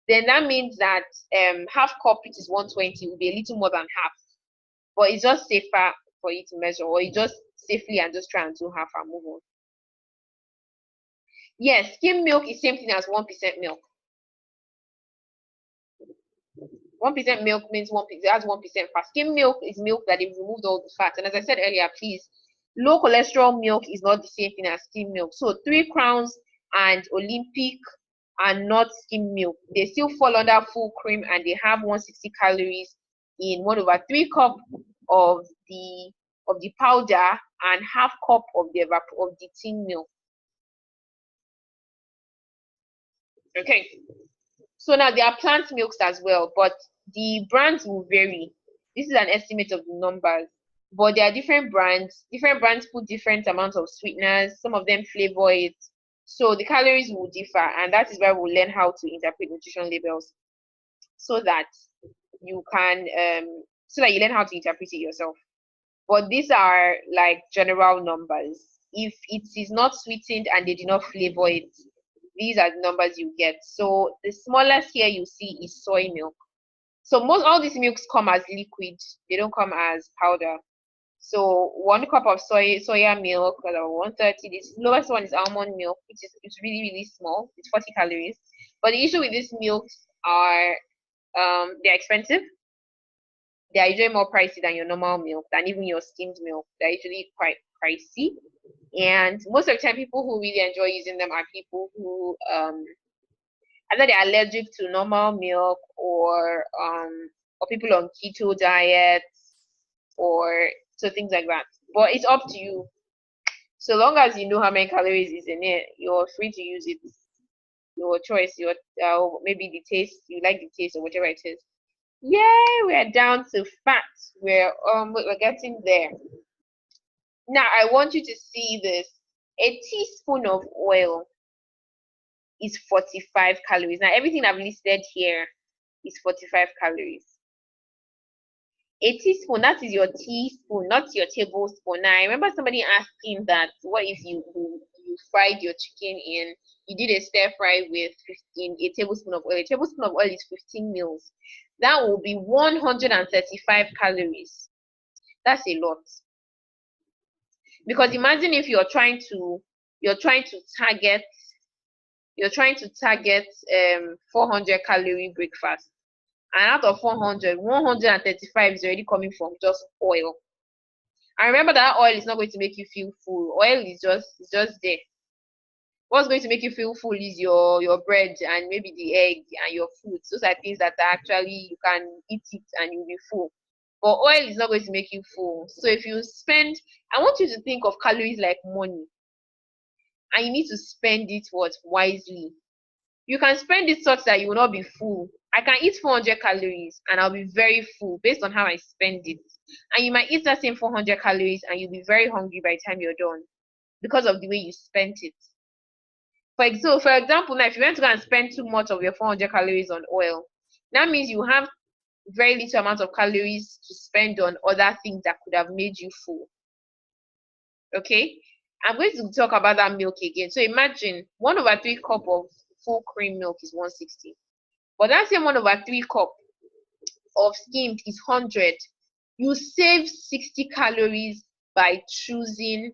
then that means that half cup, which is 120, will be a little more than half. But it's just safer for you to measure, or you just safely and just try and do half and move on. Yes, skim milk is same thing as 1% milk. 1% milk means 1%, it has 1% fat. Skim milk is milk that they've removed all the fat. And as I said earlier, please, low cholesterol milk is not the same thing as skim milk. So 3 crowns and Olympic are not skim milk. They still fall under full cream and they have 160 calories in 1/3 cup of the powder and half cup of the tin milk. Okay. So now there are plant milks as well, but the brands will vary. This is an estimate of the numbers, but there are different brands. Different brands put different amounts of sweeteners. Some of them flavor it. So the calories will differ, and that is why we'll learn how to interpret nutrition labels so that you can you learn how to interpret it yourself. But these are like general numbers. If it is not sweetened and they do not flavor it, these are the numbers you get. So the smallest here you see is soy milk. So all these milks come as liquid. They don't come as powder. So 1 cup of soya milk, 130. This lowest one is almond milk, which is really, really small. It's 40 calories. But the issue with these milks are they're expensive. They are usually more pricey than your normal milk, than even your skimmed milk. They're usually quite pricey. And most of the time, people who really enjoy using them are people who either they're allergic to normal milk or people on keto diets or so things like that. But it's up to you. So long as you know how many calories is in it, you're free to use it. Your choice. Your maybe the taste, you like the taste or whatever it is. Yay, we're down to fat. We're getting there. Now I want you to see this. A teaspoon of oil is 45 calories. Now everything I've listed here is 45 calories. A teaspoon, that is your teaspoon, not your tablespoon. Now I remember somebody asking that, what if you fried your chicken in, you did a stir fry with a tablespoon of oil. A tablespoon of oil is 15 mils. That will be 135 calories. That's a lot. Because imagine if you're trying to target 400 calorie breakfast, and out of 400, 135 is already coming from just oil. And remember that oil is not going to make you feel full. Oil is just there. What's going to make you feel full is your bread and maybe the egg and your fruits. Those are things that actually you can eat it and you'll be full. But oil is not going to make you full. So if you spend, I want you to think of calories like money. And you need to spend it wisely. You can spend it such that you will not be full. I can eat 400 calories and I'll be very full based on how I spend it. And you might eat that same 400 calories and you'll be very hungry by the time you're done because of the way you spent it. For example, now if you want to go and spend too much of your 400 calories on oil, that means you have very little amount of calories to spend on other things that could have made you full. Okay, I'm going to talk about that milk again. So imagine 1/3 cup of full cream milk is 160, but that same 1/3 cup of skimmed is 100. You save 60 calories by choosing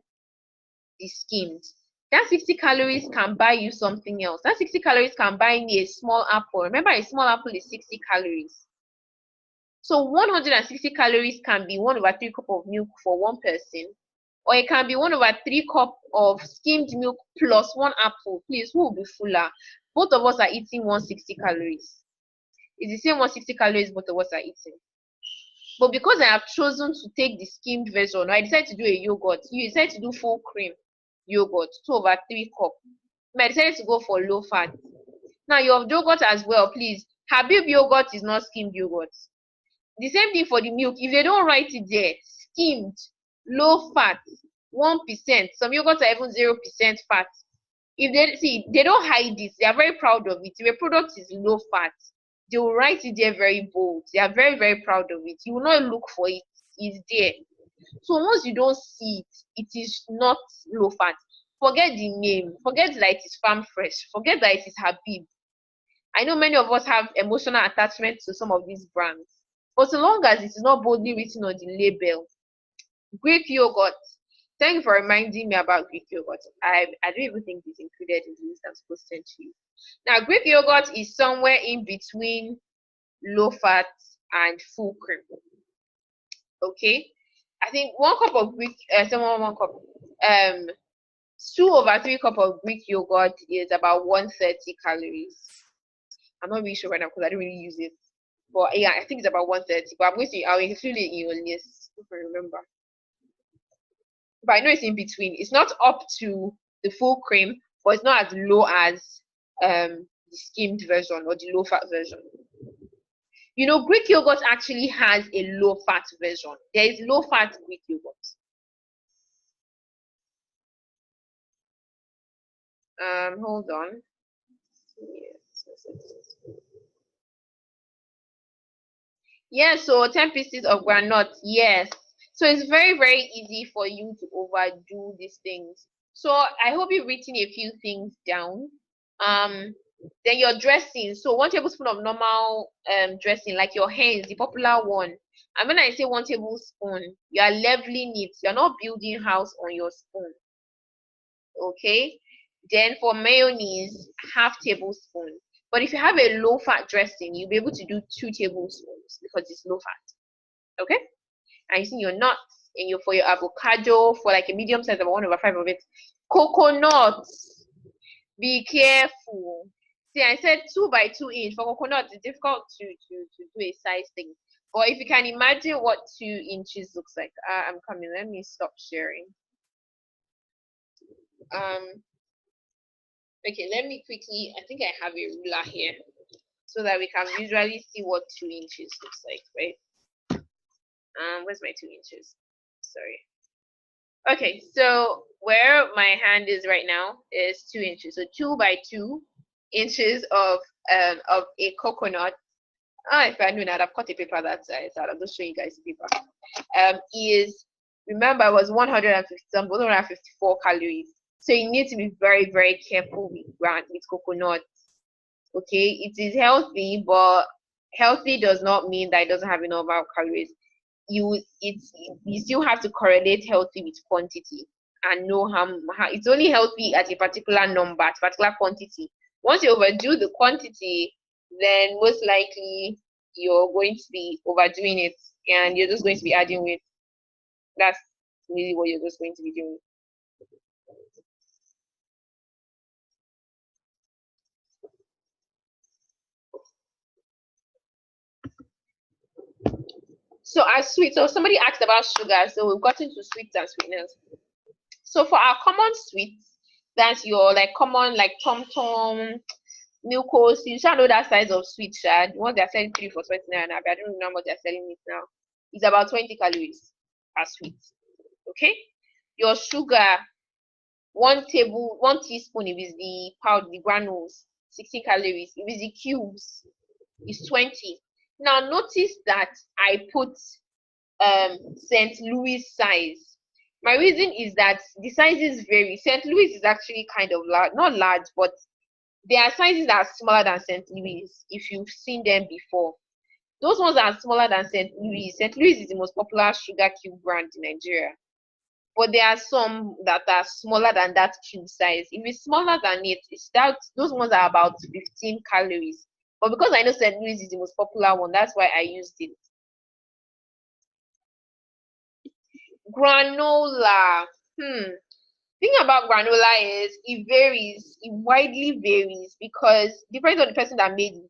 the skimmed. That 60 calories can buy you something else. That 60 calories can buy me a small apple. Remember, a small apple is 60 calories. So 160 calories can be 1/3 cup of milk for one person, or it can be 1/3 cup of skimmed milk plus one apple. Please, who will be fuller? Both of us are eating 160 calories. It's the same 160 calories both of us are eating. But because I have chosen to take the skimmed version, I decided to do a yogurt. You decided to do full cream yogurt, 2/3 cup. I decided to go for low fat. Now your yogurt as well, please. Habib yogurt is not skimmed yogurt. The same thing for the milk. If they don't write it there, skimmed, low fat, 1%. Some yogurts are even 0% fat. If they don't hide this. They are very proud of it. If a product is low fat, they will write it there very bold. They are very, very proud of it. You will not look for it. It's there. So once you don't see it, it is not low fat. Forget the name. Forget that it is Farm Fresh. Forget that it is Habib. I know many of us have emotional attachment to some of these brands. But so long as it is not boldly written on the label, Greek yogurt. Thank you for reminding me about Greek yogurt. I don't even think it's included in the list I'm supposed to send to you. Now, Greek yogurt is somewhere in between low fat and full cream. Okay, I think 1 cup of Greek, 2/3 cup of Greek yogurt is about 130 calories. I'm not really sure right now because I don't really use it. But yeah, I think it's about 130. But I'll include it in your list if I remember. But I know it's in between. It's not up to the full cream, but it's not as low as the skimmed version or the low fat version. You know, Greek yogurt actually has a low fat version. There is low fat Greek yogurt. Hold on. Yes, so 10 pieces of groundnut. Yes. So it's very, very easy for you to overdo these things. So I hope you've written a few things down. Then your dressing. So 1 tablespoon of normal dressing, like your hens, the popular one. And when I say 1 tablespoon, you are leveling it. You're not building house on your spoon. Okay. Then for mayonnaise, 1/2 tablespoon. But if you have a low fat dressing, you'll be able to do 2 tablespoons because it's low fat. Okay? And using your nuts and for your avocado, for like a medium size, about 1/5 of it. Coconuts. Be careful. See, I said 2 by 2 inch. For coconuts, it's difficult to do a size thing. But if you can imagine what 2 inches looks like. I'm coming. Let me stop sharing. Okay, let me quickly, I think I have a ruler here so that we can visually see what 2 inches looks like, right? Where's my 2 inches? Sorry. Okay, so where my hand is right now is 2 inches. So 2 by 2 inches of a coconut. If I knew that, I've cut a paper that size. I'll just show you guys the paper. Is, remember, it was 154 calories. So you need to be very, very careful with coconut. Okay, it is healthy, but healthy does not mean that it doesn't have enough calories. You still have to correlate healthy with quantity and know how it's only healthy at a particular number, at a particular quantity. Once you overdo the quantity, then most likely you're going to be overdoing it and you're just going to be adding weight. That's really what you're just going to be doing. So as sweet, so somebody asked about sugar, so we've gotten to sweets and sweeteners. So for our common sweets, that's your like common like Tom Tom, Milkos, you shall know that size of sweet shad. Once they're selling 3 for 29, I don't know what they're selling it now. It's about 20 calories per sweet. Okay? Your sugar, 1 teaspoon if it's the powder, the granules, 60 calories. If it's the cubes, it's 20. Now notice that I put St. Louis size. My reason is that the sizes vary. St. Louis is actually kind of large, not large, but there are sizes that are smaller than St. Louis, if you've seen them before. Those ones are smaller than St. Louis. St. Louis is the most popular sugar cube brand in Nigeria. But there are some that are smaller than that cube size. If it's smaller than it, those ones are about 15 calories. But because I know St. Louis is the most popular one, that's why I used it. Granola. Thing about granola is it varies. It widely varies because it depends on the person that made it.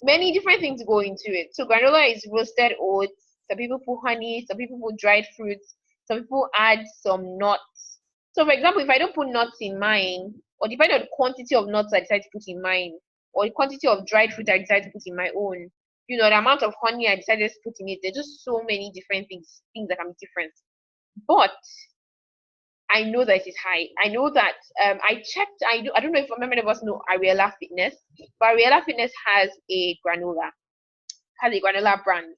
Many different things go into it. So granola is roasted oats. Some people put honey. Some people put dried fruits. Some people add some nuts. So for example, if I don't put nuts in mine, or depending on the quantity of nuts I decide to put in mine, or the quantity of dried fruit I decide to put in my own, the amount of honey I decided to put in it, there's just so many different things that can be different. But I know that it is high. I know that I checked. I don't know if many of us know Ariella Fitness, but Ariella Fitness has a granola brand.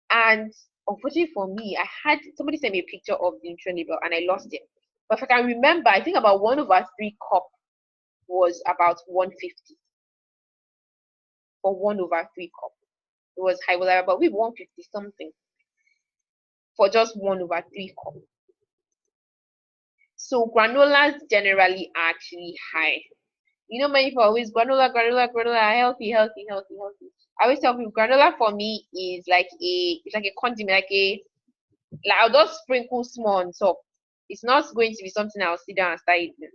And unfortunately for me, I had somebody send me a picture of the nutrient label and I lost it. But if I can remember, I think about 1/3 cup was about 150 for 1/3 cup. It was high, but we 150 something for just 1/3 cup. So granolas generally are actually high. Many people always granola, healthy. I always tell people granola for me is like a condiment, like I'll just sprinkle small on top. It's not going to be something I'll sit down and start eating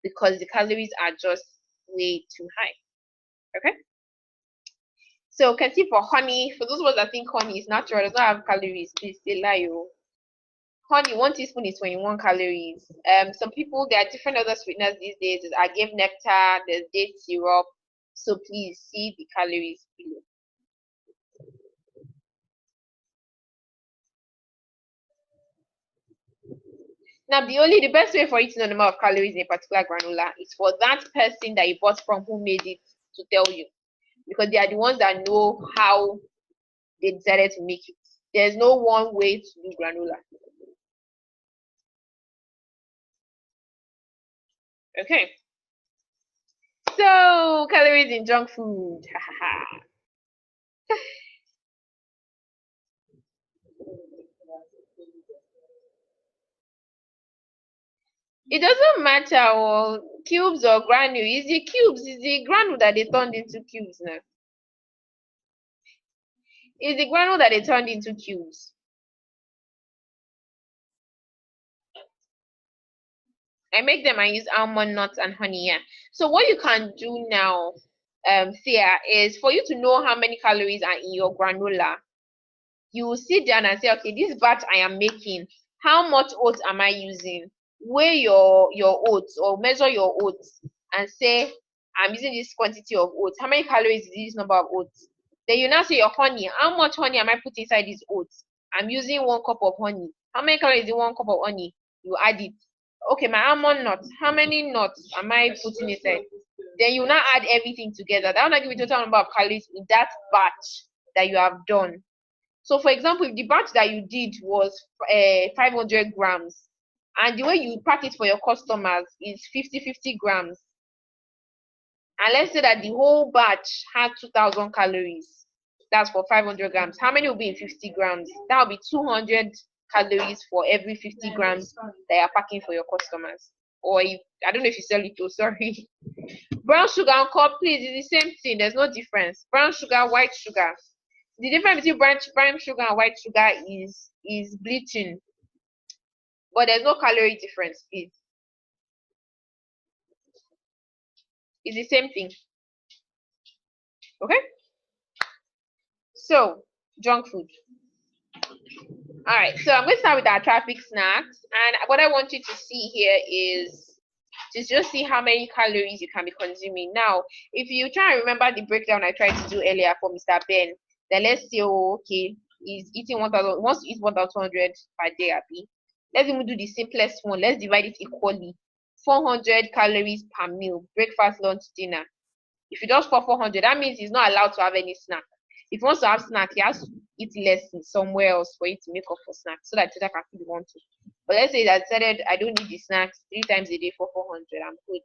because the calories are just way too high. Okay. So you can see for honey, for those of us that think honey is natural, it does not have calories, please they lie. Honey, 1 teaspoon is 21 calories. Some people, there are different other sweeteners these days. There's agave nectar, there's date syrup. So please see the calories below. Now, the best way for you to know the number of calories in a particular granola is for that person that you bought from who made it to tell you, because they are the ones that know how they decided to make it. There's no one way to do granola. Okay. So, calories in junk food. It doesn't matter, or cubes or granule. It's the cubes, it's the granule that they turned into cubes now. It's the granule that they turned into cubes. I make them, I use almond nuts and honey, yeah. So what you can do now, Thea, is for you to know how many calories are in your granola, you sit down and say, okay, this batch I am making, how much oats am I using? Weigh your oats or measure your oats and say, I'm using this quantity of oats. How many calories is this number of oats? Then you now say your honey. How much honey am I putting inside these oats? I'm using 1 cup of honey. How many calories in 1 cup of honey? You add it. Okay, my almond nuts. How many nuts am I putting inside? Then you now add everything together. That will not give you total number of calories in that batch that you have done. So, for example, if the batch that you did was 500 grams, and the way you pack it for your customers is 50 grams, and let's say that the whole batch had 2,000 calories, that's for 500 grams. How many will be in 50 grams? That will be 200 calories for every 50 grams that you're packing for your customers. Or if, I don't know if you sell it too, sorry. Brown sugar and cup, please, it's the same thing. There's no difference. Brown sugar, white sugar. The difference between brown sugar and white sugar is bleaching. But there's no calorie difference, please. It's the same thing. Okay? So, junk food. Alright, so I'm going to start with our traffic snacks. And what I want you to see here is to just see how many calories you can be consuming. Now, if you try and remember the breakdown I tried to do earlier for Mr. Ben, then let's say, oh, okay, he's eating 1,000, wants to eat 1,200 per day, happy. Let's even do the simplest one. Let's divide it equally. 400 calories per meal, breakfast, lunch, dinner. If you just for 400, that means he's not allowed to have any snack. If he wants to have snack, he has to eat less somewhere else for it to make up for snacks so that he can feed 1 2. But let's say that decided I don't need the snacks 3 times a day for 400, I'm good.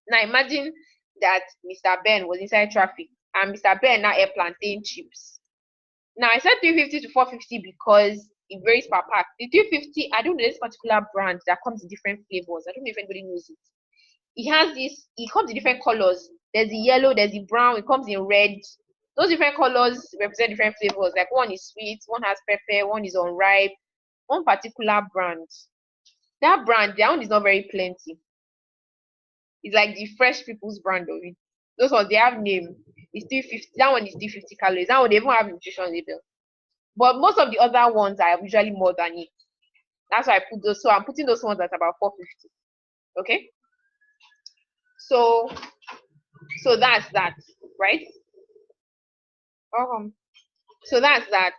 Now imagine that Mr. Ben was inside traffic and Mr. Ben now ate plantain chips. Now I said 350 to 450 because it varies per pack. The 350, I don't know this particular brand that comes in different flavors. I don't know if anybody knows it. It comes in different colors. There's the yellow, there's the brown, it comes in red. Those different colors represent different flavors. Like one is sweet, one has pepper, one is unripe. One particular brand. That brand, their own is not very plenty. It's like the Fresh People's brand of it. Those ones, they have name. It's 350. That one is 350 calories. That one, they even have nutrition label. But most of the other ones are usually more than it. That's why I put those. So I'm putting those ones at about 450. Okay? So that's that, right? So that's that.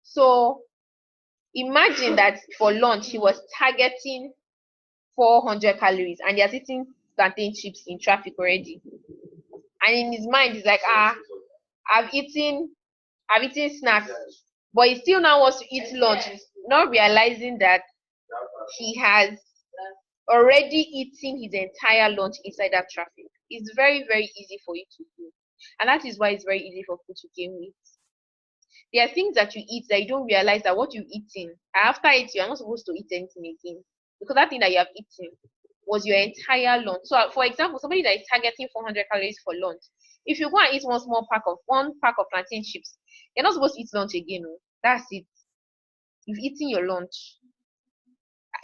So imagine that for lunch he was targeting 400 calories and he has eaten plantain chips in traffic already. And in his mind, he's like, I've eaten snacks, but he still now wants to eat lunch, not realizing that he has already eaten his entire lunch inside that traffic. It's very, very easy for you to do. And that is why it's very easy for people to gain weight. There are things that you eat that you don't realize that what you're eating, after it, you're not supposed to eat anything again. Because that thing that you have eaten was your entire lunch. So, for example, somebody that is targeting 400 calories for lunch, if you go and eat one pack of plantain chips, you're not supposed to eat lunch again. No? That's it. You've eaten your lunch.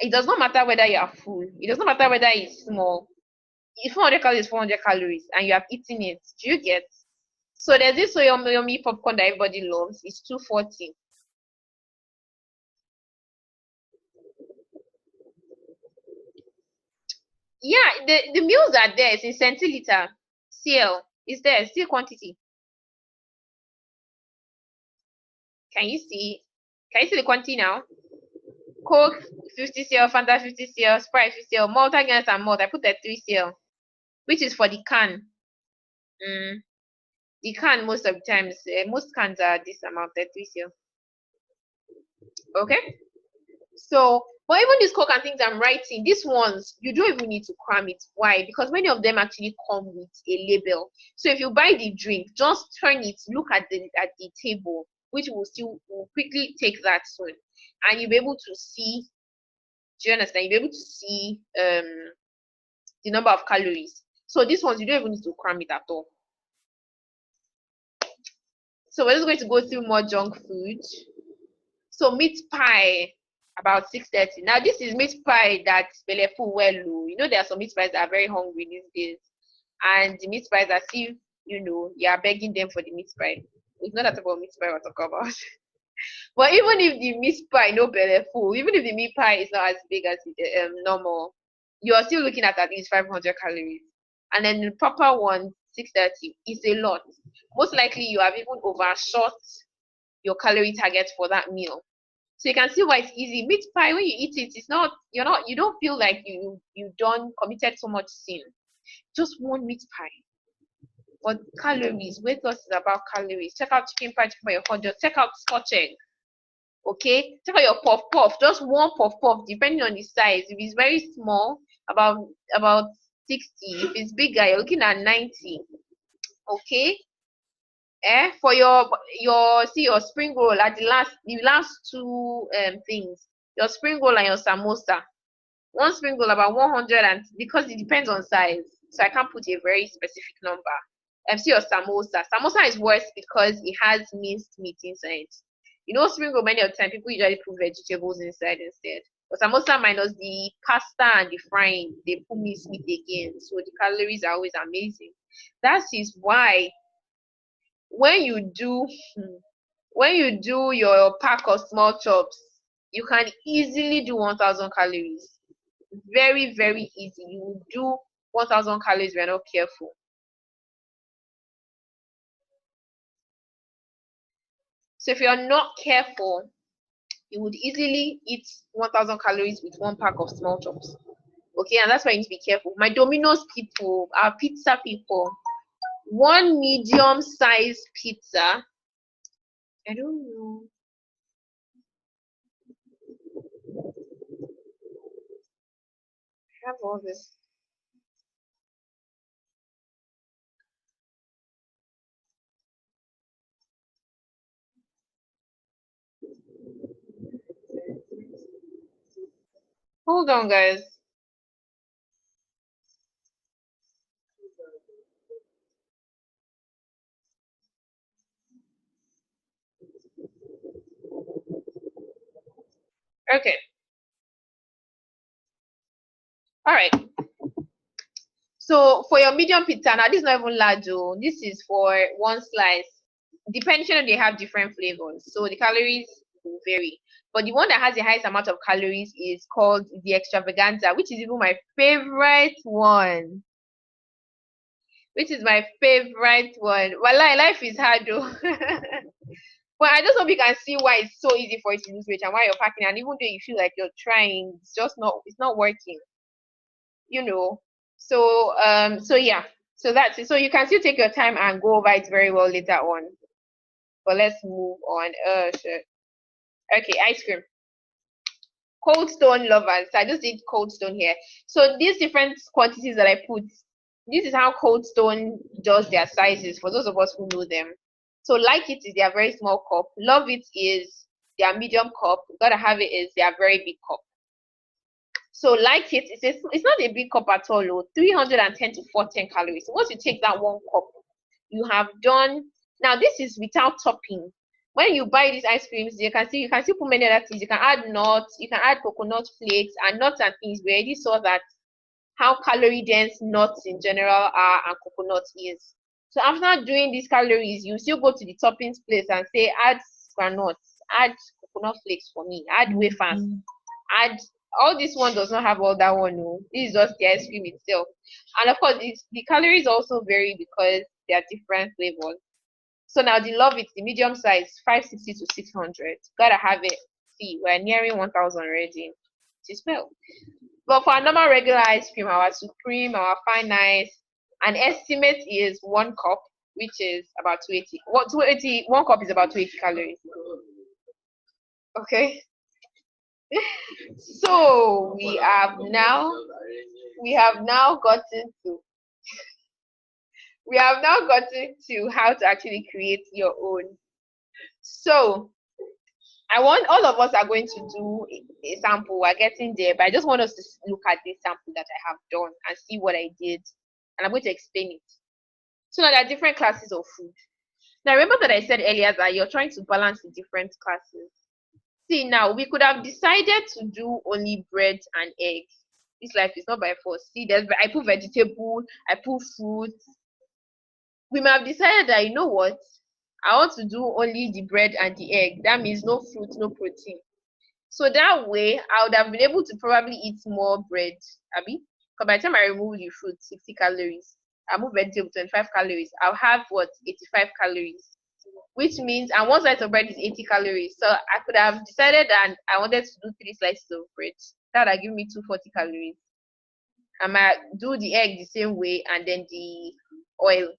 It does not matter whether you are full. It does not matter whether it's small. If 400 calories is 400 calories and you have eaten it, do you get? So there's this yummy popcorn that everybody loves. It's 240. Yeah, the meals are there. It's in centiliter. CL is there. Still quantity. Can you see? Can you see the quantity now? Coke 50 cl, Fanta 50 cl, Sprite 50 cl, Malta Guinness and malt. I put that 3 cl, which is for the can. The can most of the times, most cans are this amount, 3 cl. Okay. So, but even these Coke and things I'm writing, these ones, you don't even need to cram it. Why? Because many of them actually come with a label. So if you buy the drink, just turn it, look at the table, which will quickly take that soon. And you'll be able to see, do you understand? You'll be able to see the number of calories. So these ones, you don't even need to cram it at all. So we're just going to go through more junk food. So meat pie, about 6:30. Now this is meat pie that's full well. You know, there are some meat pies that are very hungry these days, and the meat pies are still, you are begging them for the meat pie. It's not that about meat pie we're talking about. But even if the meat pie no full, even if the meat pie is not as big as normal, you are still looking at least 500 calories. And then the proper one, 6:30, is a lot. Most likely you have even overshot your calorie target for that meal. So you can see why it's easy. Meat pie, when you eat it, you don't feel like you committed so much sin. Just one meat pie. But calories, weight loss is about calories. Check out chicken pie, check out your hot dog, check out scotch egg. Okay, check out your puff. Just one puff, depending on the size. If it's very small, about 60. If it's bigger, you're looking at 90. Okay. For your spring roll at the last two things, your spring roll and your samosa. One spring roll about 100, and because it depends on size, so I can't put a very specific number. See your samosa. Samosa is worse because it has minced meat inside. You know, spring roll, many of the time people usually put vegetables inside instead. But samosa minus the pasta and the frying, they put minced meat again. So the calories are always amazing. That is why when you do your pack of small chops, you can easily do 1,000 calories. Very, very easy. You will do 1,000 calories if you're not careful. So if you're not careful, you would easily eat 1,000 calories with one pack of small chops. Okay, and that's why you need to be careful. My Domino's people, our pizza people, one medium-sized pizza. I don't know. I have all this. Hold on, guys. Okay. All right. So for your medium pizza, now this is not even large, oh. This is for one slice. Depending on they have different flavors, so the calories will vary. But the one that has the highest amount of calories is called the extravaganza, which is even my favorite one. Which is my favorite one. Well, life is hard though. But I just hope you can see why it's so easy for you to lose weight and why you're packing. And even though you feel like you're trying, it's not working. You know. So yeah. So that's it. So you can still take your time and go over it very well later on. But let's move on. Shit. Okay, ice cream. Cold Stone lovers. I just did Cold Stone here. So these different quantities that I put, this is how Cold Stone does their sizes for those of us who know them. So Like It is their very small cup. Love It is their medium cup. Gotta Have It is their very big cup. So Like It, it's not a big cup at all. 310 to 410 calories. So once you take that one cup, you have done. Now this is without topping. When you buy these ice creams, you can still put many other things. You can add nuts, you can add coconut flakes and nuts and things. We already saw that how calorie dense nuts in general are and coconut is. So after doing these calories, you still go to the toppings place and say add granuts, add coconut flakes for me, add wafers, add all this one does not have all that one. No. This is just the ice cream itself. And of course the calories also vary because they are different flavors. So now the Love It, the medium size, 560 to 600. Gotta have it. See, we're nearing 1,000 already. It is well. But for our normal regular ice cream, our Supreme, our Fine Ice, an estimate is 1 cup, which is about 280. What 280? 1 cup is about 280 calories. Okay. So we have now gotten to how to actually create your own. So I want all of us are going to do a sample. We're getting there, but I just want us to look at this sample that I have done and see what I did, and I'm going to explain it. So now there are different classes of food. Now remember that I said earlier that you're trying to balance the different classes. See, now we could have decided to do only bread and eggs. This life is not by force. See, I put vegetable, I put fruits. We might have decided that, you know what, I want to do only the bread and the egg. That means no fruit, no protein. So that way, I would have been able to probably eat more bread, Abby. Because by the time I remove the fruit, 60 calories. I move vegetable, 25 calories. I'll have what, 85 calories. Which means, and one slice of bread is 80 calories. So I could have decided that I wanted to do 3 slices of bread. That would give me 240 calories. I might do the egg the same way and then the oil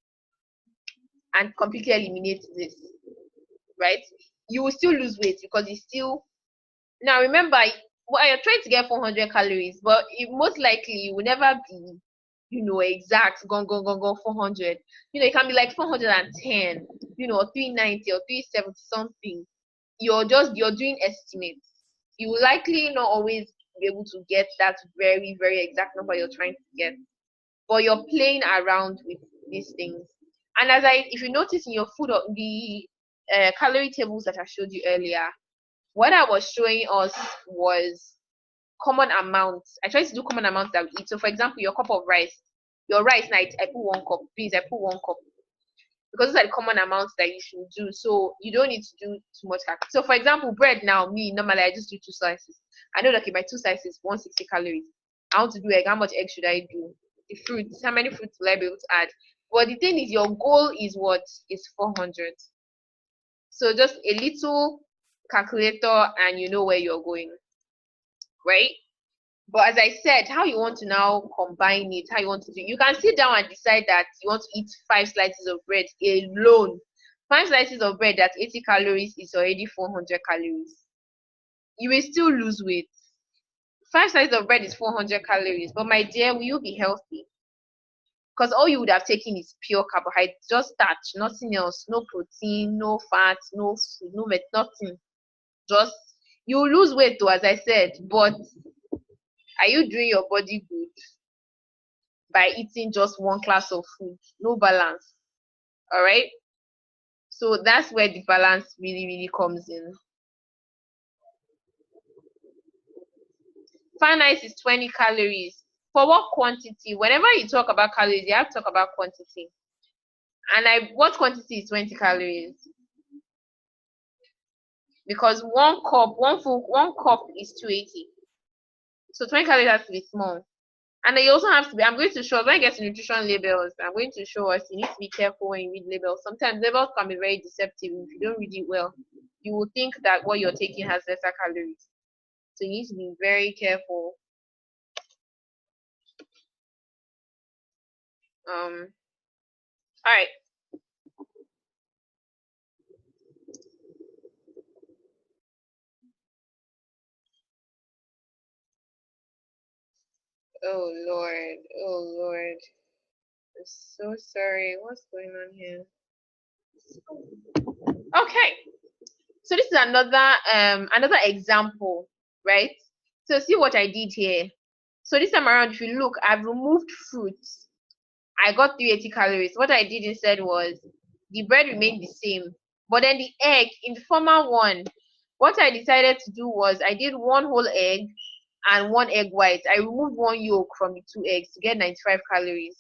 and completely eliminate this, right? You will still lose weight because it's still. Now remember, well, you're trying to get 400 calories, but most likely you will never be, exact gone 400. It can be like 410, 390 or 370 something. You're doing estimates. You will likely not always be able to get that very, very exact number you're trying to get, but you're playing around with these things. And if you notice in your food, the calorie tables that I showed you earlier, what I was showing us was common amounts. I tried to do common amounts that we eat. So for example, your cup of rice, your rice night, I put 1 cup. Please, I put 1 cup. Because those are the common amounts that you should do. So you don't need to do too much. So for example, bread now, normally I just do 2 slices. I know that my 2 slices, 160 calories. I want to do egg. How much egg should I do? The fruits. How many fruits will I be able to add? But the thing is, your goal is what? Is 400. So just a little calculator and you know where you're going, right? But as I said, how you want to now combine it, how you want to do it, you can sit down and decide that you want to eat 5 slices of bread alone. 5 slices of bread at 80 calories is already 400 calories. You will still lose weight. 5 slices of bread is 400 calories, but my dear, will you be healthy? Because all you would have taken is pure carbohydrate, just starch, nothing else, no protein, no fat, no food, no nothing. Just, you will lose weight though, as I said, but are you doing your body good by eating just one class of food? No balance. All right. So that's where the balance really, really comes in. Fine rice is 20 calories. For what quantity? Whenever you talk about calories, you have to talk about quantity. And what quantity is 20 calories? Because one cup is 280. So 20 calories has to be small. And you also have to be, I'm going to show, when I get to nutrition labels, I'm going to show us, you need to be careful when you read labels. Sometimes labels can be very deceptive. If you don't read it well, you will think that what you're taking has lesser calories. So you need to be very careful. All right. Oh Lord. I'm so sorry. What's going on here? Okay. So this is another example, right? So see what I did here. So this time around, if you look, I've removed fruits. I got 380 calories. What I did instead was the bread remained the same, but then the egg in the former one, what I decided to do was I did one whole egg and one egg white. I removed one yolk from the 2 eggs to get 95 calories.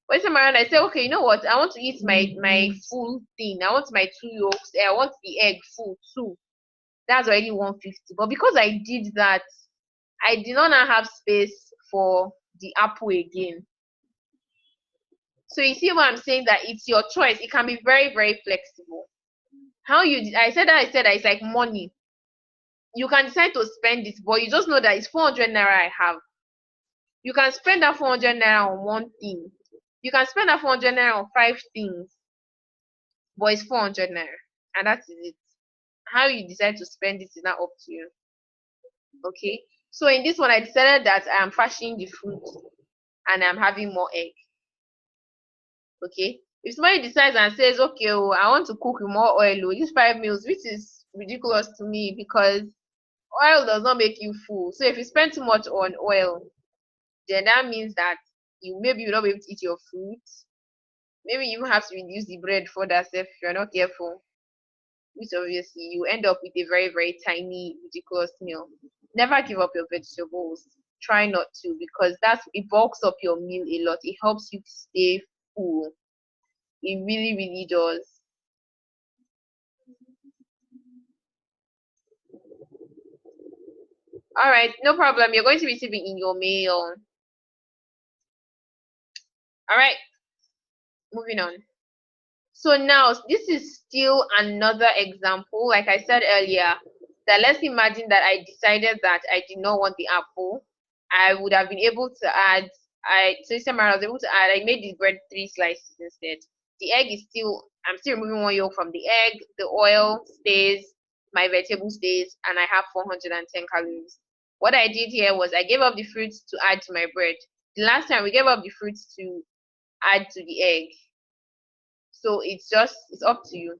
But this time around, I said, okay, you know what? I want to eat my full thing. I want my 2 yolks. I want the egg full too. That's already 150. But because I did that, I did not now have space for the apple again. So you see what I'm saying, that it's your choice. It can be very, very flexible. I said that it's like money. You can decide to spend it, but you just know that it's 400 naira I have. You can spend that 400 naira on one thing. You can spend that 400 naira on 5 things, but it's 400 naira, and that is it. How you decide to spend it is not up to you. Okay, so in this one, I decided that I am fashioning the fruit and I'm having more egg. Okay, if somebody decides and says, okay, oh, I want to cook with more oil, oh, use 5 meals, which is ridiculous to me because oil does not make you full. So if you spend too much on oil, then that means that maybe you'll not be able to eat your fruits. Maybe you have to reduce the bread for that if you're not careful. Which obviously you end up with a very, very tiny, ridiculous meal. Never give up your vegetables. Try not to, because it bulks up your meal a lot. It helps you stay full. It really, really does. All right, no problem. You're going to receive it in your mail. All right, moving on. So now this is still another example. Like I said earlier, that let's imagine that I decided that I did not want the apple. I would have been able to add, I was able to add, I made the bread 3 slices instead. The egg is I'm still removing one yolk from the egg. The oil stays, my vegetable stays, and I have 410 calories. What I did here was I gave up the fruits to add to my bread. The last time we gave up the fruits to add to the egg. So it's up to you.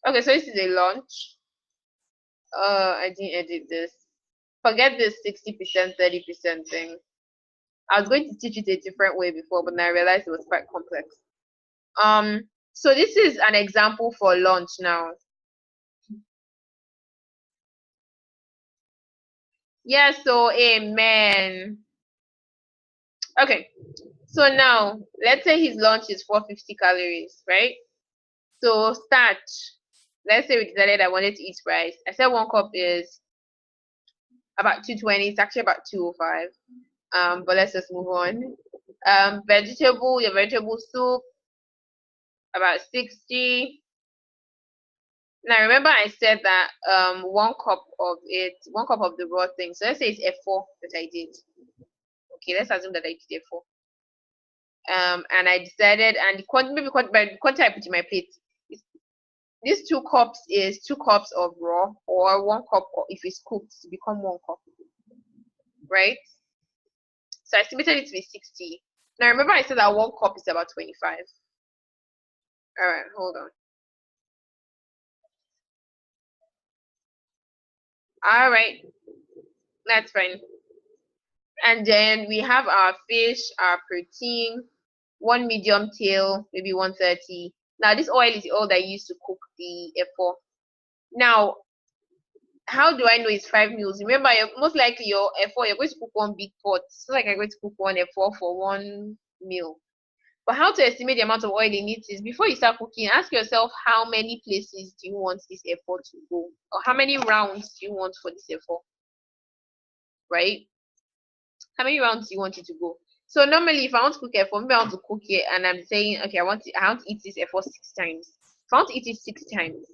Okay, so this is a lunch. I didn't edit this. Forget this 60%, 30% thing. I was going to teach it a different way before, but then I realized it was quite complex. So this is an example for lunch now. Yeah, so amen. Okay, so now let's say his lunch is 450 calories, right? So starch. Let's say we decided I wanted to eat rice. I said 1 cup is about 220. It's actually about 205. But let's just move on. Your vegetable soup, about 60. Now remember I said that 1 cup of the raw thing. So let's say it's F4 that I did. Okay, let's assume that I did F4. And I decided, and the quantity I put in my plate, these 2 cups is 2 cups of raw, or 1 cup if it's cooked to become 1 cup, right? So I estimated it to be 60. Now remember I said that 1 cup is about 25. All right, hold on. All right, that's fine. And then we have our fish, our protein, 1 medium tail, maybe 130. Now this oil is the oil that I used to cook the F4. Now, how do I know it's 5 meals? Remember, most likely your F4, you're going to cook 1 big pot. It's not like I'm going to cook 1 F4 for 1 meal. But how to estimate the amount of oil in it is, before you start cooking, ask yourself how many places do you want this F4 to go? Or how many rounds do you want for this F4? Right? How many rounds do you want it to go? So normally, if I want to cook F4, maybe I want to cook it and I'm saying, okay, I want to eat this F4 6 times. If I want to eat it 6 times,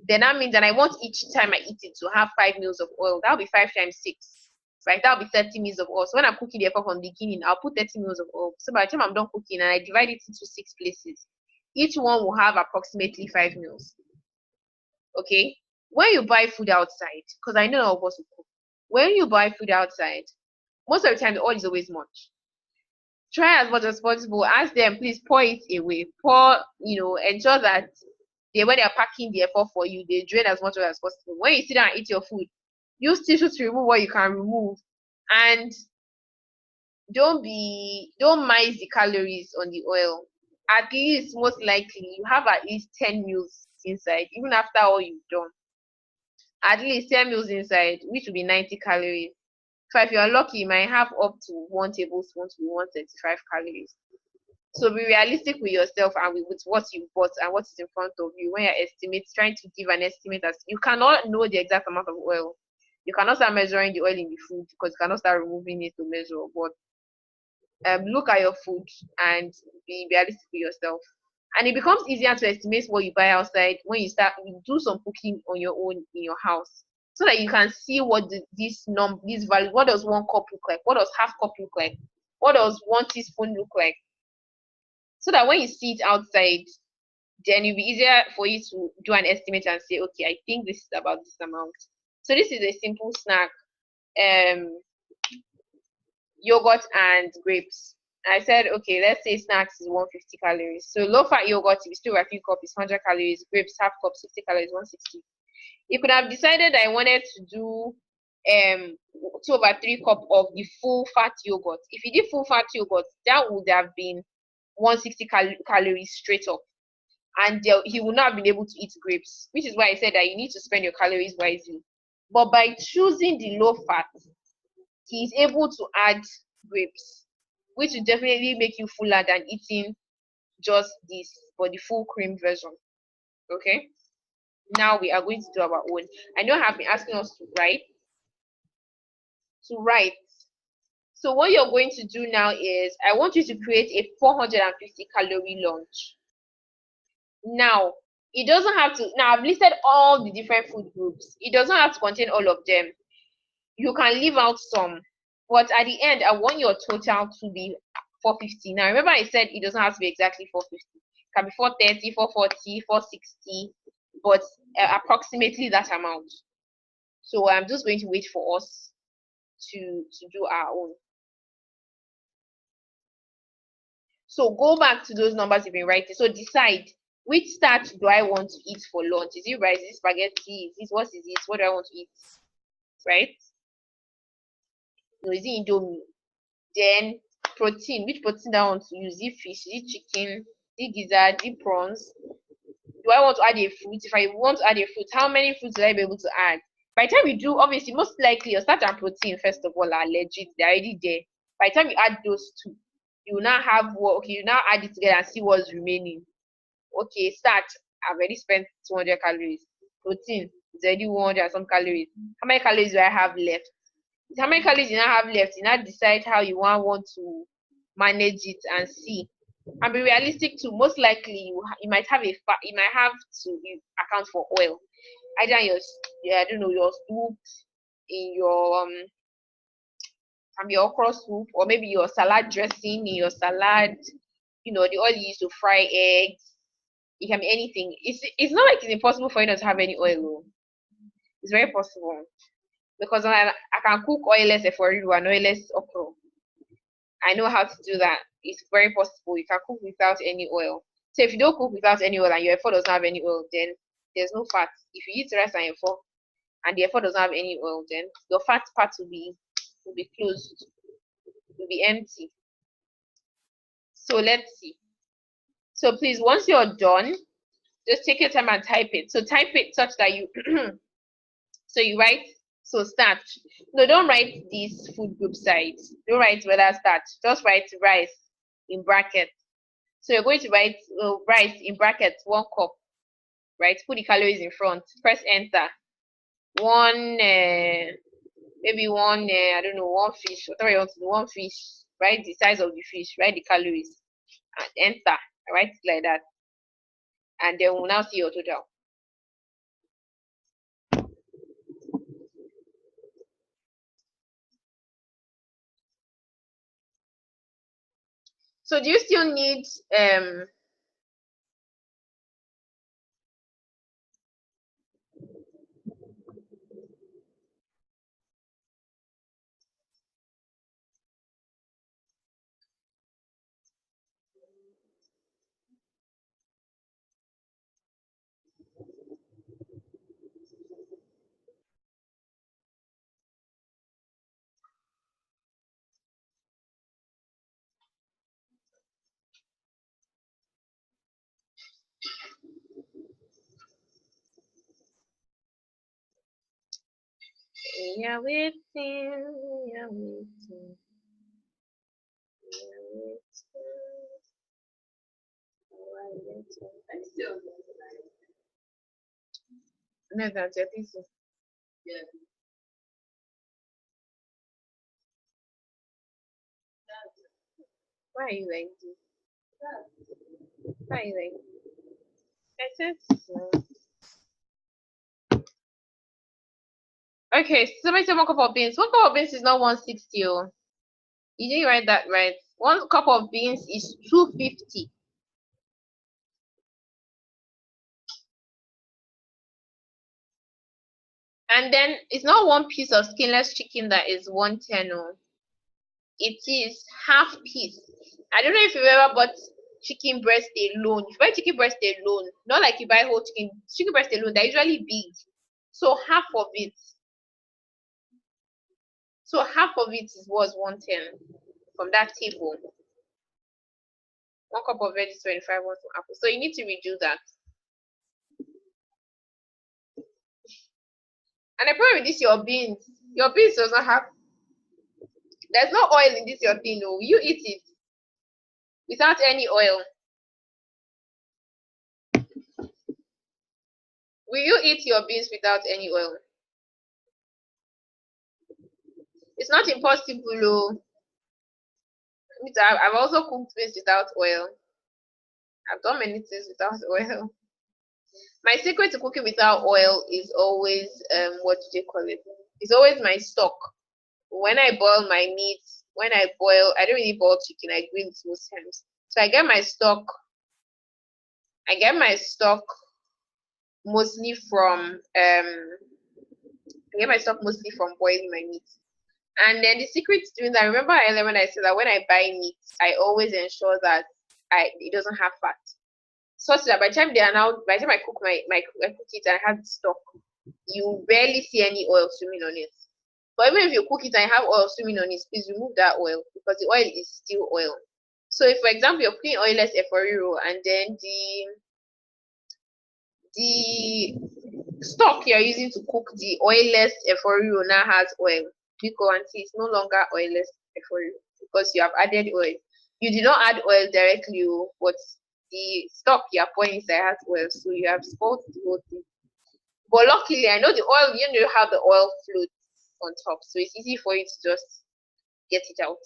then that means that I want each time I eat it to have 5 meals of oil. That'll be 5 times 6, right? That'll be 30 meals of oil. So when I'm cooking the F4 from the beginning, I'll put 30 meals of oil. So by the time I'm done cooking and I divide it into 6 places, each one will have approximately 5 meals. Okay? When you buy food outside, because I know all of us will cook, when you buy food outside, most of the time the oil is always much. Try as much as possible. Ask them, please pour it away. Ensure that when they're packing the F4 for you, they drain as much as possible. When you sit down and eat your food, use tissue to remove what you can remove, and don't minus the calories on the oil. At least, most likely, you have at least 10 meals inside, even after all you've done. At least 10 meals inside, which will be 90 calories. So if you're lucky, you might have up to 1 tablespoon to 135 calories. So be realistic with yourself and with what you bought and what is in front of you when you're trying to give an estimate. As you cannot know the exact amount of oil. You cannot start measuring the oil in the food because you cannot start removing it to measure. But look at your food and be realistic with yourself. And it becomes easier to estimate what you buy outside when you do some cooking on your own in your house, so that you can see what this value, what does 1 cup look like, what does half cup look like, what does 1 teaspoon look like, so that when you see it outside, then it'll be easier for you to do an estimate and say, okay, I think this is about this amount. So this is a simple snack, yogurt and grapes. I said, okay, let's say snacks is 150 calories. So low-fat yogurt, if you still a few cup, is 100 calories. Grapes, half cup, 60 calories, 160. You could have decided I wanted to do 2/3 cup of the full fat yogurt. If you did full fat yogurt, that would have been 160 calories straight up, and he would not have been able to eat grapes, which is why I said that you need to spend your calories wisely. But by choosing the low fat, he is able to add grapes, which will definitely make you fuller than eating just this, but the full cream version. Okay, now we are going to do our own. I know I have been asking us to write. So what you're going to do now is, I want you to create a 450 calorie lunch. Now, it doesn't have to, now I've listed all the different food groups. It doesn't have to contain all of them. You can leave out some, but at the end, I want your total to be 450. Now, remember I said it doesn't have to be exactly 450. It can be 430, 440, 460, but approximately that amount. So I'm just going to wait for us to do our own. So go back to those numbers you've been writing. So decide, which starch do I want to eat for lunch? Is it rice? Is it spaghetti? What is it? What do I want to eat? Right? No, is it Indomie? Then protein. Which protein do I want to use? Is it fish? Is it chicken? Is it gizzard? Is it prawns? Do I want to add a fruit? If I want to add a fruit, how many fruits will I be able to add? By the time you do, obviously, most likely your starch and protein, first of all, are legit. They're already there. By the time you add those two, you now have you now add it together and see what's remaining. Okay, starch, I've already spent 200 calories. Protein is already 100 and some calories. How many calories do I have left? how many calories you now have left, you now decide how you want to manage it and see. And be realistic too. Most likely you might have to account for oil. Either I don't know, your soup, in your okra soup, or maybe your salad dressing in your salad, the oil you use to fry eggs. It can be anything. It's not like it's impossible for you not to have any oil though. It's very possible. Because I can cook oilless eforiru and oilless okra. I know how to do that. It's very possible. You can cook without any oil. So if you don't cook without any oil and your efo doesn't have any oil, then there's no fat. If you eat rice and efo and the efo doesn't have any oil, then your fat part will be closed, will be empty. So let's see. So please, once you're done, just take your time and type it. So type it such that you so you write, so start. No, don't write these food group sides. Don't write whether start. Just write rice in brackets. So you're going to write rice in brackets, 1 cup. Right? Put the calories in front. Press enter. Maybe one, I don't know, one fish. Whatever you want to do, one fish. Write the size of the fish. Write the calories. And enter. Write it like that. And then we'll now see your total. So do you still need you're waiting, you're waiting. No, that's your piece. Yeah. Why are you like this? Why are you like this? I said so. Okay, somebody said 1 cup of beans. 1 cup of beans is not 160. Oh. You didn't write that right. 1 cup of beans is 250. And then it's not 1 piece of skinless chicken that is 110. Oh. It is half piece. I don't know if you've ever bought chicken breast alone. If you buy chicken breast alone, not like you buy whole chicken breast alone, they're usually big. So half of it. So half of it was 110 from that table. 1 cup of veggies, 25 ounces of apple. So you need to reduce that. And the problem with this, your beans does not have, there's no oil in this your thing. No, you eat it without any oil. Will you eat your beans without any oil? It's not impossible. Oh. I've also cooked beans without oil. I've done many things without oil. My secret to cooking without oil is always what do they call it? It's always my stock. When I boil my meat, I don't really boil chicken, I grill it most times. So I get my stock mostly from boiling my meat. And then the secret to doing that, remember earlier when I said that when I buy meat, I always ensure that it doesn't have fat. Such that by the time I cook I cook it and I have the stock, you barely see any oil swimming on it. But even if you cook it and you have oil swimming on it, please remove that oil because the oil is still oil. So if, for example, you're cooking oilless eforiru and then the stock you're using to cook the oilless eforiru now has oil, you go and see it's no longer oilless eforiru because you have added oil. You did not add oil directly, but the stock you're pouring inside has oil, so you have spoiled the whole thing. But luckily, I know the oil, you know how the oil floats. on top, so it's easy for you to just get it out.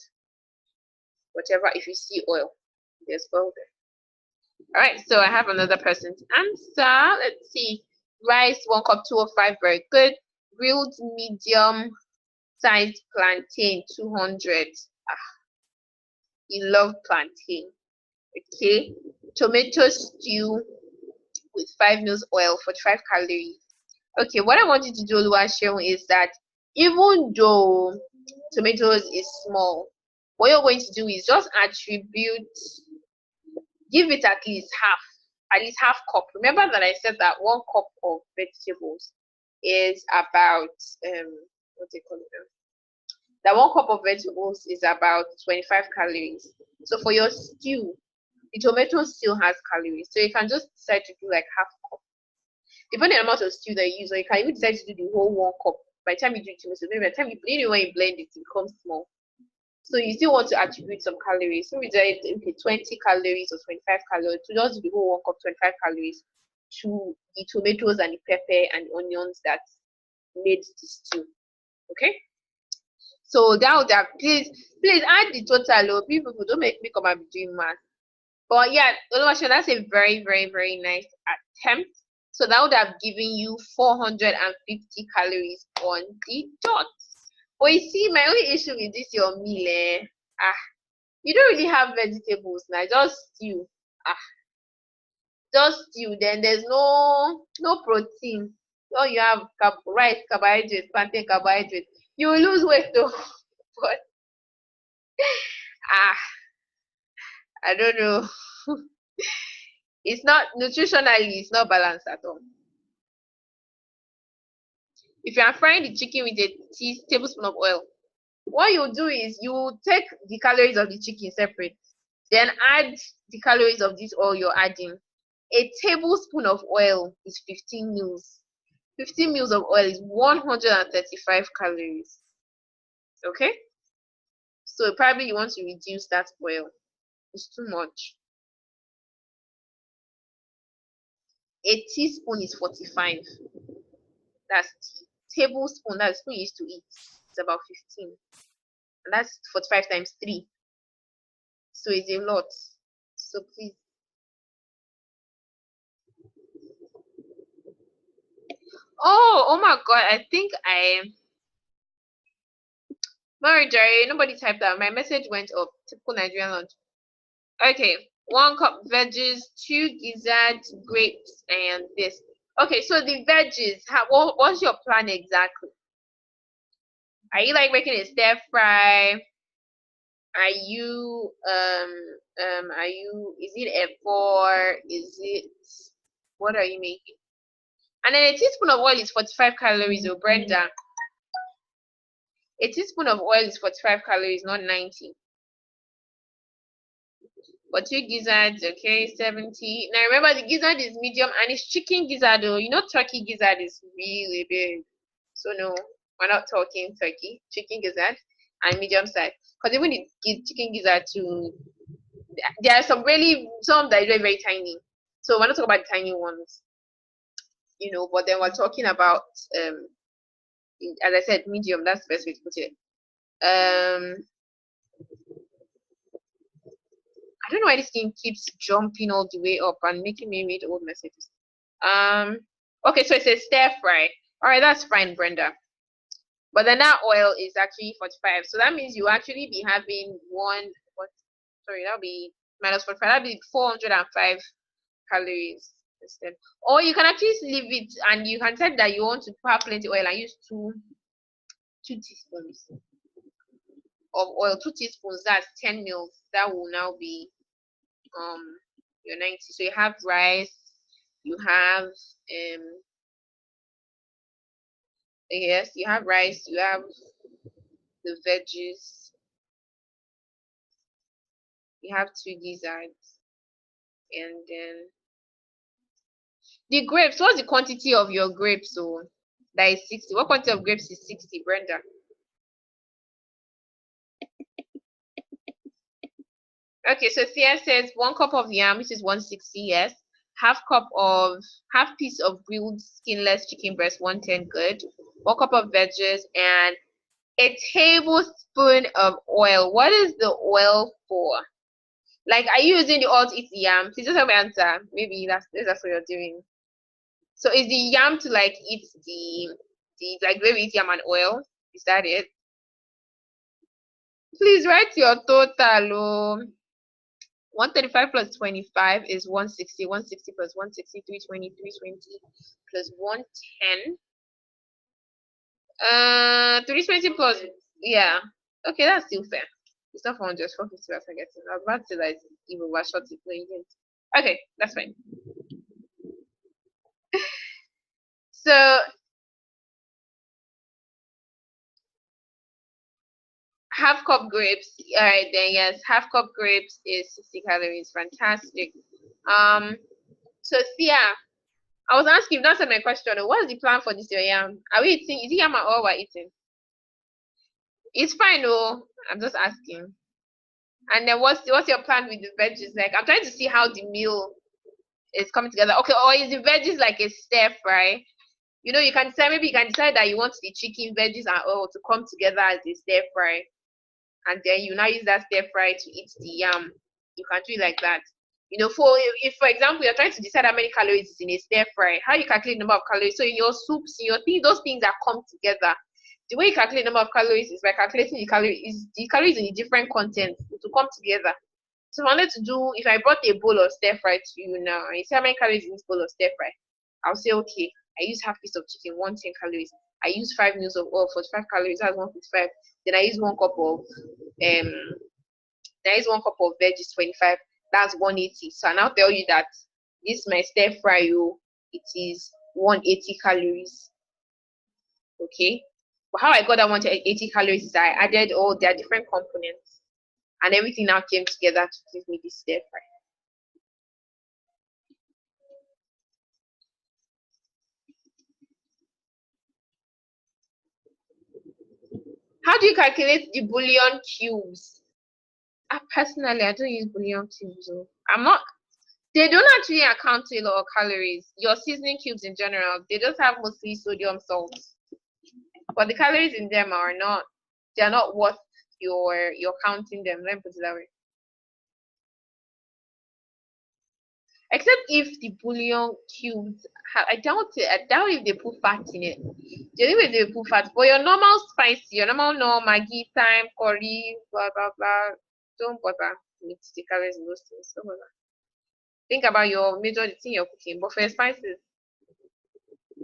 Whatever, if you see oil, there's oil there. All right, so I have another person's answer. Let's see. Rice 1 cup 205, very good. Grilled medium sized plantain 200. You love plantain. Okay. Tomato stew with 5 mils oil, 45 calories. Okay, what I want you to do, Oluwaseun, is that even though tomatoes is small, what you're going to do is just attribute, give it at least half cup. Remember that I said that 1 cup of vegetables is about what they call it? That 1 cup of vegetables is about 25 calories. So for your stew, the tomato still has calories. So you can just decide to do like half cup. Depending on the amount of stew that you use, or you can even decide to do the whole 1 cup. By the time you do tomato, maybe by the time you when you blend it, it becomes small. So you still want to attribute some calories. So we say okay, 20 calories or 25 calories. To just do the whole 1 cup, 25 calories to the tomatoes and the pepper and the onions that made the stew. Okay? So that would have, please add the total. Oh, people don't make me come and be doing math. But yeah, that's a very, very, very nice attempt. So that would have given you 450 calories on the dot. But you see, my only issue with this your meal, you don't really have vegetables now, just stew. Just stew. Then there's no protein. So you have rice, carbohydrate, plantain, carbohydrate. You will lose weight though. But I don't know. It's not nutritionally, it's not balanced at all. If you are frying the chicken with a tablespoon of oil, what you do is you take the calories of the chicken separate, then add the calories of this oil you're adding. A tablespoon of oil is 15 mils. 15 mils of oil is 135 calories. Okay? So probably you want to reduce that oil. It's too much. A teaspoon is 45. That's tablespoon. That's spoon you used to eat. It's about 15. And that's 45 times 3. So it's a lot. So please. Oh my God. I think Mary Jerry, nobody typed that. My message went up. Typical Nigerian lunch. Okay. 1 cup veggies, 2 gizzards, grapes, and this. Okay, so the veggies, what's your plan exactly? Are you like making a stir fry? Are you is it a four? What are you making? And then a teaspoon of oil is 45 calories, oh Brenda. A teaspoon of oil is 45 calories, not 90. For 2 gizzards, okay, 70. Now remember the gizzard is medium and it's chicken gizzard though. You know turkey gizzard is really big. So no, we're not talking turkey, chicken gizzard and medium size. Because even the chicken gizzard too, there are some that are very, very tiny. So we're not talking about the tiny ones. You know, but then we're talking about as I said, medium, that's the best way to put it. I don't know why this thing keeps jumping all the way up and making me read old messages. Okay, so it says stir fry. All right, that's fine, Brenda. But then that oil is actually 45. So that means you actually be having that'll be minus 45. That'll be 405 calories instead. Or you can actually leave it and you can tell that you want to have plenty oil and use 2 teaspoons of oil. 2 teaspoons, that's 10 mils. That will now be your 90. So you have rice, you have yes, you have rice, you have the veggies, you have 2 gizzards, and then the grapes. What's the quantity of your grapes? So that is 60. What quantity of grapes is 60, Brenda? Okay, so Thea says 1 cup of yam, which is 160, yes. Half piece of grilled skinless chicken breast, 110, good. 1 cup of veggies, and a tablespoon of oil. What is the oil for? Like, are you using the oil to eat the yam? Please just help me answer. Maybe that's what you're doing. So is the yam to like eat the like the way we eat yam and oil? Is that it? Please write your total. Oh. 135 plus 25 is 160. 160 plus 160, 320, 320 plus 110. 320 plus, yeah. Okay, that's still fair. It's not 400, 450 I forget. I was about to like even overshot it. No, you didn't. Okay, that's fine. So half cup grapes. All right, then yes, half cup grapes is 60 calories. Fantastic. So Thea, I was asking, you answered my question. What is the plan for this your yam? Are we eating? Is it yam or all we're eating? It's fine, oh. I'm just asking. And then what's your plan with the veggies? Like, I'm trying to see how the meal is coming together. Okay, or is the veggies like a stir fry? You know, you can decide, maybe you can decide that you want the chicken, veggies, and all to come together as a stir fry. And then you now use that stir fry to eat the yam. You can do it like that. You know, if for example you're trying to decide how many calories is in a stir fry, how you calculate the number of calories. So in your soups, in your things, those things that come together. The way you calculate the number of calories is by calculating the calories in the different contents to come together. So I wanted to do, if I brought a bowl of stir fry to you now, and you see how many calories in this bowl of stir fry, I'll say, okay, I use half piece of chicken, 110 calories. I use 5 meals of oil, 45 calories, that's 155. Then I use 1 cup of there is 1 cup of veggies, 25, that's 180. So I now tell you that this my stir fry, it is 180 calories. Okay. But how I got that 180 calories is I added all their different components, and everything now came together to give me this stir fry. How do you calculate the bouillon cubes? Personally, I don't use bouillon cubes. So I'm not. They don't actually account to a lot of calories. Your seasoning cubes in general, they just have mostly sodium salts, but the calories in them are not. They are not worth you're counting them. Let me put it that way. Except if the bouillon cubes, I doubt it. I doubt if they put fat in it. The only way they put fat, but your normal spicy, your normal Maggi, thyme, curry, blah blah blah. Don't bother with the calories in those things. Don't bother. Think about your major thing you're cooking. But for spices,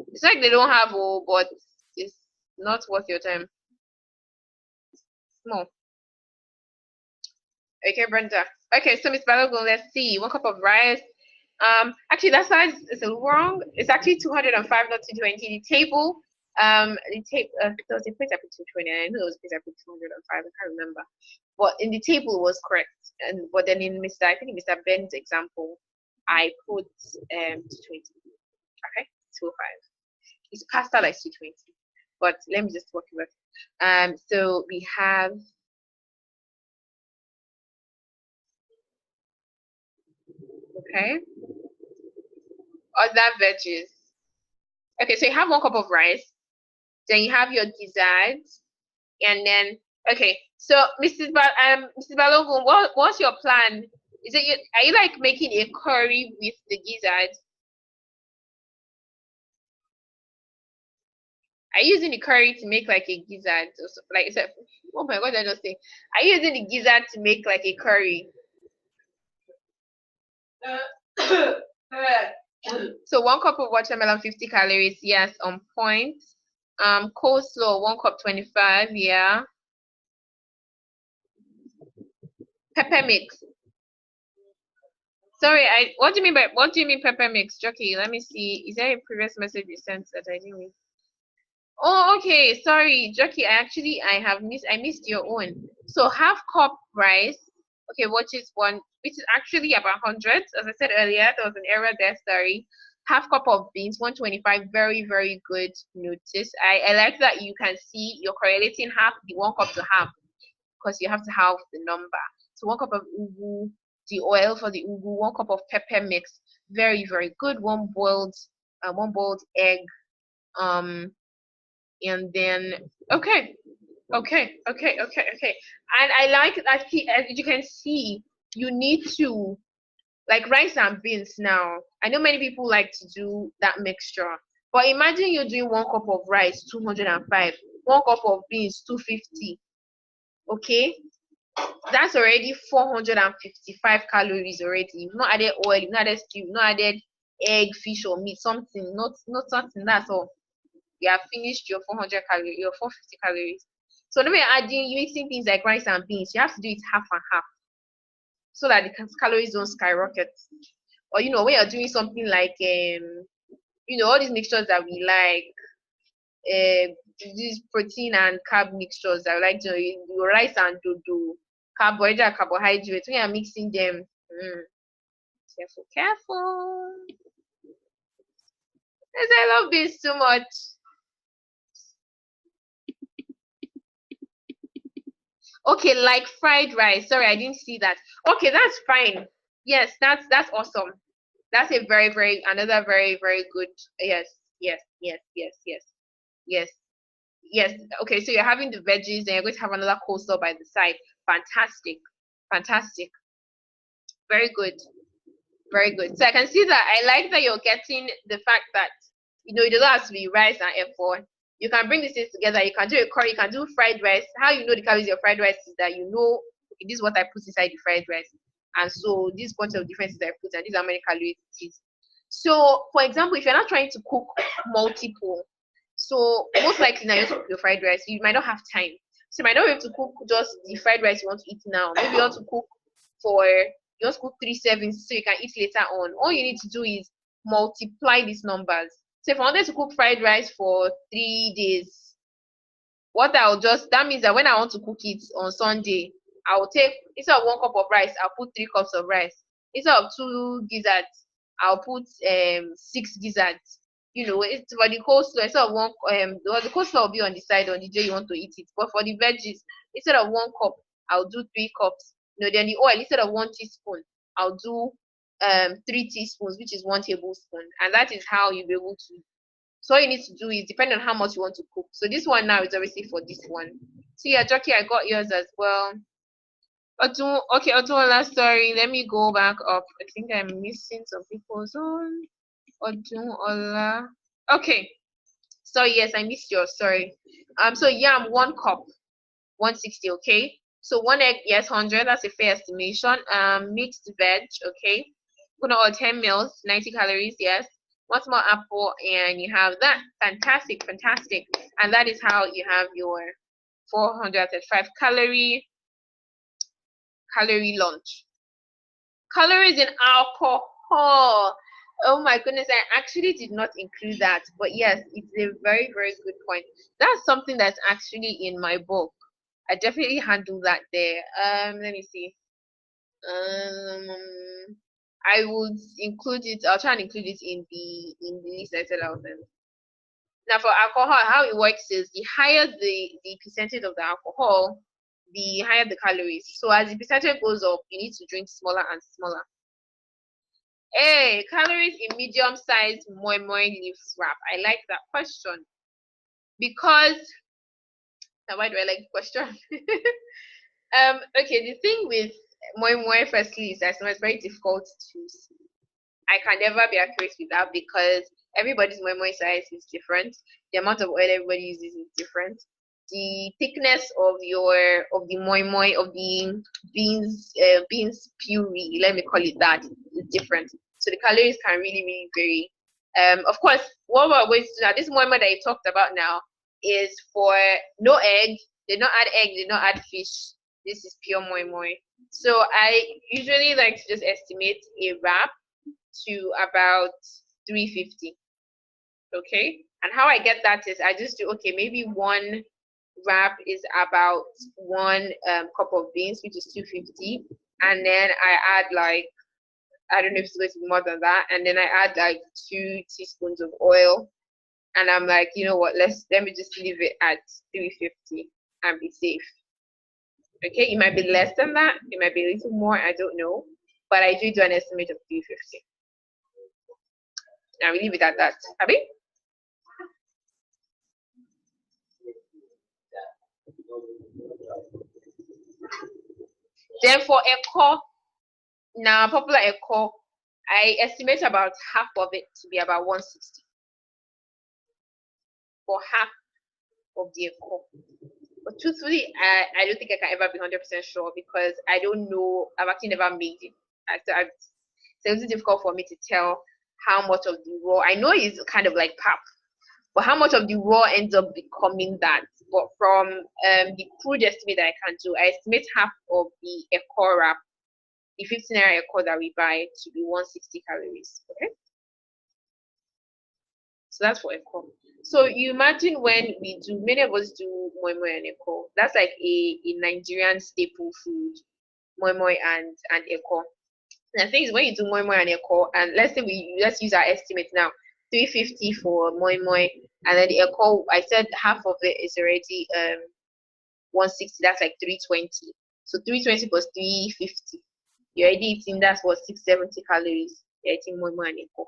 it's like they don't have but it's not worth your time. No. Okay, Brenda. Okay, so Miss Balogun, let's see. 1 cup of rice. Actually that size is wrong. It's actually 205, not 220. The table, there was a place I put 220, and I know there was a place I put 205. I can't remember. But in the table it was correct. But then in I think in Mr. Ben's example, I put 220. Okay, 205. It's pasta like 220. But let me just work it out. So we have okay. Other veggies. Okay, so you have 1 cup of rice, then you have your gizzard, and then okay. So Mrs. Balogun, what's your plan? Are you like making a curry with the gizzard? Are you using the curry to make like a gizzard? Like oh my god, I just say, are you using the gizzard to make like a curry? So 1 cup of watermelon, 50 calories, yes, on point. Coleslaw, 1 cup, 25, yeah. Pepper mix. Sorry, what do you mean pepper mix, Jockey? Let me see. Is there a previous message you sent that I didn't read? Oh, okay. Sorry, Jockey. I missed your own. So half cup rice. Okay, which is actually about 100. As I said earlier, there was an error there. Sorry. Half cup of beans, 125. Very, very good notice. I like that you can see you're correlating the 1 cup to half, because you have to have the number. So 1 cup of ugu, the oil for the ugu, 1 cup of pepper mix. Very, very good. One boiled egg. And then okay. And I like that, as you can see, you need to, like rice and beans now. I know many people like to do that mixture, but imagine you're doing 1 cup of rice, 205, 1 cup of beans, 250. Okay, that's already 455 calories already. You've not added oil, you've not added stew, you've not added egg, fish, or meat, something, not something. That's all. You have finished your 400 calories, your 450 calories. So when you're adding, you mixing things like rice and beans, you have to do it half and half so that the calories don't skyrocket. Or when you're doing something like all these mixtures that we like, these protein and carb mixtures that we like to your rice and dodo, carbohydrates. When you're mixing them, careful. Because I love this too much. Okay, like fried rice. Sorry, I didn't see that. Okay, that's fine. Yes, that's awesome. That's a another very good. Yes. Okay, so you're having the veggies and you're going to have another coleslaw by the side. Fantastic. Very good. So I can see that. I like that you're getting the fact that it doesn't have to be rice and F4. You can bring these things together. You can do a curry, you can do fried rice. How you know the calories of your fried rice is that okay, this is what I put inside the fried rice. And so this bunch of different things I put, and these are how many calories it is. So for example, if you're not trying to cook multiple, so most likely now you want to cook your fried rice, you might not have time. So you might not be able to cook just the fried rice you want to eat now. Maybe you want to cook you want to cook 3 servings so you can eat later on. All you need to do is multiply these numbers. So if I wanted to cook fried rice for 3 days, that means that when I want to cook it on Sunday, I will take, instead of 1 cup of rice, I'll put 3 cups of rice. Instead of 2 gizzards, I'll put 6 gizzards. It's for the coleslaw. Instead of the coleslaw will be on the side on the day you want to eat it. But for the veggies, instead of 1 cup, I'll do 3 cups. Then the oil, instead of 1 teaspoon, I'll do 3 teaspoons, which is 1 tablespoon. And that is how you'll be able to. So all you need to do is depend on how much you want to cook. So this one now is obviously for this one. So yeah, Jackie, I got yours as well. Okay, Otuola, sorry. Let me go back up. I think I'm missing some people's own. Otuola. Okay. So yes, I missed yours. Sorry. So yam, 1 cup, 160. Okay. So 1 egg, yes, 100. That's a fair estimation. Mixed veg. Okay. Gonna all 10 mils, 90 calories. Yes. 1 small apple, and you have that. Fantastic. And that is how you have your 435 calorie lunch. Calories in alcohol. Oh my goodness, I actually did not include that. But yes, it's a very good point. That's something that's actually in my book. I definitely handle that there. Let me see. I would include it. I'll try and include it in the list I said I was in. Now for alcohol, how it works is the higher the percentage of the alcohol, the higher the calories. So as the percentage goes up, you need to drink smaller and smaller. Hey, calories in medium-sized moi moi leaf wrap. I like that question because now why do I like the question? Okay, the thing with moi moi firstly is that it's very difficult to. I can never be accurate with that because everybody's moi moi size is different. The amount of oil everybody uses is different. The thickness of the moi moi of the beans puree, let me call it that, is different. So the calories can really vary. Of course, what we're going to do now, this moi moi that you talked about now is for no egg. They don't add egg. They don't add fish. This is pure moi moi. So I usually like to just estimate a wrap to about 350. Okay, and how I get that is I just do, okay, maybe 1 wrap is about 1 cup of beans, which is 250, and then I add like, I don't know if it's going to be more than that, and then I add like 2 teaspoons of oil, and I'm like, you know what, let me just leave it at 350 and be safe. Okay, it might be less than that, it might be a little more, I don't know, but I do an estimate of 350. Now we leave it at that. Abby? Then for Eko, now popular Eko, I estimate about half of it to be about 160 for half of the Eko. But truthfully, I don't think I can ever be 100% sure because I don't know. I've actually never made it. So it's difficult for me to tell how much of the raw. I know it's kind of like pap, but how much of the raw ends up becoming that. But from the crude estimate that I can do, I estimate half of the Eko wrap, the 15 naira Eko that we buy, to be 160 calories. Okay, so that's for Eko. So you imagine when we do, many of us do moi moi and Eko. That's like a Nigerian staple food, moi moi and Eko. And the thing is, when you do moi moi and Eko, and let's use our estimate now, 350 for moi moi, and then the Eko, I said half of it is already 160. That's like 320. So 320 plus 350, you're already eating. That's what 670 calories. You're eating moi moi and Eko.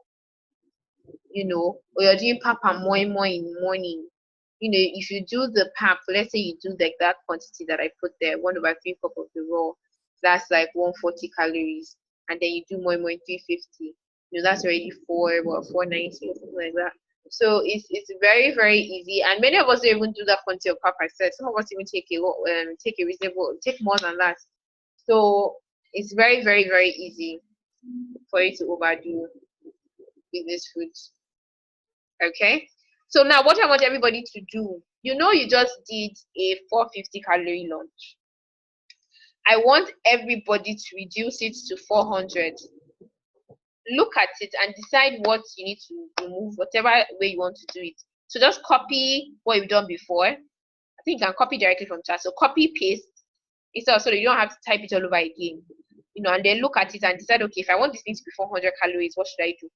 You know, or you're doing pap and moi moi in the morning. You know, if you do the pap, let's say you do like that quantity that I put there, 1/3 cup of the raw, that's like 140 calories. And then you do moi moi 350. You know, that's already 490 or something like that. So it's very, very easy. And many of us don't even do that quantity of pap. I said some of us even take take more than that. So it's very, very, very easy for you to overdo with this food. Okay, so now what I want everybody to do, you know, you just did a 450 calorie lunch. I want everybody to reduce it to 400. Look at it and decide what you need to remove, whatever way you want to do it. So just copy what you've done before. I think you can copy directly from chat. So copy, paste, so that you don't have to type it all over again. You know, and then look at it and decide, okay, if I want this thing to be 400 calories, what should I do?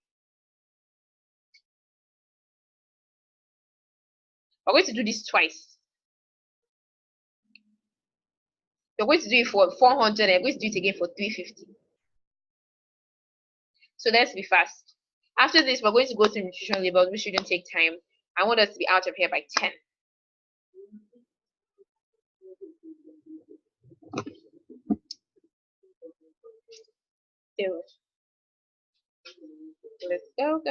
We're going to do this twice. You're going to do it for 400 and you're going to do it again for 350. So let's be fast. After this, we're going to go to nutrition labels, which shouldn't take time. I want us to be out of here by 10. Let's go.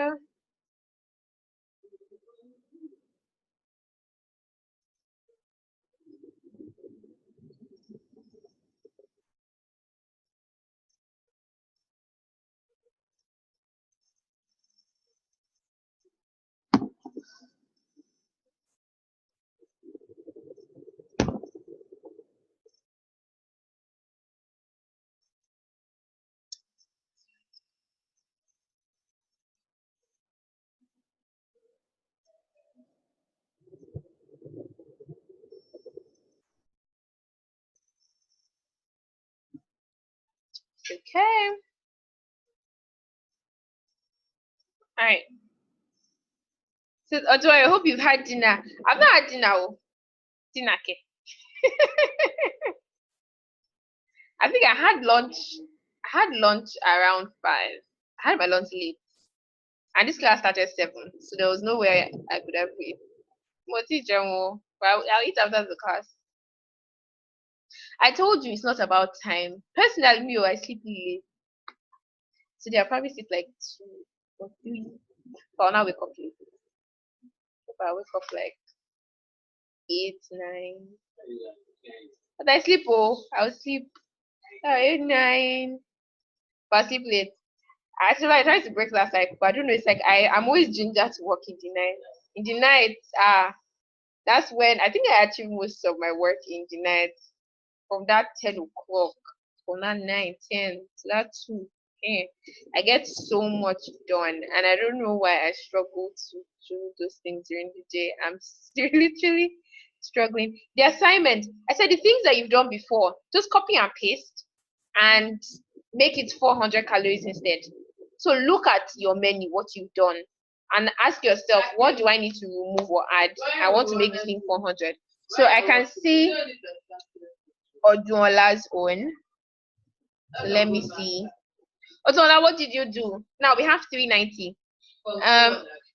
Okay. All right. So, Ojo, I hope you've had dinner. I've not had dinner. Dinner, okay. I think I had lunch. I had lunch around 5. I had my lunch late. And this class started 7. So there was no way I could have eaten. But I'll eat after the class. I told you it's not about time. Personally, I sleep late. Today I'll probably sleep like 2 or 3. But I'll now wake up late. But I wake up like 8, 9. But I sleep, I'll sleep 8, 9. But I sleep late. Actually, I tried to break that cycle, but I don't know. It's like I'm always ginger to work in the night. In the night, that's when I think I achieve most of my work in the night. From that 10 o'clock, from that 9, 10 to that 2. I get so much done, and I don't know why I struggle to do those things during the day. I'm still literally struggling. The assignment, I said the things that you've done before, just copy and paste and make it 400 calories instead. So look at your menu, what you've done, and ask yourself, what do I need to remove or add? I want to make this thing 400. So I can see Oduola's own. So let me see. Oduola, what did you do? Now we have 390.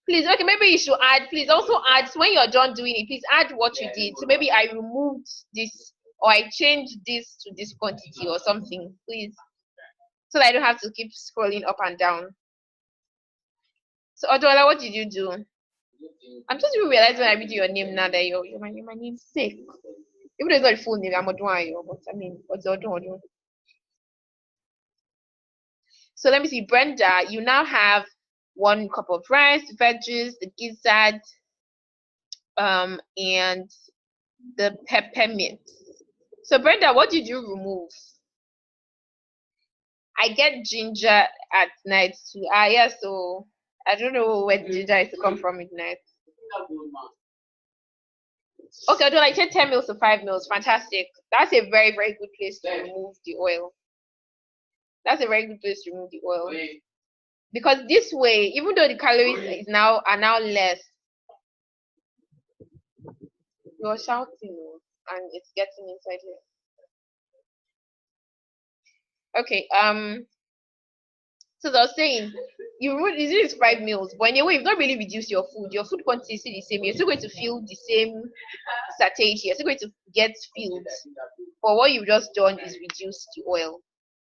Please, okay, maybe you should add, please also add, when you're done doing it, please add what you did. So maybe I removed this, or I changed this to this quantity or something, please. So that I don't have to keep scrolling up and down. So Odola, what did you do? I'm just even realizing when I read your name now that you're my namesake. Even though it's not a full name, I'm Odunayo, but I mean, what's Odu? So let me see, Brenda, you now have 1 cup of rice, veggies, the gizzard, and the peppermint. So Brenda, what did you remove? I get ginger at night too. Yeah, so I don't know where the ginger is to come from at night. Okay, I'll do like 10 mils to 5 mils. Fantastic. That's a very, very good place to remove the oil. That's a very good place to remove the oil. Because this way, even though the calories are now less, you're shouting and it's getting inside here. Okay, so as I was saying, you use 5 meals, but anyway, you've not really reduced your food quantity is still the same. You're still going to feel the same satiety, you're still going to get filled. But what you've just done is reduce the oil.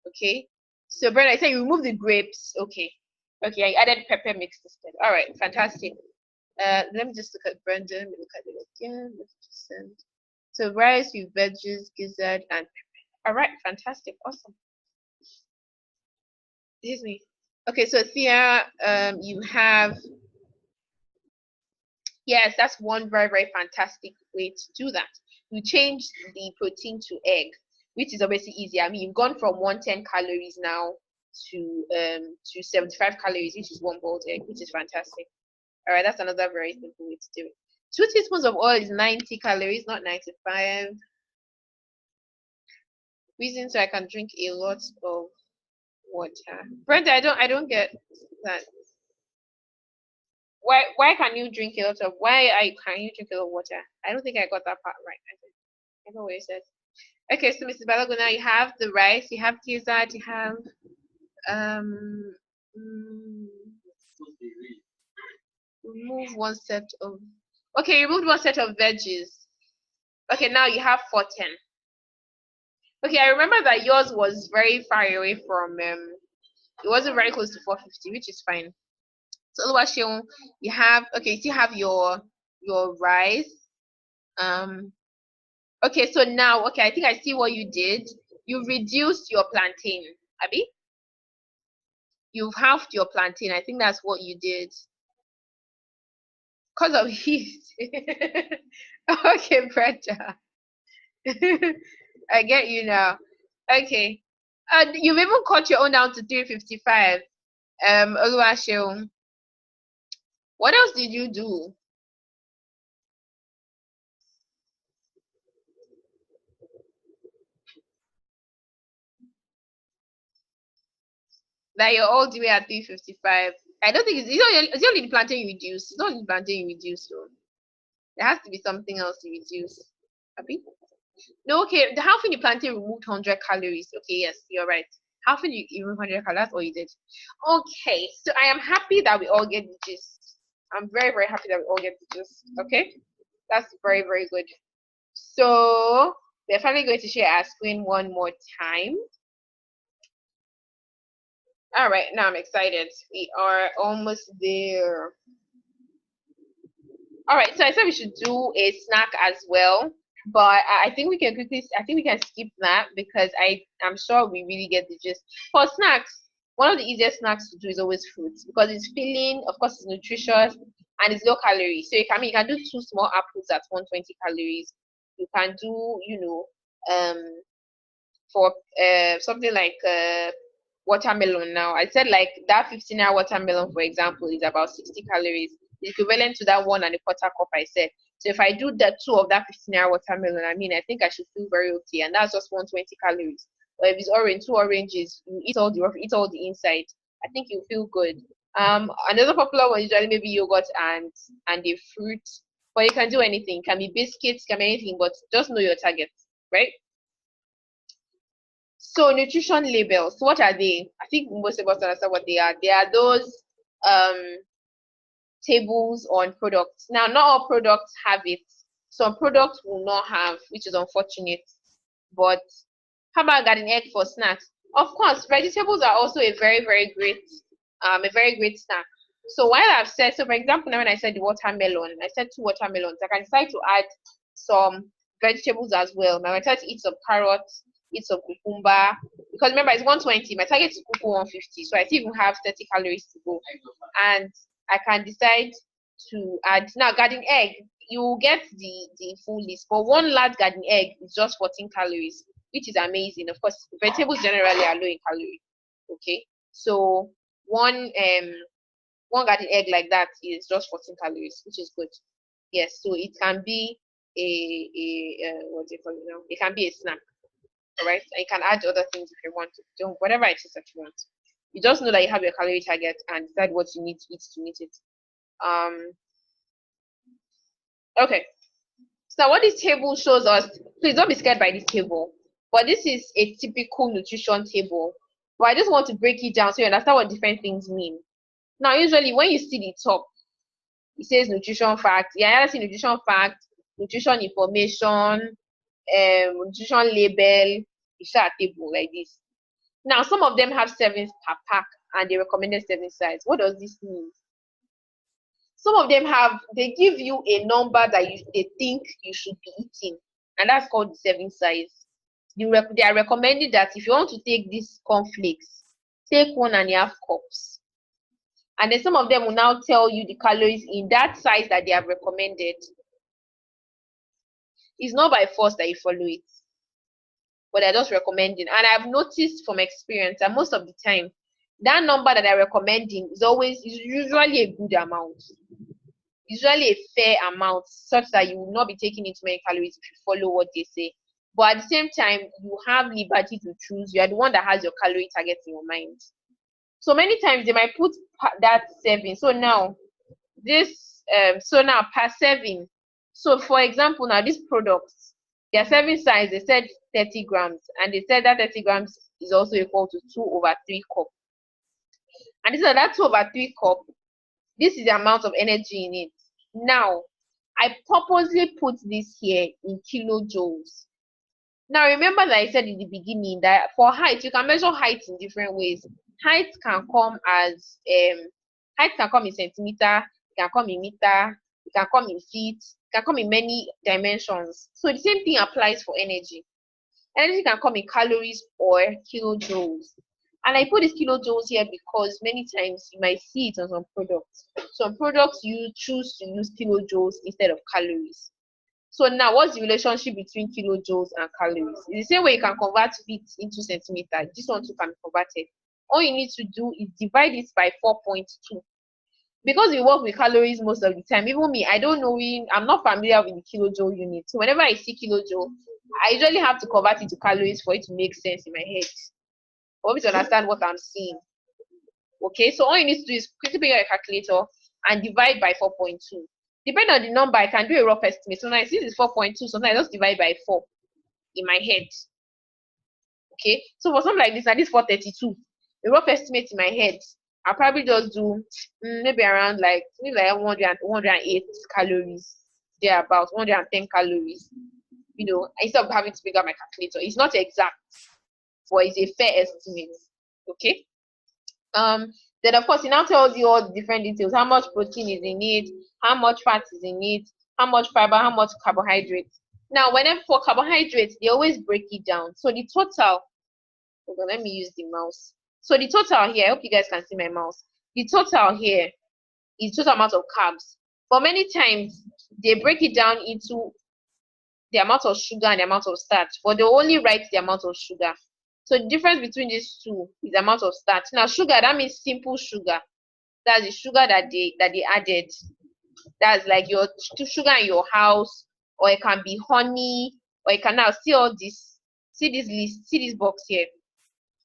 Okay. So Brenda, I said you remove the grapes. Okay. Okay, I added pepper mix instead. All right, fantastic. Let me just look at Brenda. Let me look at it again. So rice with veggies, gizzard, and pepper. All right, fantastic, awesome. Excuse me. Okay, so Thea, you have, yes, that's one very, very fantastic way to do that. You change the protein to egg, which is obviously easy. I mean, you've gone from 110 calories now to 75 calories, which is 1 boiled egg, which is fantastic. All right, that's another very simple way to do it. 2 teaspoons of oil is 90 calories, not 95. Reason so I can drink a lot of water. Brenda, I don't get that. Why can you drink a lot of can you drink a lot of water? I don't think I got that part right. I know what it says. Okay, so Mrs. Balago, now you have the rice, you have gizzard, you have remove 1 set of, okay, you removed 1 set of veggies. Okay, now you have 410. Okay, I remember that yours was very far away from it wasn't very close to 450, which is fine. So Oluwaseun, you have, okay, you still have your rice. Okay, so now, okay, I think I see what you did. You reduced your plantain, Abby. You've halved your plantain. I think that's what you did. Because of heat. Okay, Brenda. I get you now. Okay. And you've even cut your own down to 355. Oluwaseun. What else did you do? That you're all the way at 355. I don't think it's only the plantain you reduce. It's not only the plantain you reduce, so there has to be something else you reduce. Happy? No, okay. The half in the plantain removed 100 calories. Okay, yes, you're right. Half in you removed 100 calories. That's all you did. Okay, so I am happy that we all get the gist. I'm very, very happy that we all get the gist. Okay, that's very, very good. So we're finally going to share our screen one more time. All right, now I'm excited. We are almost there. All right, so I said we should do a snack as well, but I think we can skip that because I'm sure we really get the gist. For snacks, one of the easiest snacks to do is always fruits because it's filling, of course, it's nutritious and it's low calorie. So you can do 2 small apples at 120 calories. You can do, for something like watermelon now. I said like that 15-hour watermelon, for example, is about 60 calories, equivalent to that 1 1/4 cup I said. So if I do the 2 of that 15-hour watermelon, I mean, I think I should feel very okay, and that's just 120 calories. But if it's orange, 2 oranges, you eat all the inside. I think you feel good. Another popular one is usually maybe yogurt and a fruit, but you can do anything. It can be biscuits, can be anything, but just know your target, right? So nutrition labels, what are they? I think most of us understand what they are. They are those tables on products. Now, not all products have it. Some products will not have, which is unfortunate. But how about garden egg for snacks? Of course, vegetables are also a very, very great snack. So while I've said, so for example, now when I said the watermelon, I said 2 watermelons. I can decide to add some vegetables as well. I might try to eat some carrots, eat some cucumber, because remember it's 120. My target is cook 150, so I still even have 30 calories to go. And I can decide to add now garden egg. You will get the full list, but one large garden egg is just 14 calories, which is amazing. Of course, vegetables generally are low in calorie. Okay, so one garden egg like that is just 14 calories, which is good. Yes, so it can be what do you call it now? It can be a snack, all right? And you can add other things if you want to. Don't whatever it is that you want. You just know that you have your calorie target and decide what you need to eat to meet it. Okay. So what this table shows us, please don't be scared by this table, but this is a typical nutrition table. But I just want to break it down so you understand what different things mean. Now, usually when you see the top, it says nutrition facts. Yeah, I see nutrition facts, nutrition information, nutrition label. It's a table like this. Now, some of them have servings per pack and they recommended serving size. What does this mean? Some of them they give you a number that they think you should be eating, and that's called the serving size. They are recommending that if you want to take these cornflakes, take 1.5 cups. And then some of them will now tell you the calories in that size that they have recommended. It's not by force that you follow it, but they're just recommending. And I've noticed from experience that most of the time, that number that they're recommending is usually a good amount. Usually a fair amount, such that you will not be taking in too many calories if you follow what they say. But at the same time, you have liberty to choose. You are the one that has your calorie target in your mind. So many times they might put that serving. So now per serving. So for example, now these products, their serving size, they said 30 grams, and they said that 30 grams is also equal to 2/3 cup. And this is that 2/3 cup. This is the amount of energy in it. Now, I purposely put this here in kilojoules. Now, remember that I said in the beginning that for height, you can measure height in different ways. Height can come in centimeter, it can come in meter, it can come in feet, it can come in many dimensions. So the same thing applies for energy. Energy can come in calories or kilojoules. And I put these kilojoules here because many times you might see it on some products. Some products you choose to use kilojoules instead of calories. So now, what's the relationship between kilojoules and calories? It's the same way you can convert feet into centimeters. This one too can be converted. All you need to do is divide it by 4.2. Because we work with calories most of the time, even me, I'm not familiar with the kilojoule unit. So whenever I see kilojoule, I usually have to convert it to calories for it to make sense in my head. For me to understand what I'm seeing. Okay, so all you need to do is quickly pick out your calculator and divide by 4.2. Depending on the number, I can do a rough estimate. So now this is 4.2, sometimes I just divide by 4 in my head. Okay, so for something like this, and this 432, a rough estimate in my head, I'll probably just do maybe around like 108 calories, there about 110 calories. Instead of having to pick out my calculator. It's not exact, but it's a fair estimate. Okay. Then of course it now tells you all the different details, how much protein is in it, how much fat is in it, how much fiber, how much carbohydrates. Now, whenever for carbohydrates, they always break it down. So the total, hold on, let me use the mouse. So the total here, I hope you guys can see my mouse. The total here is total amount of carbs. But many times they break it down into the amount of sugar and the amount of starch, but they only write the amount of sugar. So the difference between these two is the amount of starch. Now, sugar, that means simple sugar. That's the sugar that they added. That's like your sugar in your house, or it can be honey, or you can now see all this. See this list, see this box here.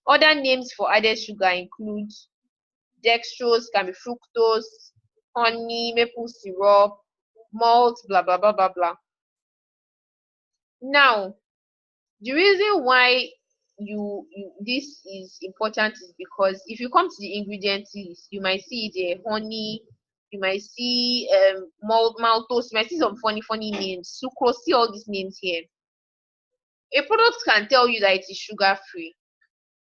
Other names for added sugar include dextrose, can be fructose, honey, maple syrup, malt, blah, blah, blah, blah, blah. Now, the reason why this is important is because if you come to the ingredients list, you might see there honey, you might see maltose, you might see some funny names, sucrose, see all these names here. A product can tell you that it is sugar free,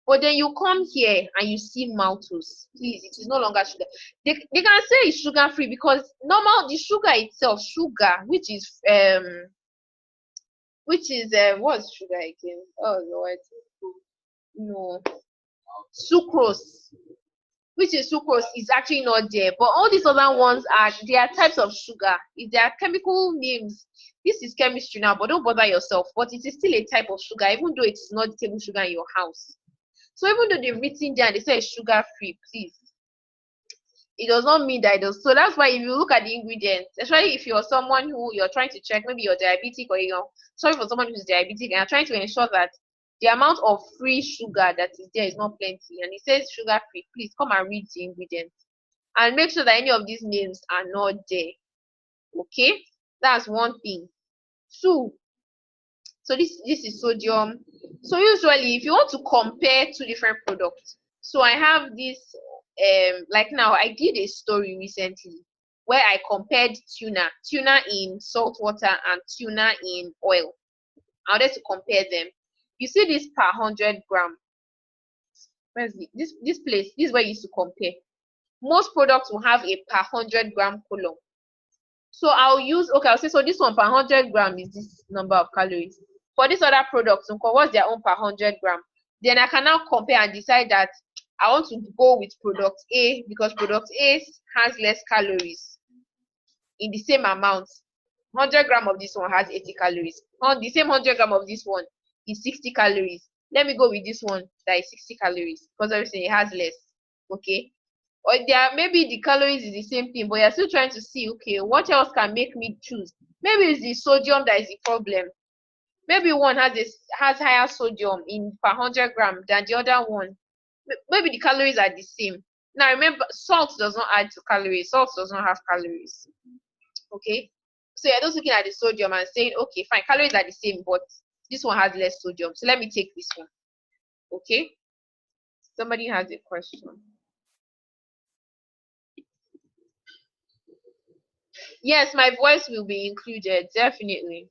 but then you come here and you see maltose. Please, it is no longer sugar. They can say it's sugar free because the sugar itself, which is what's sugar again? Oh Lord, no, sucrose. Which is sucrose is actually not there, but all these other ones they are types of sugar. If they are chemical names, this is chemistry now, but don't bother yourself. But it is still a type of sugar, even though it's not table sugar in your house. So even though they've written there and they say it's sugar free, please, it does not mean that it does. So that's why if you look at the ingredients, especially if you're someone who you're trying to check, maybe you're diabetic or sorry for someone who's diabetic and you're trying to ensure that the amount of free sugar that is there is not plenty, and it says sugar free, please come and read the ingredients and make sure that any of these names are not there. Okay, that's one thing. Two, so this is sodium. So usually if you want to compare two different products, so I have this like now I did a story recently where I compared tuna in salt water and tuna in oil. I wanted to compare them. You see this per 100 gram. Where's this place? This is where you used to compare. Most products will have a per 100 gram column. So I'll say, so this one per 100 gram is this number of calories. For this other product, what's their own per 100 gram? Then I can now compare and decide that I want to go with product A because product A has less calories in the same amount. 100 gram of this one has 80 calories. On the same 100 gram of this one is 60 calories. Let me go with this one that is 60 calories because obviously it has less. Okay. Or maybe the calories is the same thing, but you're still trying to see, okay, what else can make me choose? Maybe it's the sodium that is the problem. Maybe one has higher sodium in per 100 gram than the other one. Maybe the calories are the same. Now remember, salt does not add to calories. Salt does not have calories. Okay. So you're just looking at the sodium and saying, okay, fine, calories are the same, but this one has less sodium. So let me take this one. Okay. Somebody has a question. Yes, my voice will be included. Definitely.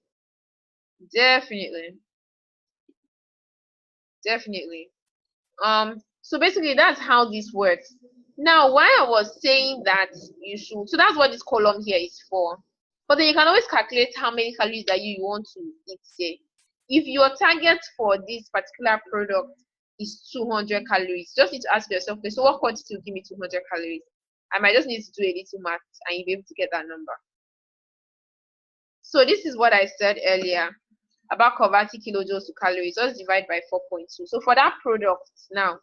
So basically that's how this works. Now, why I was saying that you should, so that's what this column here is for. But then you can always calculate how many calories that you want to eat, say. If your target for this particular product is 200 calories, just need to ask yourself, okay, so what quantity will give me 200 calories? I might just need to do a little math and you'll be able to get that number. So this is what I said earlier about converting kilojoules to calories. Just divide by 4.2. So for that product now,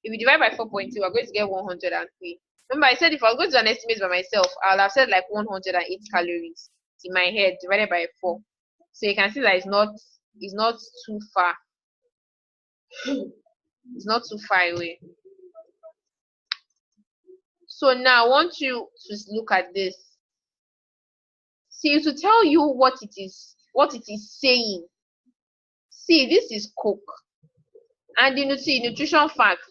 if you divide by 4.2, we're going to get 103. Remember, I said if I was going to do an estimate by myself, I'll have said like 108 calories in my head divided by 4. So you can see that it's not too far. It's not too far away. So now I want you to look at this. See, to tell you what it is saying. See, this is Coke. And the nutrition facts.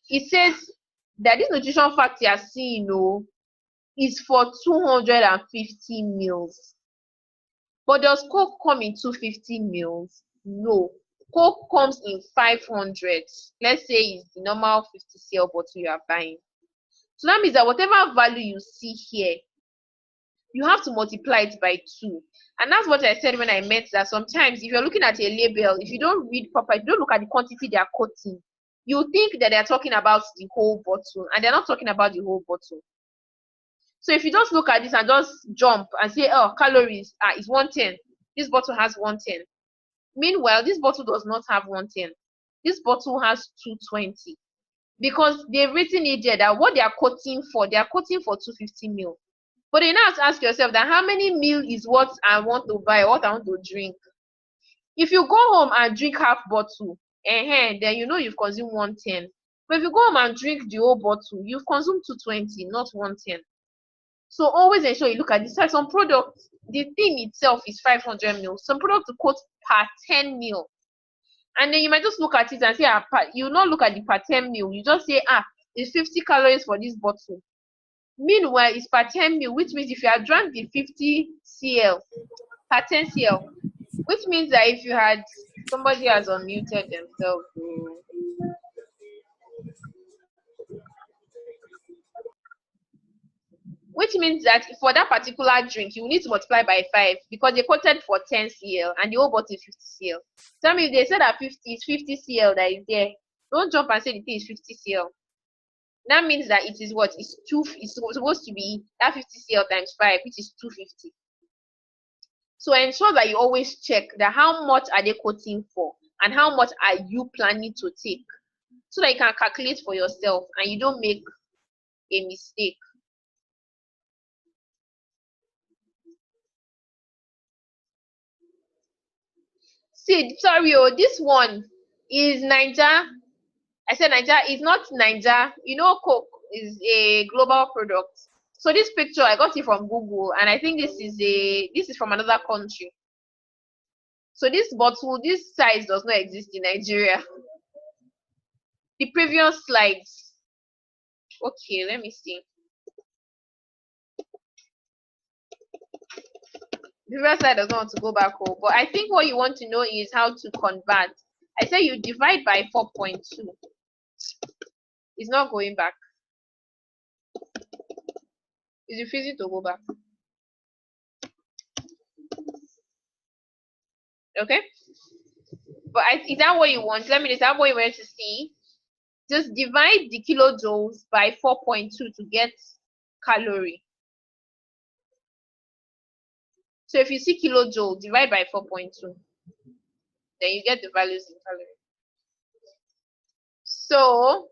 It says that this nutrition fact you are seeing is for 250 meals. But does Coke come in 250 meals? No. Coke comes in 500. Let's say it's the normal 50 cl bottle you are buying. So that means that whatever value you see here, you have to multiply it by 2. And that's what I said when I meant that sometimes if you're looking at a label, if you don't read properly, if you don't look at the quantity they are quoting, you think that they're talking about the whole bottle, and they're not talking about the whole bottle. So if you just look at this and just jump and say, oh, calories is 110. This bottle has 110. Meanwhile, this bottle does not have 110. This bottle has 220. Because they've written it there that what they are quoting for 250 ml. But you now have to ask yourself that how many ml is what I want to buy, what I want to drink. If you go home and drink half bottle, then you know you've consumed 110. But if you go home and drink the whole bottle, you've consumed 220, not 110. So always ensure you look at this. Some products, the thing itself is 500 ml. Some products quote per 10 ml. And then you might just look at it and say, you not look at the per 10 ml. You just say, it's 50 calories for this bottle. Meanwhile, it's per 10 ml, which means if you had drank the 50 cl per 10 cl, which means that if you had, somebody has unmuted themselves. Which means that for that particular drink, you need to multiply by 5 because they quoted for 10 cl and the whole bottle is 50 cl. Tell me if they said that 50 is 50 cl that is there. Don't jump and say the thing is 50 cl. That means that it is what? It's supposed to be that 50 cl times 5, which is 250. So ensure that you always check that how much are they quoting for and how much are you planning to take, so that you can calculate for yourself and you don't make a mistake. See, sorry, this one is Niger. I said Niger is not Niger. You know, Coke is a global product. So this picture I got it from Google, and I think this is from another country. So this bottle, this size does not exist in Nigeria. The previous slides. Okay, let me see. The previous slide doesn't want to go back home, but I think what you want to know is how to convert. I say you divide by 4.2. It's not going back. It's refusing to go back. Okay? But is that what you want? Let me know. Is that what you want to see? Just divide the kilojoules by 4.2 to get calorie. So if you see kilojoule, divide by 4.2. Then you get the values in calorie. So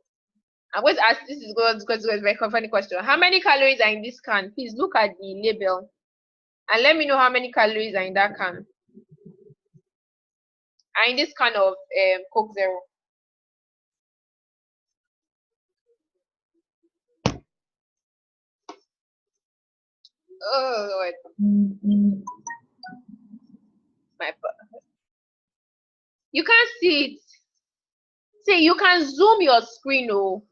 I'm going to ask, this is going to be a very funny question. How many calories are in this can? Please look at the label and let me know how many calories are in that can. Are in this can of Coke Zero. Oh Lord. My God. You can't see it. See, you can zoom your screen. Oh,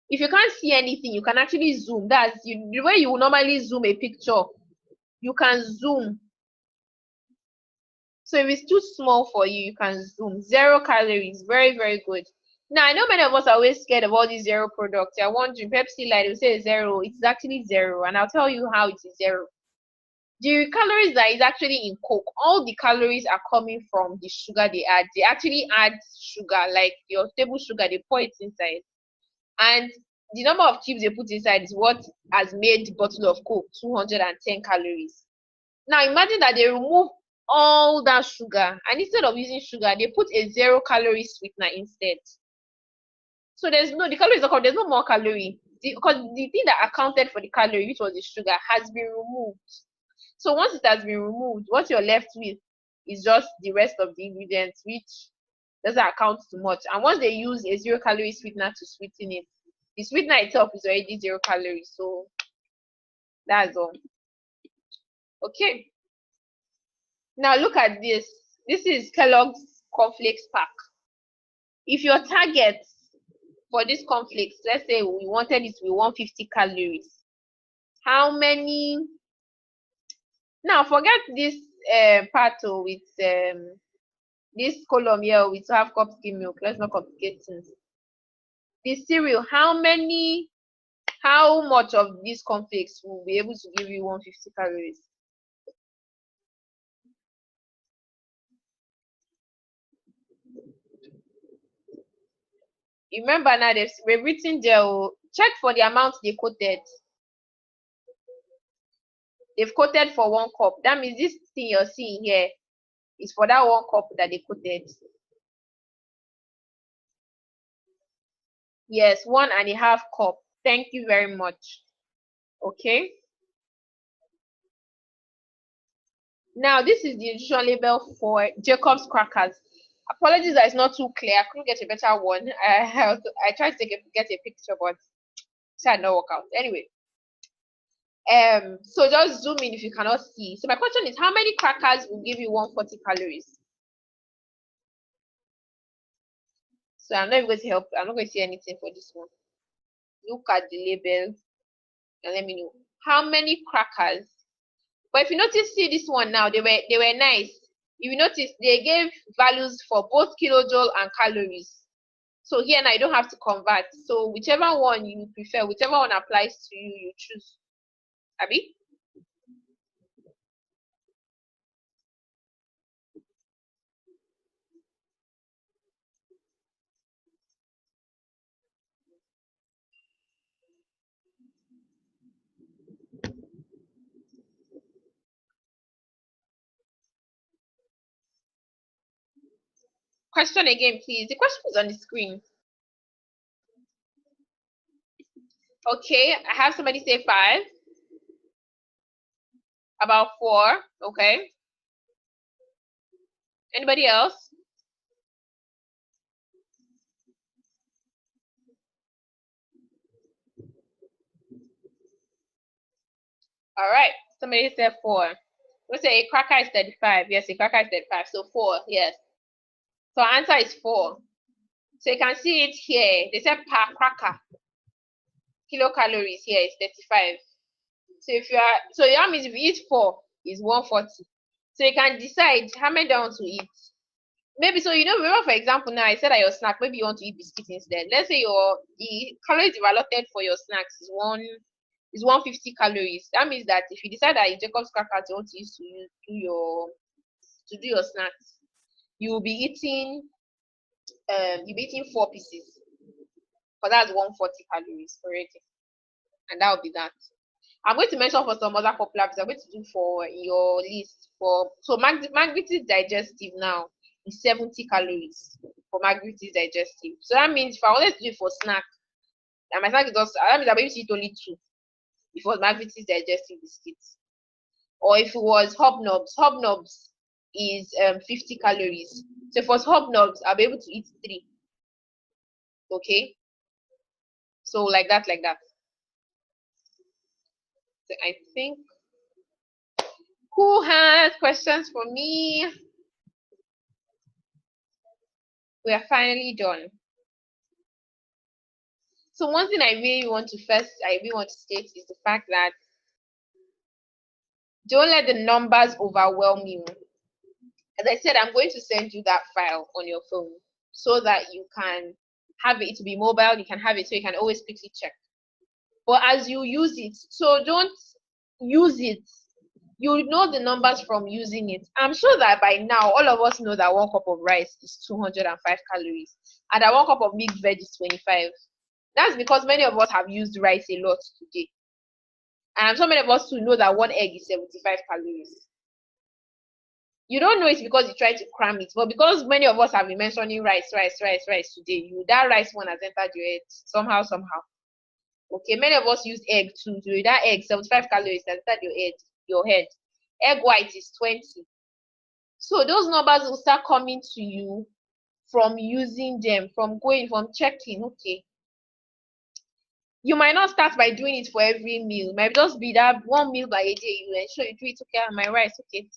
if you can't see anything, you can actually zoom. That's the way you normally zoom a picture. You can zoom. So if it's too small for you, you can zoom. 0 calories. Very, very good. Now, I know many of us are always scared of all these zero products. You're wondering, Pepsi Light will say 0. It's actually 0. And I'll tell you how it is 0. The calories that is actually in Coke, all the calories are coming from the sugar they add. They actually add sugar, like your table sugar, they pour it inside. And the number of cubes they put inside is what has made the bottle of Coke 210 calories. Now imagine that they remove all that sugar, and instead of using sugar, they put a 0 calorie sweetener instead. So there's no more calorie because the thing that accounted for the calorie, which was the sugar, has been removed. So once it has been removed, what you're left with is just the rest of the ingredients, which doesn't account too much. And once they use a 0 calorie sweetener to sweeten it, the sweetener itself is already 0 calories. So that's all. Okay. Now look at this. This is Kellogg's cornflakes pack. If your target for this cornflakes, let's say we wanted it to be 150 calories, how many? Now forget this part with this column here with half cup skim milk. Let's not complicate things. The cereal, how much of these cornflakes will be able to give you 150 calories? Remember now, they've written there, check for the amount they quoted. They've quoted for 1 cup. That means this thing you're seeing here is for that 1 cup that they quoted. Yes, 1.5 cup. Thank you very much. Okay. Now, this is the nutrition label for Jacob's crackers. Apologies that it's not too clear. I couldn't get a better one. I tried to get a picture, but it did not work out. Anyway, so just zoom in if you cannot see. So my question is, how many crackers will give you 140 calories? So I'm not even going to help. I'm not going to see anything for this one. Look at the label. And let me know how many crackers. But if you notice, see this one now, they were nice. If you notice, they gave values for both kilojoule and calories. So here now you don't have to convert. So whichever one you prefer, whichever one applies to you, you choose. Abi? Question again, please. The question is on the screen. Okay, I have somebody say 5. About 4. Okay. Anybody else? All right. Somebody said 4. Let's say a cracker is 35. Yes, a cracker is 35. So 4. Yes. So our answer is 4. So you can see it here. They said per cracker. Kilocalories here is 35. So that means if you eat 4, is 140. So you can decide how many do you want to eat. Maybe so remember for example now I said that your snack, maybe you want to eat biscuits instead. Let's say the calories you've allotted for your snacks is 150 calories. That means that if you decide that in Jacob's crackers you want to use to do your snacks, you'll be eating 4 pieces. Because that's 140 calories already. And that will be that. I'm going to mention for some other popular pieces. I'm going to do for your list so Margarity's digestive now is 70 calories for Margarity's digestive. So that means if I wanted to do it for snack, and my snack is also, that means I'm able to eat only 2. If it was Margarity's digestive biscuits. Or if it was Hobnobs is 50 calories. So if it was Hobnobs, I'll be able to eat 3. Okay? So like that. So I think, who has questions for me? We are finally done. So one thing I really want to state is the fact that don't let the numbers overwhelm you. As I said, I'm going to send you that file on your phone so that you can have it to be mobile. You can have it so you can always quickly check. But as you use it, so don't use it. You know the numbers from using it. I'm sure that by now, all of us know that 1 cup of rice is 205 calories and that 1 cup of mixed veg is 25. That's because many of us have used rice a lot today. And I'm sure many of us too know that 1 egg is 75 calories. You don't know it because you try to cram it, but because many of us have been mentioning rice today, that rice one has entered your head somehow. Okay, many of us use egg too. So that egg, 75 calories, has entered your head. Egg white is 20. So those numbers will start coming to you from using them, from checking. Okay. You might not start by doing it for every meal. It might just be that 1 meal by a day. You ensure you do it. Okay, my rice. Okay.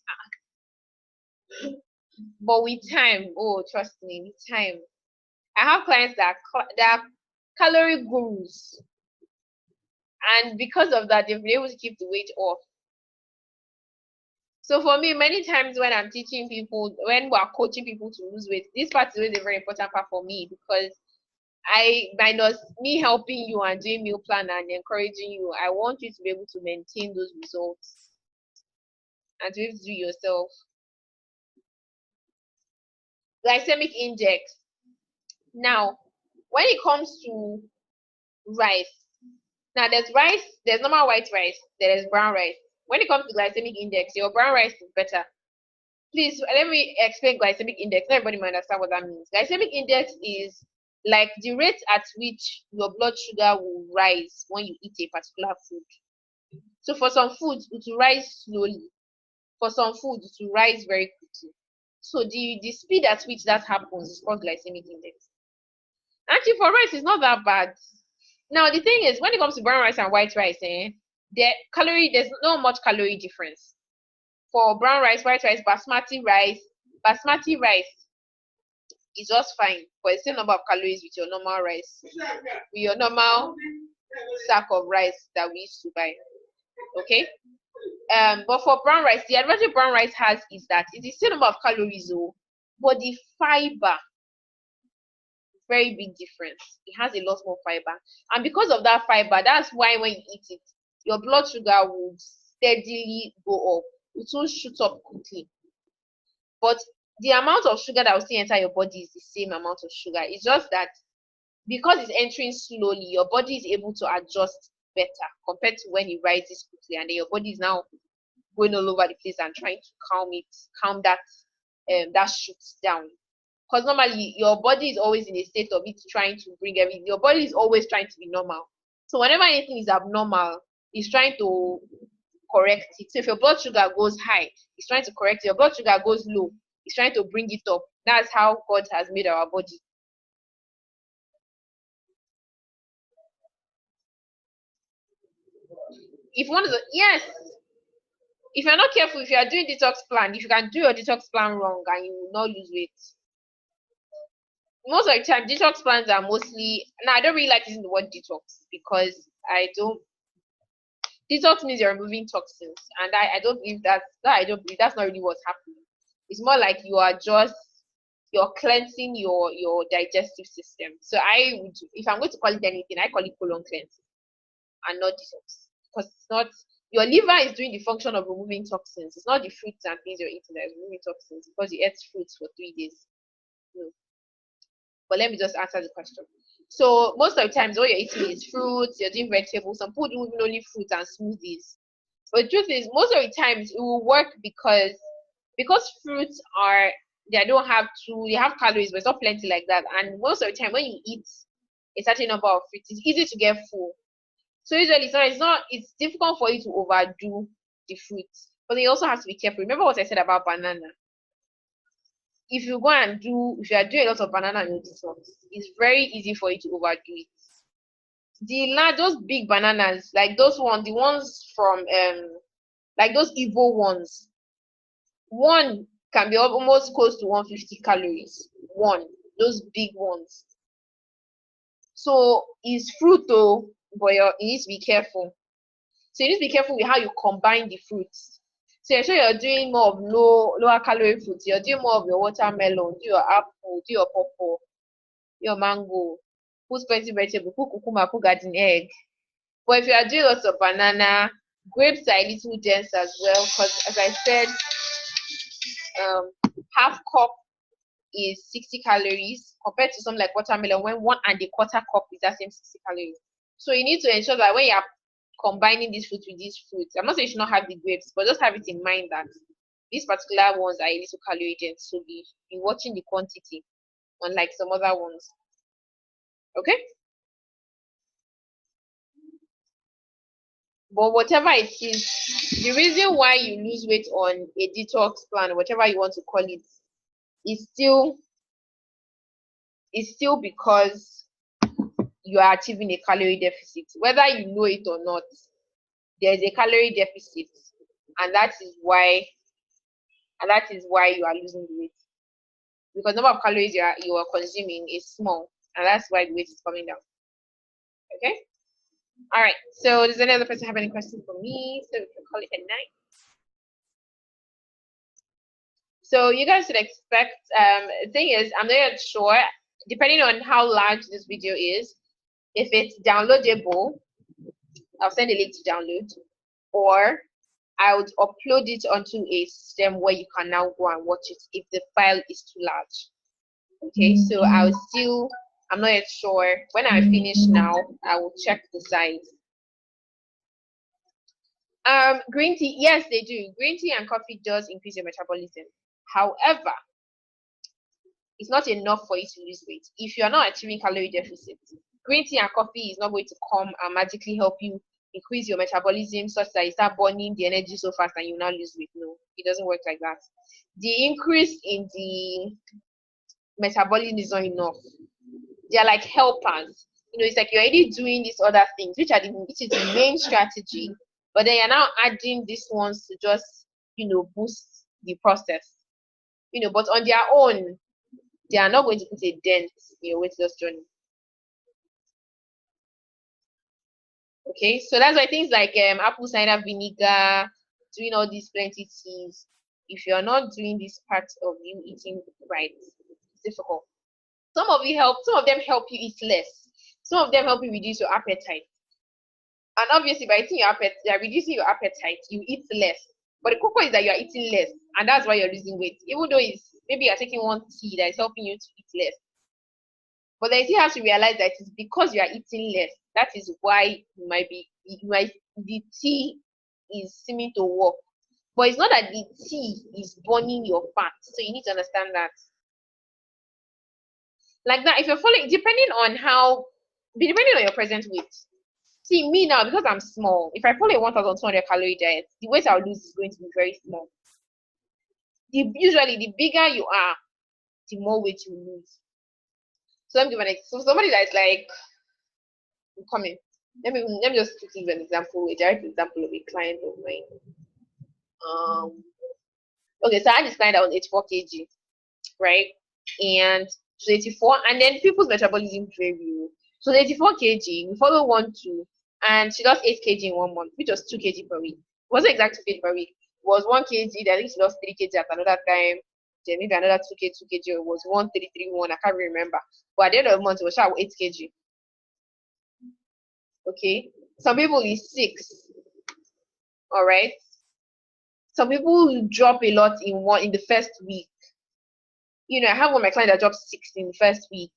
But with time, trust me, with time. I have clients that are calorie gurus. And because of that, they've been able to keep the weight off. So for me, many times when I'm teaching people, when we're coaching people to lose weight, this part is always a very important part for me because minus me helping you and doing meal plan and encouraging you, I want you to be able to maintain those results and to be able to do yourself. Glycemic index. Now, when it comes to rice, now there's normal white rice, there is brown rice. When it comes to glycemic index, your brown rice is better. Please, let me explain glycemic index. Not everybody might understand what that means. Glycemic index is like the rate at which your blood sugar will rise when you eat a particular food. So for some foods, it will rise slowly. For some foods, it will rise very quickly. So the speed at which that happens is called glycemic index. Actually, for rice, it's not that bad. Now, the thing is, when it comes to brown rice and white rice, there's not much calorie difference. For brown rice, white rice, basmati rice is just fine for the same number of calories with your normal rice. With your normal sack of rice that we used to buy. Okay. But for brown rice, the advantage brown rice has is that it's the same number of calories, though, but the fiber, very big difference. It has a lot more fiber, and because of that fiber, that's why when you eat it, your blood sugar will steadily go up. It won't shoot up quickly, but the amount of sugar that will still enter your body is the same amount of sugar. It's just that because it's entering slowly, your body is able to adjust better compared to when it rises quickly, and then your body is now going all over the place and trying to calm that shoots down. Because normally your body is always in a state of it trying to bring everything. Your body is always trying to be normal. So whenever anything is abnormal, it's trying to correct it. So if your blood sugar goes high, it's trying to correct it. Your blood sugar goes low, it's trying to bring it up. That's how God has made our body. If one of the yes, if you're not careful, if you are doing detox plan, if you can do your detox plan wrong and you will not lose weight. Most of the time, detox plans are mostly now. I don't really like using the word detox because I don't. Detox means you're removing toxins, and I don't believe I don't believe that's not really what's happening. It's more like you're cleansing your digestive system. So I would, if I'm going to call it anything, I call it colon cleansing and not detox, because it's not, your liver is doing the function of removing toxins. It's not the fruits and things you're eating that is removing toxins because you ate fruits for 3 days. No. But let me just answer the question. So most of the times what you're eating is fruits, you're doing vegetables. Some people do even only fruits and smoothies. But the truth is, most of the times it will work because fruits are, they don't have they have calories, but it's not plenty like that. And most of the time when you eat a certain number of fruits, it's easy to get full. So usually it's difficult for you to overdo the fruits. But you also have to be careful. Remember what I said about banana. If you are doing a lot of banana in your detox, it's very easy for you to overdo it. Those big bananas, like those ones, the ones from like those Evo ones, one can be almost close to 150 calories. One, those big ones. So it's fruit though, but you need to be careful. So you need to be careful with how you combine the fruits. So you're sure you're doing more of lower calorie fruits. You're doing more of your watermelon, do your apple, do your pawpaw, your mango, put plenty vegetable, put cucumber, put garden egg. But if you are doing lots of banana, grapes are a little dense as well, because as I said, half cup is 60 calories compared to something like watermelon when 1.25 cup is that same 60 calories. So you need to ensure that when you're combining these fruits with these fruits, I'm not saying you should not have the grapes, but just have it in mind that these particular ones are a little calorie dense. So be watching the quantity, unlike some other ones. Okay? But whatever it is, the reason why you lose weight on a detox plan, whatever you want to call it, is still because you are achieving a calorie deficit. Whether you know it or not, there is a calorie deficit, and that is why you are losing the weight. Because the number of calories you are consuming is small, and that's why the weight is coming down. Okay? All right. So does any other person have any questions for me? So we can call it a night. So you guys should expect, the thing is, I'm not sure, depending on how large this video is, if it's downloadable, I'll send a link to download, or I would upload it onto a system where you can now go and watch it if the file is too large. Okay, so I'm not yet sure. When I finish now, I will check the size. Green tea, yes, they do. Green tea and coffee does increase your metabolism. However, it's not enough for you to lose weight. If you are not achieving calorie deficit, green tea and coffee is not going to come and magically help you increase your metabolism such that you start burning the energy so fast and you now lose weight. No, it doesn't work like that. The increase in the metabolism is not enough. They are like helpers. It's like you're already doing these other things, which is the main strategy, but then you're now adding these ones to just, boost the process. But on their own, they are not going to put a dent in your weight loss journey. Okay, so that's why things like apple cider vinegar, doing all these plenty teas, if you're not doing this part of you eating right, it's difficult. Some of them help you eat less. Some of them help you reduce your appetite. And obviously, by reducing your appetite, you eat less. But the cocoa is that you are eating less, and that's why you're losing weight. Even though it's maybe you're taking one tea that is helping you to eat less. But then you have to realize that it's because you are eating less. That is why the tea is seeming to work. But it's not that the tea is burning your fat. So you need to understand that. Like that, if you're following, depending on your present weight. See, me now, because I'm small, if I follow a 1,200 calorie diet, the weight I'll lose is going to be very small. Usually, the bigger you are, the more weight you lose. So let me give so somebody that's like, coming. Let me just give an example, a direct example of a client of mine. Okay, so I had this client that was 84 kg, right? And so 84, and then people's metabolism vary. So 84 kg, we follow 1-2, and she lost 8 kg in 1 month, which was 2 kg per week. It wasn't exactly 2 kg per week. It was 1 kg, then I think she lost 3 kg at another time. Then maybe another 2 kg, 2 kg. It was 1,331. I can't remember. But at the end of the month, it was 8 kg. Okay. Some people is 6. All right. Some people drop a lot in the first week. I have one of my clients that dropped 6 in the first week.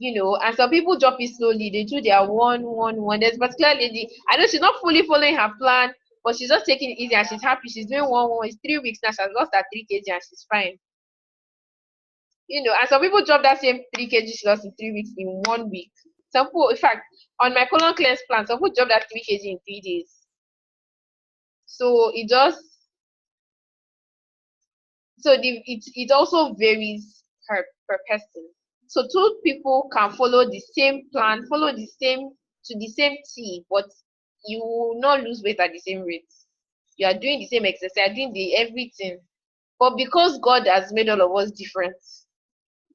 And some people drop it slowly. They do their 1-1-1. There's a particular lady, I know she's not fully following her plan, but she's just taking it easy and she's happy. She's doing 1-1. It's 3 weeks now. She has lost her 3 kg and she's fine. And some people drop that same 3 kg she lost in 3 weeks in 1 week. Some people, in fact, on my colon cleanse plan, some people drop that 3 kg in 3 days. So it also varies per person. So 2 people can follow the same plan, to the same T, but you will not lose weight at the same rate. You are doing the same exercise, doing everything. But because God has made all of us different,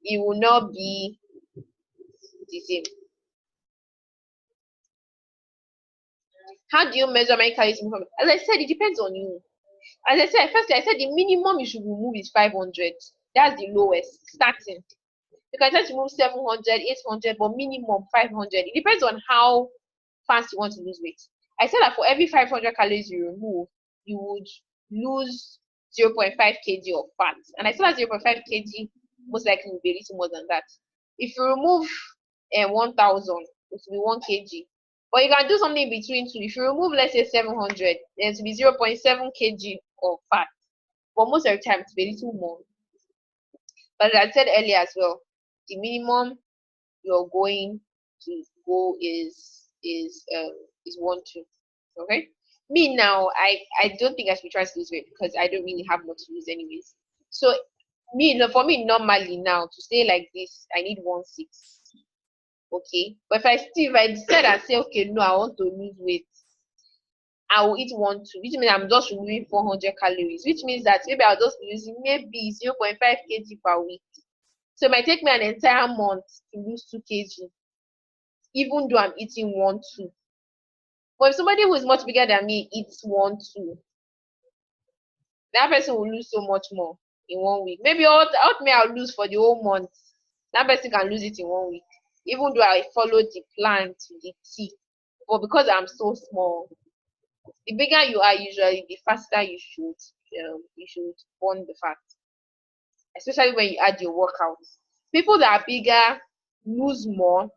it will not be the same. How do you measure my calories? As I said, it depends on you. As I said, firstly, I said the minimum you should remove is 500. That's the lowest, starting. You can try to remove 700, 800, but minimum 500. It depends on how fast you want to lose weight. I said that for every 500 calories you remove, you would lose 0.5 kg of fat. And I said that 0.5 kg most likely will be a little more than that. If you remove 1,000, it will be 1 kg. But you can do something in between too. If you remove, let's say 700, then it will be 0.7 kg of fat. But most of the time, it will be a little more. But as I said earlier as well, the minimum you're going to go is 1-2. Okay. Me now, I don't think I should try to lose weight because I don't really have much to lose anyways. So for me normally now to stay like this, I need 1-6. Okay. But if I decide and say, okay, no, I want to lose weight, I will eat 1-2, which means I'm just removing 400 calories, which means that maybe I'll just be using maybe 0.5 kg per week. So it might take me an entire month to lose 2 kg, even though I'm eating 1-2. But if somebody who is much bigger than me eats 1-2, that person will lose so much more in 1 week. Maybe what I'll lose for the whole month, that person can lose it in 1 week, even though I followed the plan to the T. But because I'm so small, the bigger you are, usually the faster you should burn the fat, especially when you add your workouts. People that are bigger lose more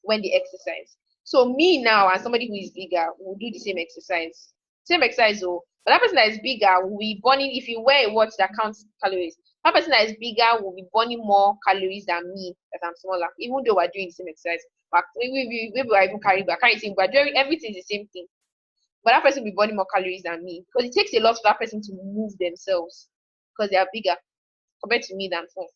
when they exercise. So me now, as somebody who is bigger, will do the same exercise. But that person that is bigger will be burning, if you wear a watch that counts calories, that person that is bigger will be burning more calories than me, that I'm smaller, even though we're doing the same exercise. But maybe we're even carrying, we're doing everything is the same thing. But that person will be burning more calories than me because it takes a lot for that person to move themselves because they are bigger compared to me than small.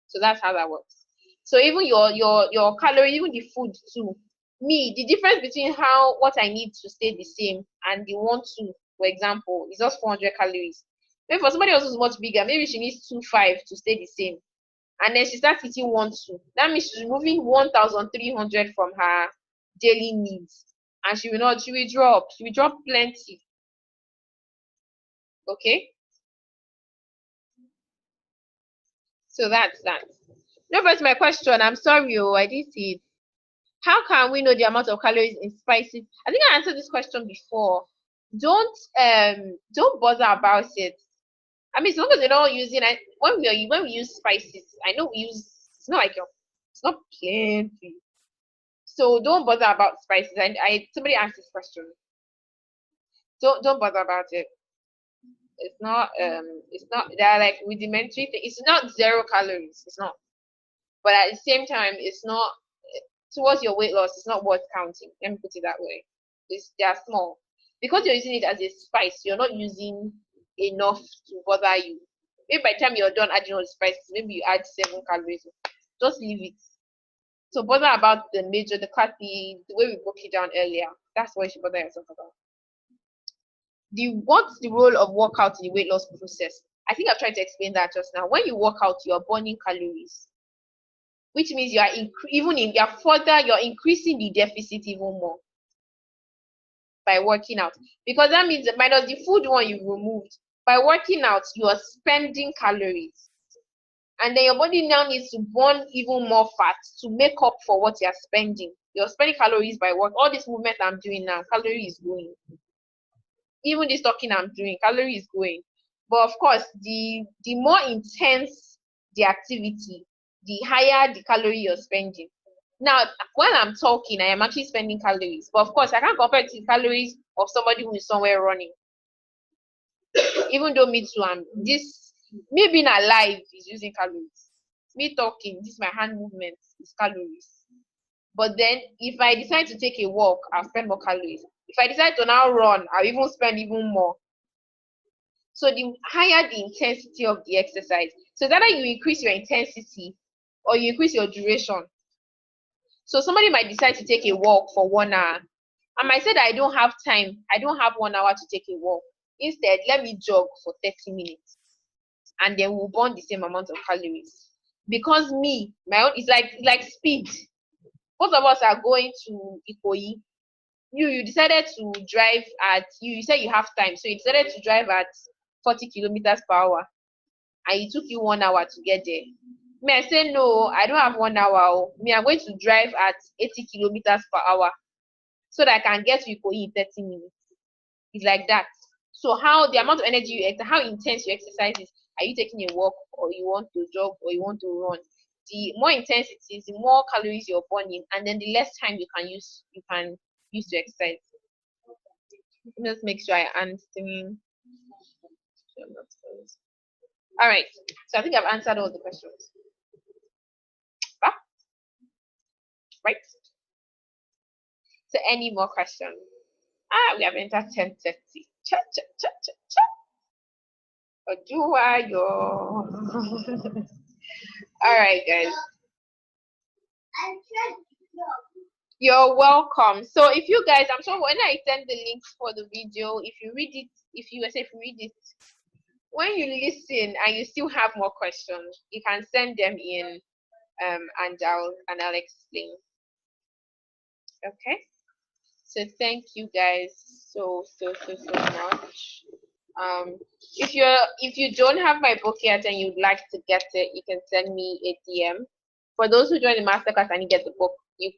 So that's how that works. So even your calorie, even the food too. Me, the difference between what I need to stay the same and the 1-2, for example, is just 400 calories. Maybe for somebody else who's much bigger, maybe she needs 2.5 to stay the same. And then she starts eating 1-2. That means she's removing 1,300 from her daily needs, and she will drop plenty. Okay, so that's that. No, but my question, I'm sorry, I didn't see it. How can we know the amount of calories in spices? I think I answered this question before. Don't bother about it. I mean, as long as you're not using it, when we use spices, I know we use, it's not like it's not plenty. So don't bother about spices. And somebody asked this question. Don't bother about it. It's not they're like rudimentary thing. It's not 0 calories. It's not. But at the same time, it's not towards your weight loss. It's not worth counting. Let me put it that way. They are small because you're using it as a spice. You're not using enough to bother you. Maybe by the time you're done adding all the spices, maybe you add 7 calories. Just leave it. So bother about the major, the way we broke it down earlier. That's what you should bother yourself about. What's the role of workout in the weight loss process? I think I've tried to explain that just now. When you work out, you're burning calories, which means you're increasing the deficit even more by working out, because that means that minus the food one you removed, by working out you are spending calories, and then your body now needs to burn even more fat to make up for what you're spending. You're spending calories by work. All this movement I'm doing now, calorie is going. Even this talking I'm doing, calorie is going. But of course, the more intense the activity, the higher the calorie you're spending. Now, when I'm talking, I am actually spending calories. But of course, I can't compare it to the calories of somebody who is somewhere running. Even though me too, me being alive is using calories. Me talking, this my hand movement is calories. But then, if I decide to take a walk, I'll spend more calories. If I decide to now run, I'll even spend even more. So the higher the intensity of the exercise, so that you increase your intensity or you increase your duration. So somebody might decide to take a walk for 1 hour. I might say that I don't have time. I don't have 1 hour to take a walk. Instead, let me jog for 30 minutes. And then we'll burn the same amount of calories. Because my own is like speed. Both of us are going to Ikoyi. You decided to drive at, you said you have time. So you decided to drive at 40 kilometers per hour. And it took you 1 hour to get there. Me, I say, no, I don't have 1 hour. Me, I'm going to drive at 80 kilometers per hour so that I can get to Ikoyi in 30 minutes. It's like that. So how the amount of energy you exert, how intense your exercise is, are you taking a walk or you want to jog or you want to run? The more intense it is, the more calories you're burning, and then the less time you can use to exercise. Just make sure I answer. All right. So I think I've answered all the questions. Right? So any more questions? We have entered 10:30. Cha cha cha cha cha. All right, guys. You're welcome. So if you guys, I'm sure when I send the links for the video, if you read it, when you listen and you still have more questions, you can send them in, and I'll explain. Okay. So thank you guys so much. If you don't have my book yet and you'd like to get it, you can send me a DM. For those who join the masterclass and you get the book, you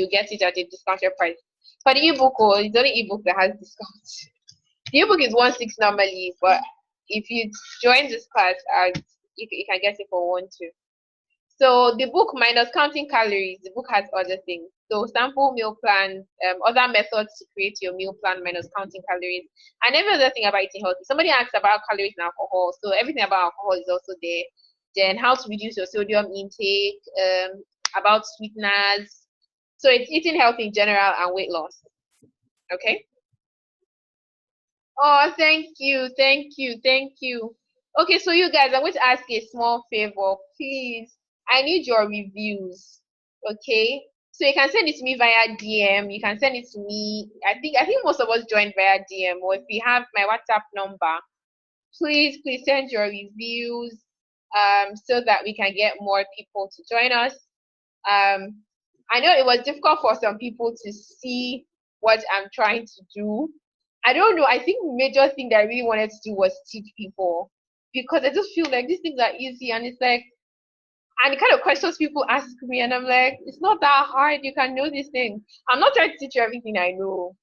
get it at a discounted price. For the ebook, it's only ebook that has discounts. The ebook is 1.6 normally, but if you join this class, you can get it for 1.2. So the book minus counting calories, the book has other things. So sample meal plans, other methods to create your meal plan minus counting calories, and every other thing about eating healthy. Somebody asked about calories and alcohol, so everything about alcohol is also there. Then how to reduce your sodium intake, about sweeteners. So it's eating healthy in general and weight loss. Okay. Oh, thank you. Okay, so you guys, I'm going to ask a small favor, please. I need your reviews. Okay, so you can send it to me via DM. You can send it to me. I think most of us joined via DM, or if you have my WhatsApp number, please send your reviews, so that we can get more people to join us. I know it was difficult for some people to see what I'm trying to do. I don't know. I think the major thing that I really wanted to do was teach people, because I just feel like these things are easy, and it's like, and the kind of questions people ask me, and I'm like, it's not that hard. You can know these things. I'm not trying to teach you everything I know.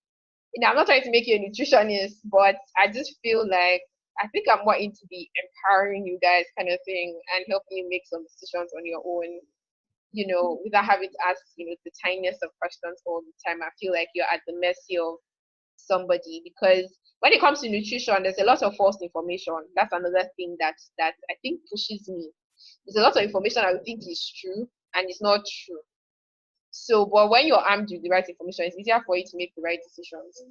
I'm not trying to make you a nutritionist, but I just feel like I think I'm more into the empowering you guys kind of thing and helping you make some decisions on your own, without having to ask, the tiniest of questions all the time. I feel like you're at the mercy of somebody, because when it comes to nutrition, there's a lot of false information. That's another thing that I think pushes me. There's a lot of information I would think is true and it's not true. So, but when you're armed with the right information, it's easier for you to make the right decisions.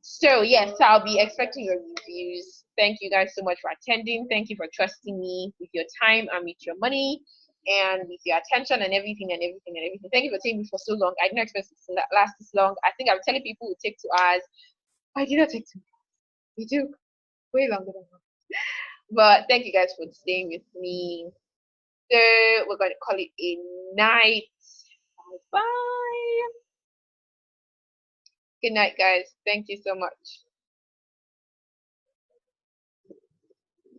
So, yes, I'll be expecting your reviews. Thank you guys so much for attending. Thank you for trusting me with your time and with your money and with your attention and everything and everything and everything. Thank you for taking me for so long. I didn't expect it to last this long. I think I'm telling people it would take 2 hours. I did not take 2 hours. It took way longer than that. But thank you guys for staying with me. So we're going to call it a night. Bye. Good night, guys. Thank you so much.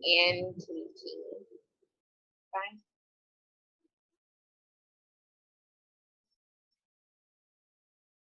And meeting. Bye.